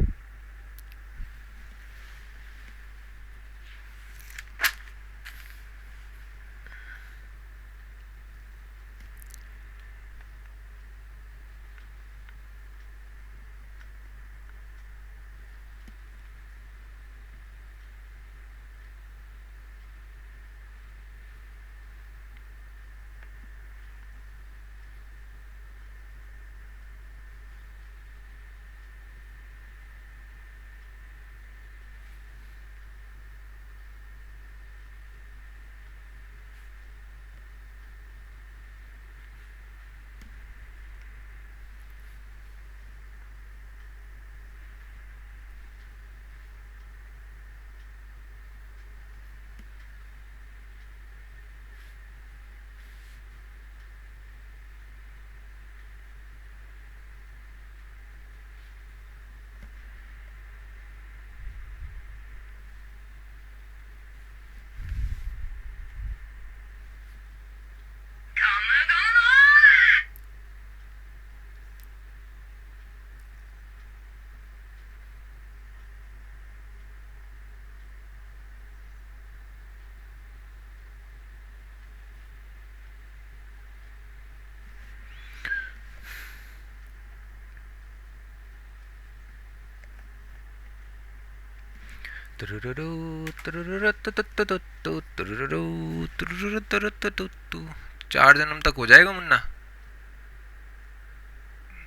चार जन्म तक हो जाएगा मुन्ना,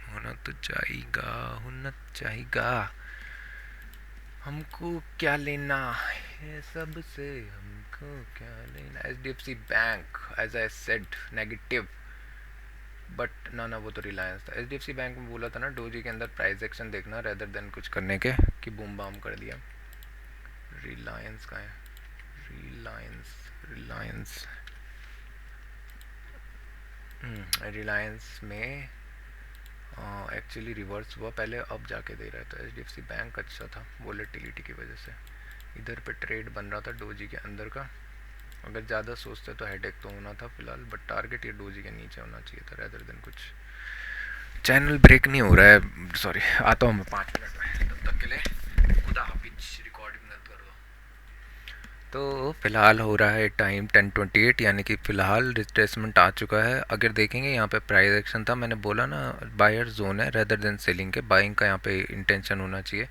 होना तो चाहिएगा, होना चाहिएगा। हमको क्या लेना है सबसे, हमको क्या लेना। HDFC bank as I said negative, but no वो तो रिलायंस था। HDFC बैंक में बोला था ना डोजी के अंदर प्राइस एक्शन देखना रेदर देन कुछ करने के, कि बूम बाम कर दिया। रिलायंस का है, रिलायंस रिलायंस रिलायंस में एक्चुअली रिवर्स हुआ पहले, अब जाके दे रहा है। तो HDFC बैंक अच्छा था वोलेटिलिटी की वजह से। इधर पे ट्रेड बन रहा था डोजी के अंदर का, अगर ज़्यादा सोचते तो हेडेक तो होना था फिलहाल, बट टारगेट ये डोजी के नीचे होना चाहिए था रेदर देन कुछ। चैनल ब्रेक नहीं हो रहा है, सॉरी आता हूँ मैं 5 मिनट में, तब तक के लिए खुदा हाफिज। रिकॉर्डिंग मत कर दो। तो फ़िलहाल हो रहा है टाइम 10:28, यानी कि फ़िलहाल रिट्रेसमेंट आ चुका है। अगर देखेंगे यहाँ पे प्राइस एक्शन था, मैंने बोला ना बायर जोन है रेदर देन सेलिंग के, बाइंग का यहाँ पे इंटेंशन होना चाहिए।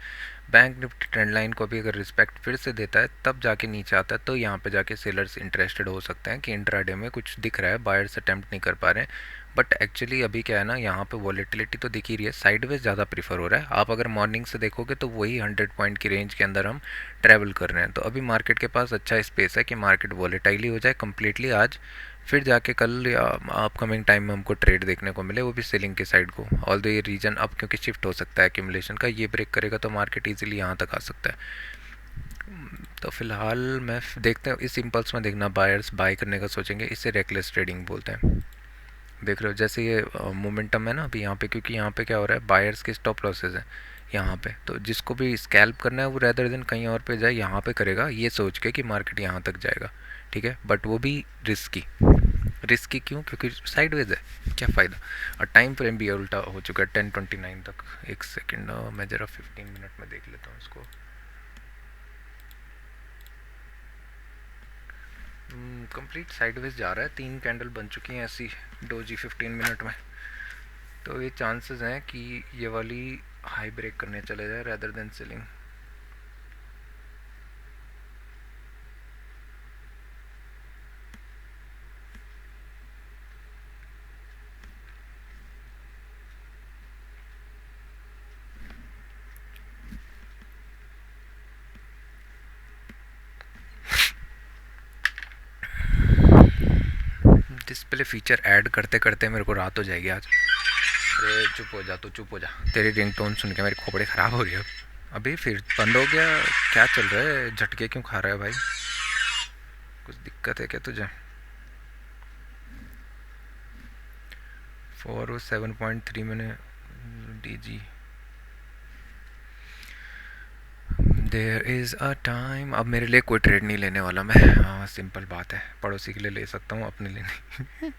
बैंक निफ्टी ट्रेंड लाइन को भी अगर रिस्पेक्ट फिर से देता है तब जाके नीचे आता है, तो यहाँ पे जाके सेलर्स इंटरेस्टेड हो सकते हैं कि इंट्राडे में कुछ दिख रहा है, बायर्स अटेम्प्ट नहीं कर पा रहे हैं। बट एक्चुअली अभी क्या है ना, यहाँ पे वॉलेटिलिटी तो दिख ही रही है, साइडवेज ज़्यादा प्रीफर हो रहा है। आप अगर मॉर्निंग से देखोगे तो वही 100 पॉइंट की रेंज के अंदर हम ट्रैवल कर रहे हैं। तो अभी मार्केट के पास अच्छा स्पेस है कि मार्केट वॉलेटाइली हो जाए कम्प्लीटली आज, फिर जाके कल या अपकमिंग टाइम में हमको ट्रेड देखने को मिले, वो भी सेलिंग के साइड को। ऑल दो ये रीजन अब क्योंकि शिफ्ट हो सकता है एक्यूमुलेशन का, ये ब्रेक करेगा तो मार्केट ईजिली यहाँ तक आ सकता है। तो फिलहाल मैं देखते हैं इस इम्पल्स में देखना, बायर्स बाय करने का सोचेंगे, इसे रेकलेस ट्रेडिंग बोलते हैं। देख रहे हो जैसे ये मोमेंटम है ना अभी यहाँ पे, क्योंकि यहाँ पे क्या हो रहा है, बायर्स के स्टॉप लॉसेस हैं यहाँ पे। तो जिसको भी स्कैल्प करना है वो रेदर देन कहीं और पे जाए, यहाँ पे करेगा ये सोच के कि मार्केट यहाँ तक जाएगा, ठीक है। बट वो भी रिस्की, रिस्की क्यों? क्योंकि साइडवेज है, क्या फ़ायदा। और टाइम फ्रेम भी उल्टा हो चुका है 10:29 तक। एक सेकेंड मैं ज़रा 15 मिनट में देख लेता हूँ इसको। कंप्लीट साइडवेज जा रहा है, 3 कैंडल बन चुकी हैं ऐसी डोजी 15 मिनट में। तो ये चांसेस हैं कि ये वाली हाई ब्रेक करने चले जाए rather than selling. Display feature add करते करते मेरे को रात हो जाएगी आज। अरे चुप हो जा, तो चुप हो जा, तेरी रिंगटोन सुन के मेरी खोपड़ी ख़राब हो रही है। अभी फिर बंद हो गया, क्या चल रहा है? झटके क्यों खा रहा है भाई? कुछ दिक्कत है क्या तुझे? 407.3 मैंने डी जी। There is a time. अब मेरे लिए कोई ट्रेड नहीं लेने वाला मैं। हाँ सिंपल बात है, पड़ोसी के लिए ले सकता हूँ, अपने लिए नहीं।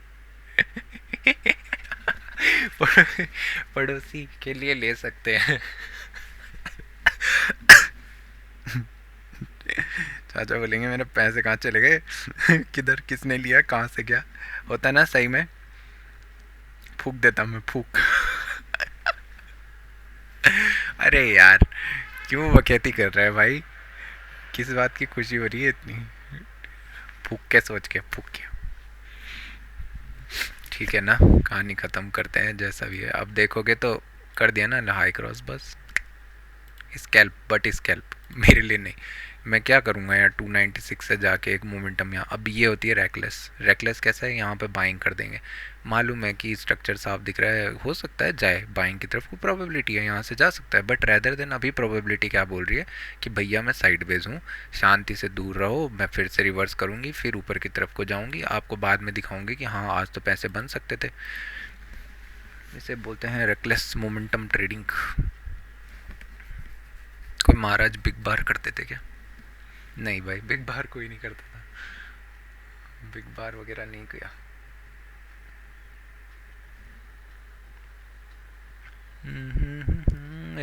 पड़ोसी के लिए ले सकते हैं। चाचा बोलेंगे मेरे पैसे कहाँ चले गए? किधर, किसने लिया, कहाँ से, क्या होता ना सही में? फूक देता मैं, फूक। अरे यार, क्यों बकैती कर रहा है भाई? किस बात की खुशी हो रही है इतनी? फूक के, सोच के फूक के। ठीक है ना, कहानी ख़त्म करते हैं, जैसा भी है। अब देखोगे तो कर दिया ना हाई क्रॉस, बस स्कैल्प, बट स्कैल्प मेरे लिए नहीं। मैं क्या करूँगा यार 296 से जाके एक मोमेंटम यहाँ। अब ये होती है रैकलेस। रैकलेस कैसा है, यहाँ पे बाइंग कर देंगे। मालूम है कि स्ट्रक्चर साफ दिख रहा है, हो सकता है जाए बाइंग की तरफ, को प्रोबेबिलिटी है यहाँ से जा सकता है, बट रैदर देन अभी प्रोबेबिलिटी क्या बोल रही है कि भैया मैं साइडवेज हूँ, शांति से दूर रहो, मैं फिर से रिवर्स करूँगी, फिर ऊपर की तरफ को जाऊँगी, आपको बाद में दिखाऊँगी कि हाँ आज तो पैसे बन सकते थे। इसे बोलते हैं रेकलेस मोमेंटम ट्रेडिंग। कोई महाराज बिग बार करते थे क्या? नहीं भाई, बिग बार कोई नहीं करता था, बिग बार वगैरह नहीं किया।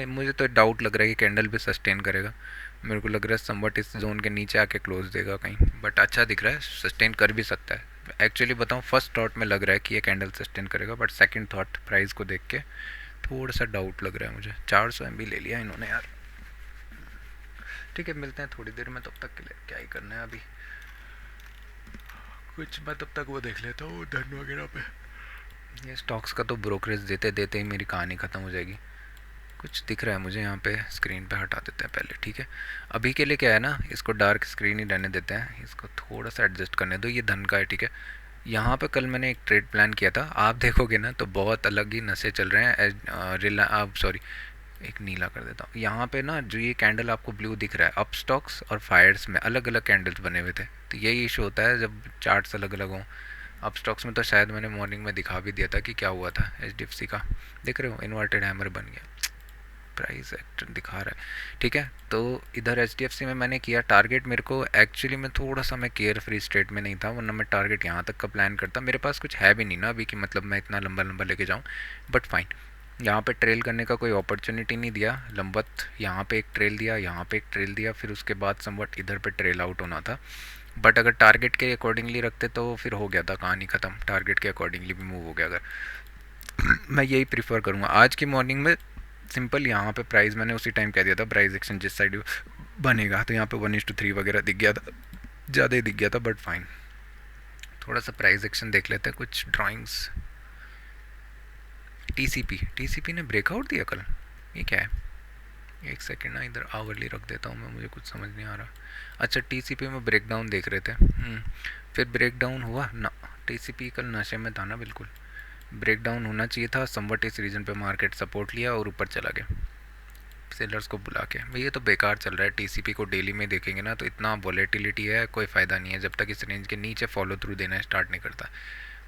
मुझे तो डाउट लग रहा है कि कैंडल भी सस्टेन करेगा। मेरे को लग रहा है समवट इस जोन के नीचे आके क्लोज देगा कहीं, बट अच्छा दिख रहा है, सस्टेन कर भी सकता है। एक्चुअली बताऊँ, फर्स्ट थॉट में लग रहा है कि ये कैंडल सस्टेन करेगा, बट सेकंड थॉट प्राइस को देख के थोड़ा सा डाउट लग रहा है मुझे। 400 MB ले लिया इन्होंने यार। ठीक है, मिलते हैं थोड़ी देर में, तब तक के लिए क्या ही करना है अभी कुछ। मैं तब तक वो देख लेता हूँ धन वगैरह पे। ये स्टॉक्स का तो ब्रोकरेज देते देते ही मेरी कहानी ख़त्म हो जाएगी। कुछ दिख रहा है मुझे यहाँ पे, स्क्रीन पे हटा देते हैं पहले, ठीक है। अभी के लिए क्या है ना, इसको डार्क स्क्रीन ही रहने देते हैं, इसको थोड़ा सा एडजस्ट करने दो। ये धन का है, ठीक है। यहाँ पे कल मैंने एक ट्रेड प्लान किया था, आप देखोगे ना तो बहुत अलग ही नशे चल रहे हैं। आप सॉरी, एक नीला कर देता हूँ। यहाँ पे ना जो ये कैंडल आपको ब्लू दिख रहा है, अप स्टॉक्स और फायर्स में अलग अलग कैंडल्स बने हुए थे। तो यही इशू होता है जब चार्ट्स अलग अलग हों। अप स्टॉक्स में तो शायद मैंने मॉर्निंग में दिखा भी दिया था कि क्या हुआ था। HDFC का देख रहे हो, इन्वर्टेड हैमर बन गया, प्राइस एक्टर दिखा रहा है, ठीक है। तो इधर HDFC में मैंने किया टारगेट। मेरे को एक्चुअली में थोड़ा सा मैं केयर फ्री स्टेट में नहीं था, वरना मैं टारगेट यहाँ तक का प्लान करता। मेरे पास कुछ है भी नहीं ना अभी कि मतलब मैं इतना लंबा लंबा लेके जाऊँ, बट फाइन। यहाँ पे ट्रेल करने का कोई अपॉर्चुनिटी नहीं दिया लंबत। यहाँ पे एक ट्रेल दिया, यहाँ पे एक ट्रेल दिया, फिर उसके बाद समवट इधर पे ट्रेल आउट होना था। बट अगर टारगेट के अकॉर्डिंगली रखते तो फिर हो गया था, कहानी ख़त्म। टारगेट के अकॉर्डिंगली भी मूव हो गया अगर। मैं यही प्रीफर करूँगा आज की मॉर्निंग में। सिंपल यहाँ पे प्राइस मैंने उसी टाइम कह दिया था, प्राइस एक्शन जिस साइड बनेगा, तो यहाँ पे 1:3 वगैरह दिख गया था, ज़्यादा ही दिख गया था, बट फाइन। थोड़ा सा प्राइस एक्शन देख लेते हैं, कुछ ड्राइंग्स। टीसीपी ने ब्रेकआउट दिया कल, ये क्या है? एक सेकेंड ना, इधर आवरली रख देता हूँ मैं, मुझे कुछ समझ नहीं आ रहा। अच्छा, टीसीपी में ब्रेकडाउन देख रहे थे। फिर ब्रेकडाउन हुआ ना? टीसीपी कल नशे में था ना, बिल्कुल ब्रेकडाउन होना चाहिए था। समवट इस रीजन पे मार्केट सपोर्ट लिया और ऊपर चला गया सेलर्स को बुला के। भाई ये तो बेकार चल रहा है। टीसीपी को डेली में देखेंगे ना तो इतना वॉलेटिलिटी है, कोई फ़ायदा नहीं है जब तक इस रेंज के नीचे फॉलो थ्रू देना स्टार्ट नहीं करता।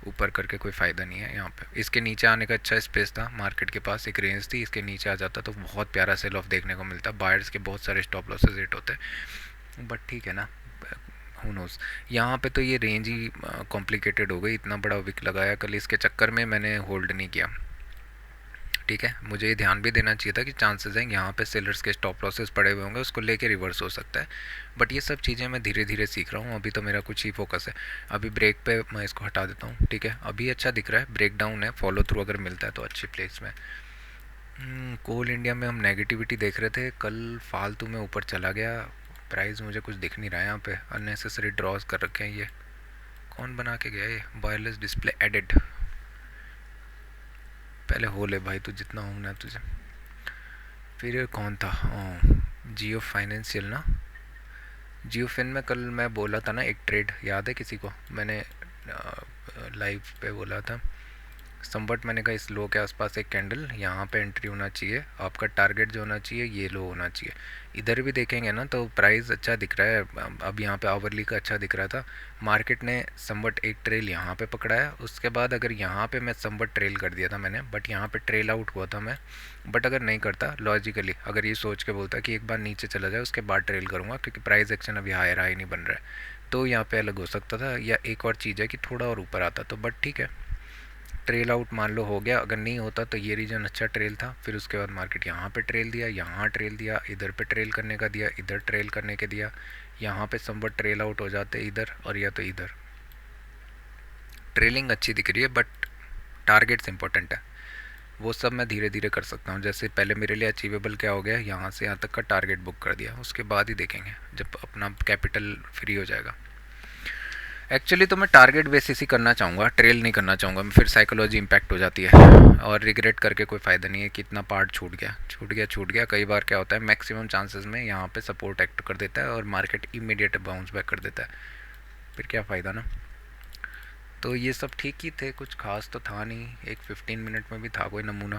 ऊपर करके कोई फ़ायदा नहीं है। यहाँ पे इसके नीचे आने का अच्छा स्पेस था, मार्केट के पास एक रेंज थी, इसके नीचे आ जाता तो बहुत प्यारा सेल ऑफ देखने को मिलता। बायर्स के बहुत सारे स्टॉप लॉसेस हिट होते, बट ठीक है ना, हु नोज़। यहाँ पे तो ये रेंज ही कॉम्प्लिकेटेड हो गई, इतना बड़ा विक लगाया कल, इसके चक्कर में मैंने होल्ड नहीं किया। ठीक है, मुझे ये ध्यान भी देना चाहिए था कि चांसेस हैं यहाँ पे सेलर्स के स्टॉप लॉसेस पड़े हुए होंगे, उसको लेके रिवर्स हो सकता है। बट ये सब चीज़ें मैं धीरे धीरे सीख रहा हूँ, अभी तो मेरा कुछ ही फोकस है। अभी ब्रेक पे मैं इसको हटा देता हूँ, ठीक है, अभी अच्छा दिख रहा है, ब्रेक डाउन है, फॉलो थ्रू अगर मिलता है तो अच्छी प्लेस में। कोल इंडिया में हम नेगेटिविटी देख रहे थे, कल फालतू में ऊपर चला गया, प्राइस मुझे कुछ दिख नहीं रहा है यहाँ पे, अननेसेसरी ड्रॉज कर रखे हैं। ये कौन बना के गया, ये वायरलेस डिस्प्ले एडिड, पहले हो ले भाई, तू जितना होना तुझे। फिर कौन था, जियो फाइनेंशियल ना, जियो फिन में कल मैं बोला था ना एक ट्रेड, याद है किसी को, मैंने लाइव पे बोला था समवट, मैंने कहा इस लो के आसपास एक कैंडल, यहाँ पे एंट्री होना चाहिए, आपका टारगेट जो होना चाहिए ये लो होना चाहिए। इधर भी देखेंगे ना तो प्राइस अच्छा दिख रहा है, अब यहाँ पे आवरली का अच्छा दिख रहा था, मार्केट ने समवट एक ट्रेल यहाँ पे पकड़ा है, उसके बाद अगर यहाँ पे मैं समवट ट्रेल कर दिया था मैंने, बट यहाँ पे ट्रेल आउट हुआ था मैं, बट अगर नहीं करता लॉजिकली, अगर ये सोच के बोलता कि एक बार नीचे चला जाए उसके बाद ट्रेल करूँगा, क्योंकि प्राइस एक्शन अभी हायर हाई नहीं बन रहा है, तो यहाँ पे अलग हो सकता था, या एक और चीज़ है कि थोड़ा और ऊपर आता तो, बट ठीक है, ट्रेल आउट मान लो हो गया, अगर नहीं होता तो ये रीजन अच्छा ट्रेल था, फिर उसके बाद मार्केट यहाँ पे ट्रेल दिया, यहाँ ट्रेल दिया, इधर पे ट्रेल करने का दिया, इधर ट्रेल करने के दिया, यहाँ पे समवट ट्रेल आउट हो जाते इधर और या तो इधर। ट्रेलिंग अच्छी दिख रही है बट टारगेट्स इंपॉर्टेंट है, वो सब मैं धीरे धीरे कर सकता हूँ, जैसे पहले मेरे लिए अचीवेबल क्या हो गया, यहाँ से यहाँ तक का टारगेट बुक कर दिया, उसके बाद ही देखेंगे जब अपना कैपिटल फ्री हो जाएगा। एक्चुअली तो मैं टारगेट बेसिस ही करना चाहूँगा, ट्रेल नहीं करना चाहूँगा मैं, फिर साइकोलॉजी इम्पैक्ट हो जाती है और रिग्रेट करके कोई फ़ायदा नहीं है कि इतना पार्ट छूट गया छूट गया छूट गया। कई बार क्या होता है, मैक्सिमम चांसेस में यहाँ पे सपोर्ट एक्ट कर देता है और मार्केट इमीडिएट बाउंस बैक कर देता है, फिर क्या फ़ायदा ना। तो ये सब ठीक ही थे, कुछ खास तो था नहीं, एक 15 मिनट में भी था कोई नमूना।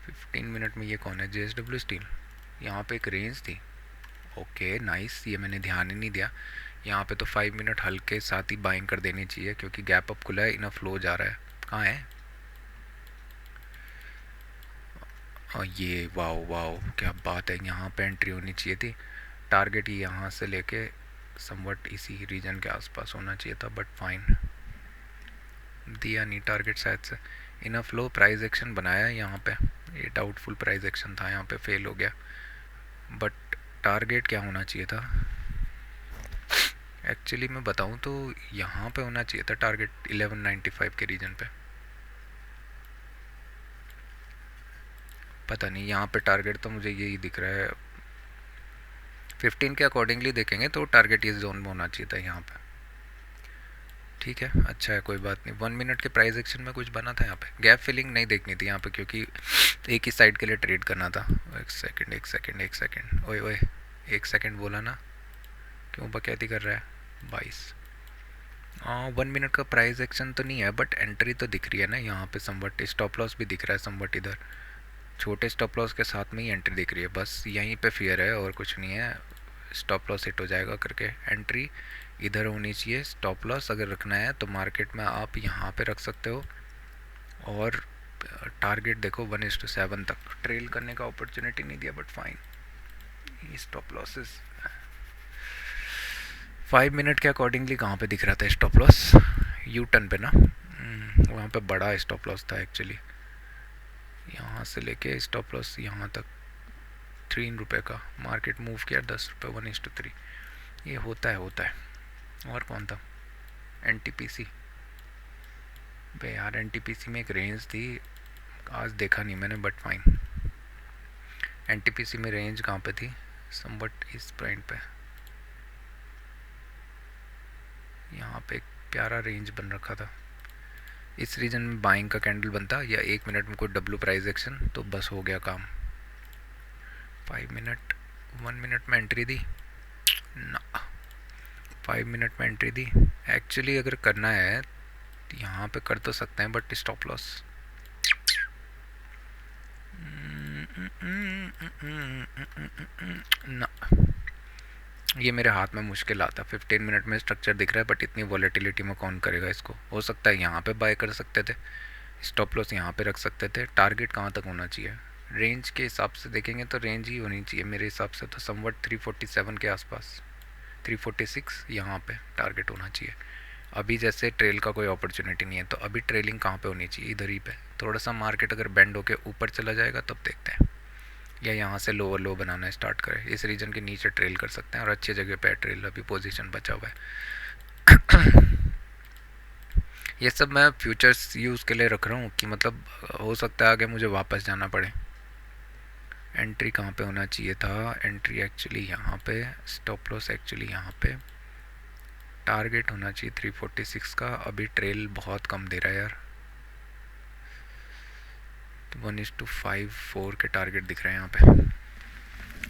15 मिनट में ये कौन है, JSW स्टील, यहाँ पे एक रेंज थी, ओके नाइस, ये मैंने ध्यान ही नहीं दिया। यहाँ पे तो 5 मिनट हल्के साथ ही बाइंग कर देनी चाहिए, क्योंकि गैप अप खुला है, इनफ फ्लो जा रहा है, कहाँ है, और ये वाओ वाओ क्या बात है, यहाँ पे एंट्री होनी चाहिए थी, टारगेट ही यहाँ से लेके समवट इसी रीजन के आसपास होना चाहिए था, बट फाइन, दिया नहीं टारगेट शायद से। इनफ फ्लो प्राइस एक्शन बनाया है यहाँ पे, ये डाउटफुल प्राइस एक्शन था, यहाँ पे फेल हो गया, बट टारगेट क्या होना चाहिए था, एक्चुअली मैं बताऊं तो यहाँ पे होना चाहिए था टारगेट 1195 के रीजन पे, पता नहीं, यहाँ पे टारगेट तो मुझे यही दिख रहा है, 15 के अकॉर्डिंगली देखेंगे तो टारगेट इस जोन में होना चाहिए था यहाँ पे, ठीक है अच्छा है कोई बात नहीं। 1 मिनट के प्राइस एक्शन में कुछ बना था यहाँ पे, गैप फिलिंग नहीं देखनी थी यहाँ पे, क्योंकि एक ही साइड के लिए ट्रेड करना था। एक सेकंड एक सेकंड एक सेकंड, ओए ओए, एक सेकंड बोला ना, क्यों बकैती कर रहा है 22। 1 मिनट का प्राइस एक्शन तो नहीं है, बट एंट्री तो दिख रही है ना यहाँ पे, समवट स्टॉप लॉस भी दिख रहा है, समवट इधर छोटे स्टॉप लॉस के साथ में ही एंट्री दिख रही है, बस यहीं पे फियर है और कुछ नहीं है, स्टॉप लॉस हिट हो जाएगा करके, एंट्री इधर होनी चाहिए, स्टॉप लॉस अगर रखना है तो मार्केट में आप यहाँ पे रख सकते हो, और टारगेट देखो 1:7 तक, ट्रेल करने का अपॉर्चुनिटी नहीं दिया but fine. Stop losses 5 minute के अकॉर्डिंगली कहाँ पे दिख रहा था स्टॉप लॉस, यू टर्न पे ना, वहाँ पे बड़ा स्टॉप लॉस था एक्चुअली, यहाँ से लेके स्टॉप लॉस यहाँ तक 3 रुपये का, मार्केट मूव किया 10 रुपये, 1:3, ये होता है। और कौन था, NTPC, बे यार NTPC में एक रेंज थी, आज देखा नहीं मैंने बट फाइन। NTPC में रेंज कहाँ पे थी, समवट इस पॉइंट पे, यहाँ पे एक प्यारा रेंज बन रखा था, इस रीजन में बाइंग का कैंडल बनता, या 1 मिनट में कोई डब्लू प्राइस एक्शन तो बस हो गया काम। 5 मिनट 1 मिनट में एंट्री दी ना, 5 मिनट में एंट्री दी, एक्चुअली अगर करना है यहाँ पे कर तो सकते हैं, बट स्टॉप लॉस ना, ये मेरे हाथ में मुश्किल आता। 15 मिनट में स्ट्रक्चर दिख रहा है, बट इतनी वॉलेटिलिटी में कौन करेगा इसको, हो सकता है यहाँ पे बाय कर सकते थे, स्टॉप लॉस यहाँ पे रख सकते थे, टारगेट कहाँ तक होना चाहिए, रेंज के हिसाब से देखेंगे तो रेंज ही होनी चाहिए मेरे हिसाब से, तो समवट 347 के आसपास, 346 यहाँ पे टारगेट होना चाहिए, अभी जैसे ट्रेल का कोई अपॉर्चुनिटी नहीं है, तो अभी ट्रेलिंग कहाँ पे होनी चाहिए, इधर ही पे। थोड़ा सा मार्केट अगर बेंड होके ऊपर चला जाएगा तब देखते हैं, या यहाँ से लोअर लो बनाना स्टार्ट करें, इस रीजन के नीचे ट्रेल कर सकते हैं, और अच्छी जगह पे ट्रेल अभी पोजीशन बचा हुआ है। ये सब मैं फ्यूचर्स यूज़ के लिए रख रहा हूँ कि मतलब हो सकता है आगे मुझे वापस जाना पड़े। एंट्री कहाँ पे होना चाहिए था, एंट्री एक्चुअली यहाँ पे, स्टॉप लॉस एक्चुअली यहाँ पे, टारगेट होना चाहिए 346 का। अभी ट्रेल बहुत कम दे रहा है यार, 1:54 के टारगेट दिख रहे हैं यहाँ पे।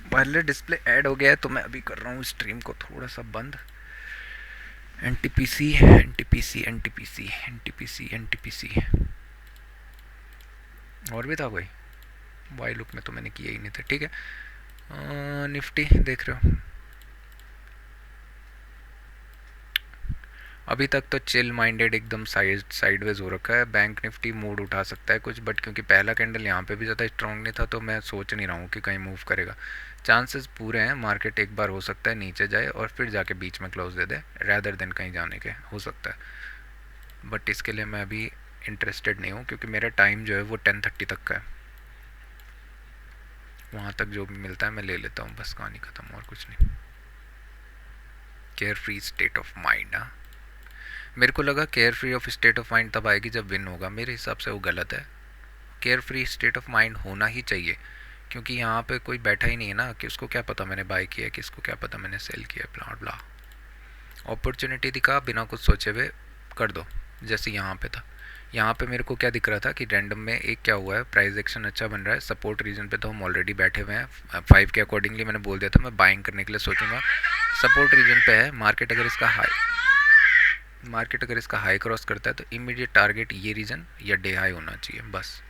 पहले डिस्प्ले ऐड हो गया है तो मैं अभी कर रहा हूँ स्ट्रीम को थोड़ा सा बंद। NTPC NTPC NTPC NTPC NTPC, और भी था कोई, वाई लुक में तो मैंने किया ही नहीं था, ठीक है। निफ्टी देख रहे हो, अभी तक तो चिल माइंडेड एकदम साइडवेज हो रखा है। बैंक निफ्टी मूड उठा सकता है कुछ, बट क्योंकि पहला कैंडल यहाँ पे भी ज़्यादा स्ट्रॉन्ग नहीं था तो मैं सोच नहीं रहा हूँ कि कहीं मूव करेगा। चांसेस पूरे हैं मार्केट एक बार हो सकता है नीचे जाए और फिर जाके बीच में क्लोज दे दे, रैदर देन कहीं जाने के, हो सकता है। बट इसके लिए मैं अभी इंटरेस्टेड नहीं हूँ क्योंकि मेरा टाइम जो है वो 10:30 तक का है, वहाँ तक जो भी मिलता है मैं ले लेता हूँ, बस कहानी ख़त्म, और कुछ नहीं। Care free state of mind, हाँ मेरे को लगा care free of state of mind तब आएगी जब विन होगा, मेरे हिसाब से वो गलत है। Care free state of mind होना ही चाहिए, क्योंकि यहाँ पे कोई बैठा ही नहीं है ना कि उसको क्या पता मैंने बाय किया, किसको क्या पता मैंने सेल किया, ब्ला ब्ला। अपॉर्चुनिटी दिखा बिना कुछ सोचे हुए कर दो, जैसे यहाँ पे था। यहाँ पे मेरे को क्या दिख रहा था कि रैंडम में एक क्या हुआ है, प्राइस एक्शन अच्छा बन रहा है, सपोर्ट रीजन पे तो हम ऑलरेडी बैठे हुए हैं, 5 के अकॉर्डिंगली मैंने बोल दिया था मैं बाइंग करने के लिए सोचूंगा। सपोर्ट रीजन पे है, मार्केट अगर इसका हाई क्रॉस करता है तो इमीडिएट टारगेट ये रीजन या डे हाई होना चाहिए बस।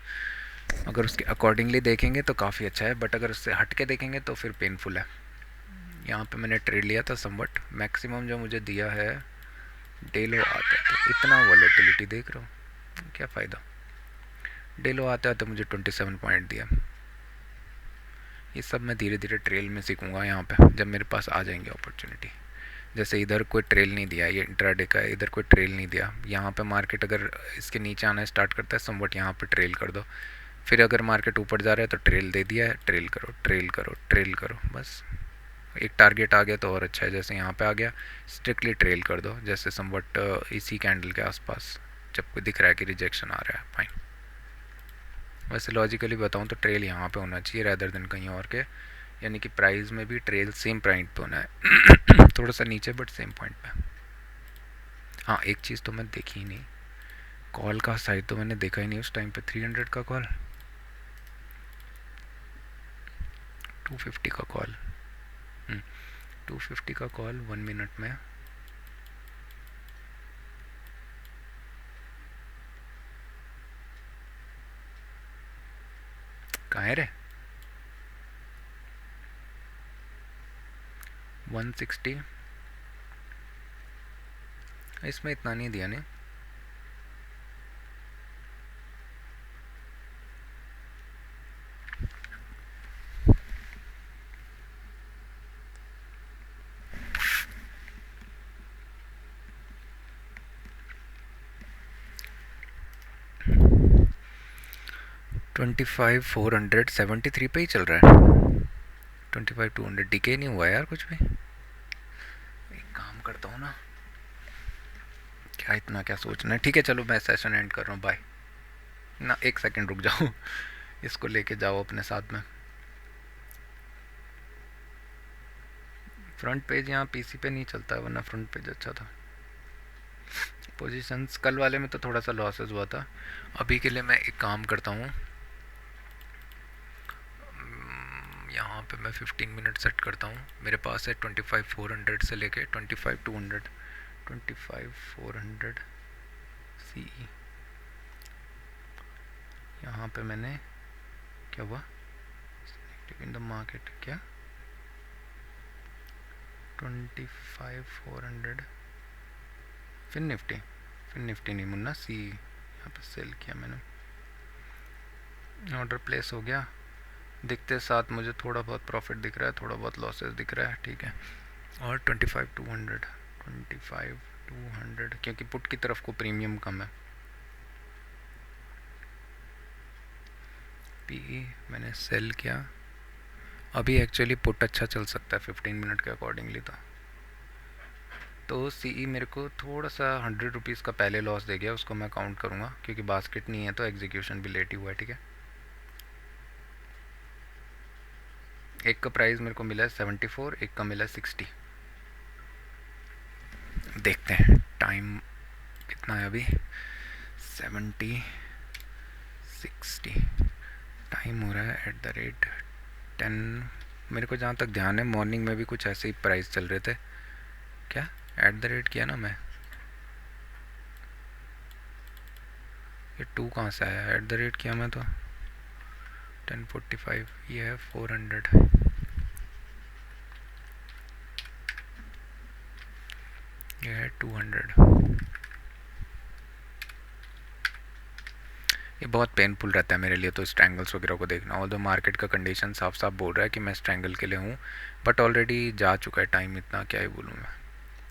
अगर उसके अकॉर्डिंगली देखेंगे तो काफ़ी अच्छा है, बट अगर उससे हट के देखेंगे तो फिर पेनफुल है। यहाँ पे मैंने ट्रेड लिया था समवट, मैक्सिमम जो मुझे दिया है डे लो आता है तो इतना वॉलेटिलिटी देख रहे हो, क्या फ़ायदा। डे लो आता है तो मुझे 27 पॉइंट दिया। ये सब मैं धीरे धीरे ट्रेल में सीखूँगा यहाँ पे जब मेरे पास आ जाएंगे अपॉर्चुनिटी। जैसे इधर कोई ट्रेल नहीं दिया, ये इंट्राडे का है, इधर कोई ट्रेल नहीं दिया, यहाँ पे मार्केट अगर इसके नीचे आना स्टार्ट करता है समवट यहाँ पे ट्रेल कर दो, फिर अगर मार्केट ऊपर जा रहा है तो ट्रेल दे दिया है, ट्रेल करो ट्रेल करो ट्रेल करो, बस एक टारगेट आ गया तो और अच्छा है। जैसे यहाँ पे आ गया स्ट्रिक्टली ट्रेल कर दो, जैसे समवट इसी कैंडल के आसपास जब कोई दिख रहा है कि रिजेक्शन आ रहा है, फाइन। वैसे लॉजिकली बताऊँ तो ट्रेल यहाँ पे होना चाहिए रैदर देन कहीं और के, यानी कि प्राइस में भी ट्रेल सेम पॉइंट पे होना है थोड़ा सा नीचे बट सेम पॉइंट पे। हाँ एक चीज़ तो मैं देखी ही नहीं, कॉल का साइड तो मैंने देखा ही नहीं उस टाइम पे, 300 का कॉल, 250 का कॉल, 250 का कॉल 1 मिनट में। कहाँ है रे, 160, इसमें इतना नहीं दिया नहीं। ट्वेंटी फाइव 473 पे ही चल रहा है, 25 200 डीके नहीं हुआ यार कुछ भी। एक काम करता हूँ ना, क्या इतना क्या सोचना है, ठीक है चलो मैं सेशन एंड कर रहा हूँ, बाय ना। एक सेकंड रुक जाओ इसको लेके जाओ अपने साथ में। फ्रंट पेज यहाँ पीसी पे नहीं चलता, वरना फ्रंट पेज अच्छा था। पोजीशंस कल वाले में तो थोड़ा सा लॉसेस हुआ था। अभी के लिए मैं एक काम करता हूँ, यहाँ पे मैं 15 मिनट सेट करता हूँ। मेरे पास है 25 400 से लेके 25 200, 25 400 सी। यहाँ पे मैंने क्या हुआ इन द मार्केट, क्या 25 400, फिर निफ्टी नहीं मुन्ना, सी यहाँ पे सेल किया मैंने, ऑर्डर प्लेस हो गया। दिखते साथ मुझे थोड़ा बहुत प्रॉफिट दिख रहा है, थोड़ा बहुत लॉसेस दिख रहा है, ठीक है। और 25 200, 25 200 क्योंकि पुट की तरफ को प्रीमियम कम है। पी मैंने सेल किया। अभी एक्चुअली पुट अच्छा चल सकता है 15 मिनट के अकॉर्डिंगली। तो सी मेरे को थोड़ा सा 100 रुपीज़ का पहले लॉस दे गया, उसको मैं काउंट करूँगा क्योंकि बास्केट नहीं है तो एग्जीक्यूशन भी लेट ही हुआ है। ठीक है, एक का प्राइस मेरे को मिला है 74, एक का मिला है 60। देखते हैं टाइम कितना है अभी। 70 60 टाइम हो रहा है @10। मेरे को जहाँ तक ध्यान है मॉर्निंग में भी कुछ ऐसे ही प्राइस चल रहे थे। क्या किया ना मैं? ये 2 कहाँ से आया? किया मैं तो 10:45। ये है 400। ये है 200। ये बहुत पेनफुल रहता है मेरे लिए तो स्ट्रैंगल्स वगैरह को देखना। और मार्केट का कंडीशन साफ साफ बोल रहा है कि मैं स्ट्रैंगल के लिए हूँ, बट ऑलरेडी जा चुका है टाइम इतना, क्या ही बोलूँ मैं।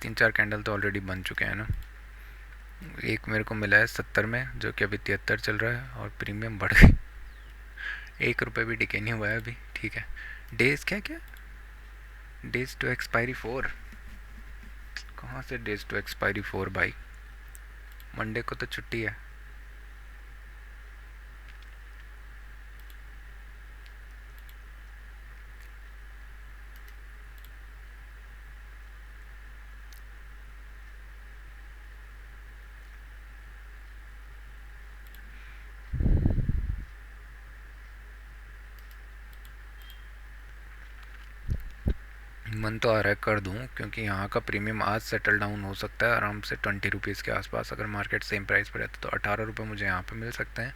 3-4 कैंडल तो ऑलरेडी बन चुके हैं ना। एक मेरे को मिला है 70 में जो कि अभी 73 चल रहा है और प्रीमियम बढ़ गई। 1 रुपये भी डिके नहीं हुआ है अभी। ठीक है, डेज क्या क्या डेज टू एक्सपायरी 4। कहाँ से डेज टू एक्सपायरी 4 भाई? मंडे को तो छुट्टी है। मन तो आ रहा है कर दूं क्योंकि यहाँ का प्रीमियम आज सेटल डाउन हो सकता है आराम से 20 रुपीज़ के आसपास। अगर मार्केट सेम प्राइस पर रहता तो 18 रुपये मुझे यहाँ पे मिल सकते हैं।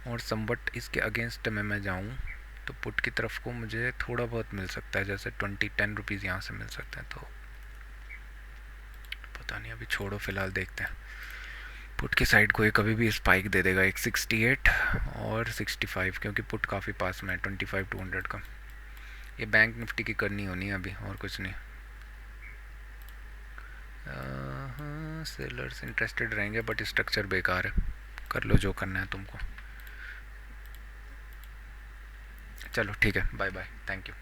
और समवट इसके अगेंस्ट में मैं जाऊँ तो पुट की तरफ को मुझे थोड़ा बहुत मिल सकता है, जैसे 10 रुपीज़ यहाँ से मिल सकते हैं। तो पता नहीं, अभी छोड़ो, फ़िलहाल देखते हैं। पुट की साइड को ये कभी भी स्पाइक दे देगा, एक 68 और 65, क्योंकि पुट काफ़ी पास में है 25-200 का। ये बैंक निफ्टी की करनी होनी है अभी, और कुछ नहीं। हाँ, सेलर्स इंटरेस्टेड रहेंगे बट स्ट्रक्चर बेकार है। कर लो जो करना है तुमको। चलो ठीक है, बाय बाय, थैंक यू।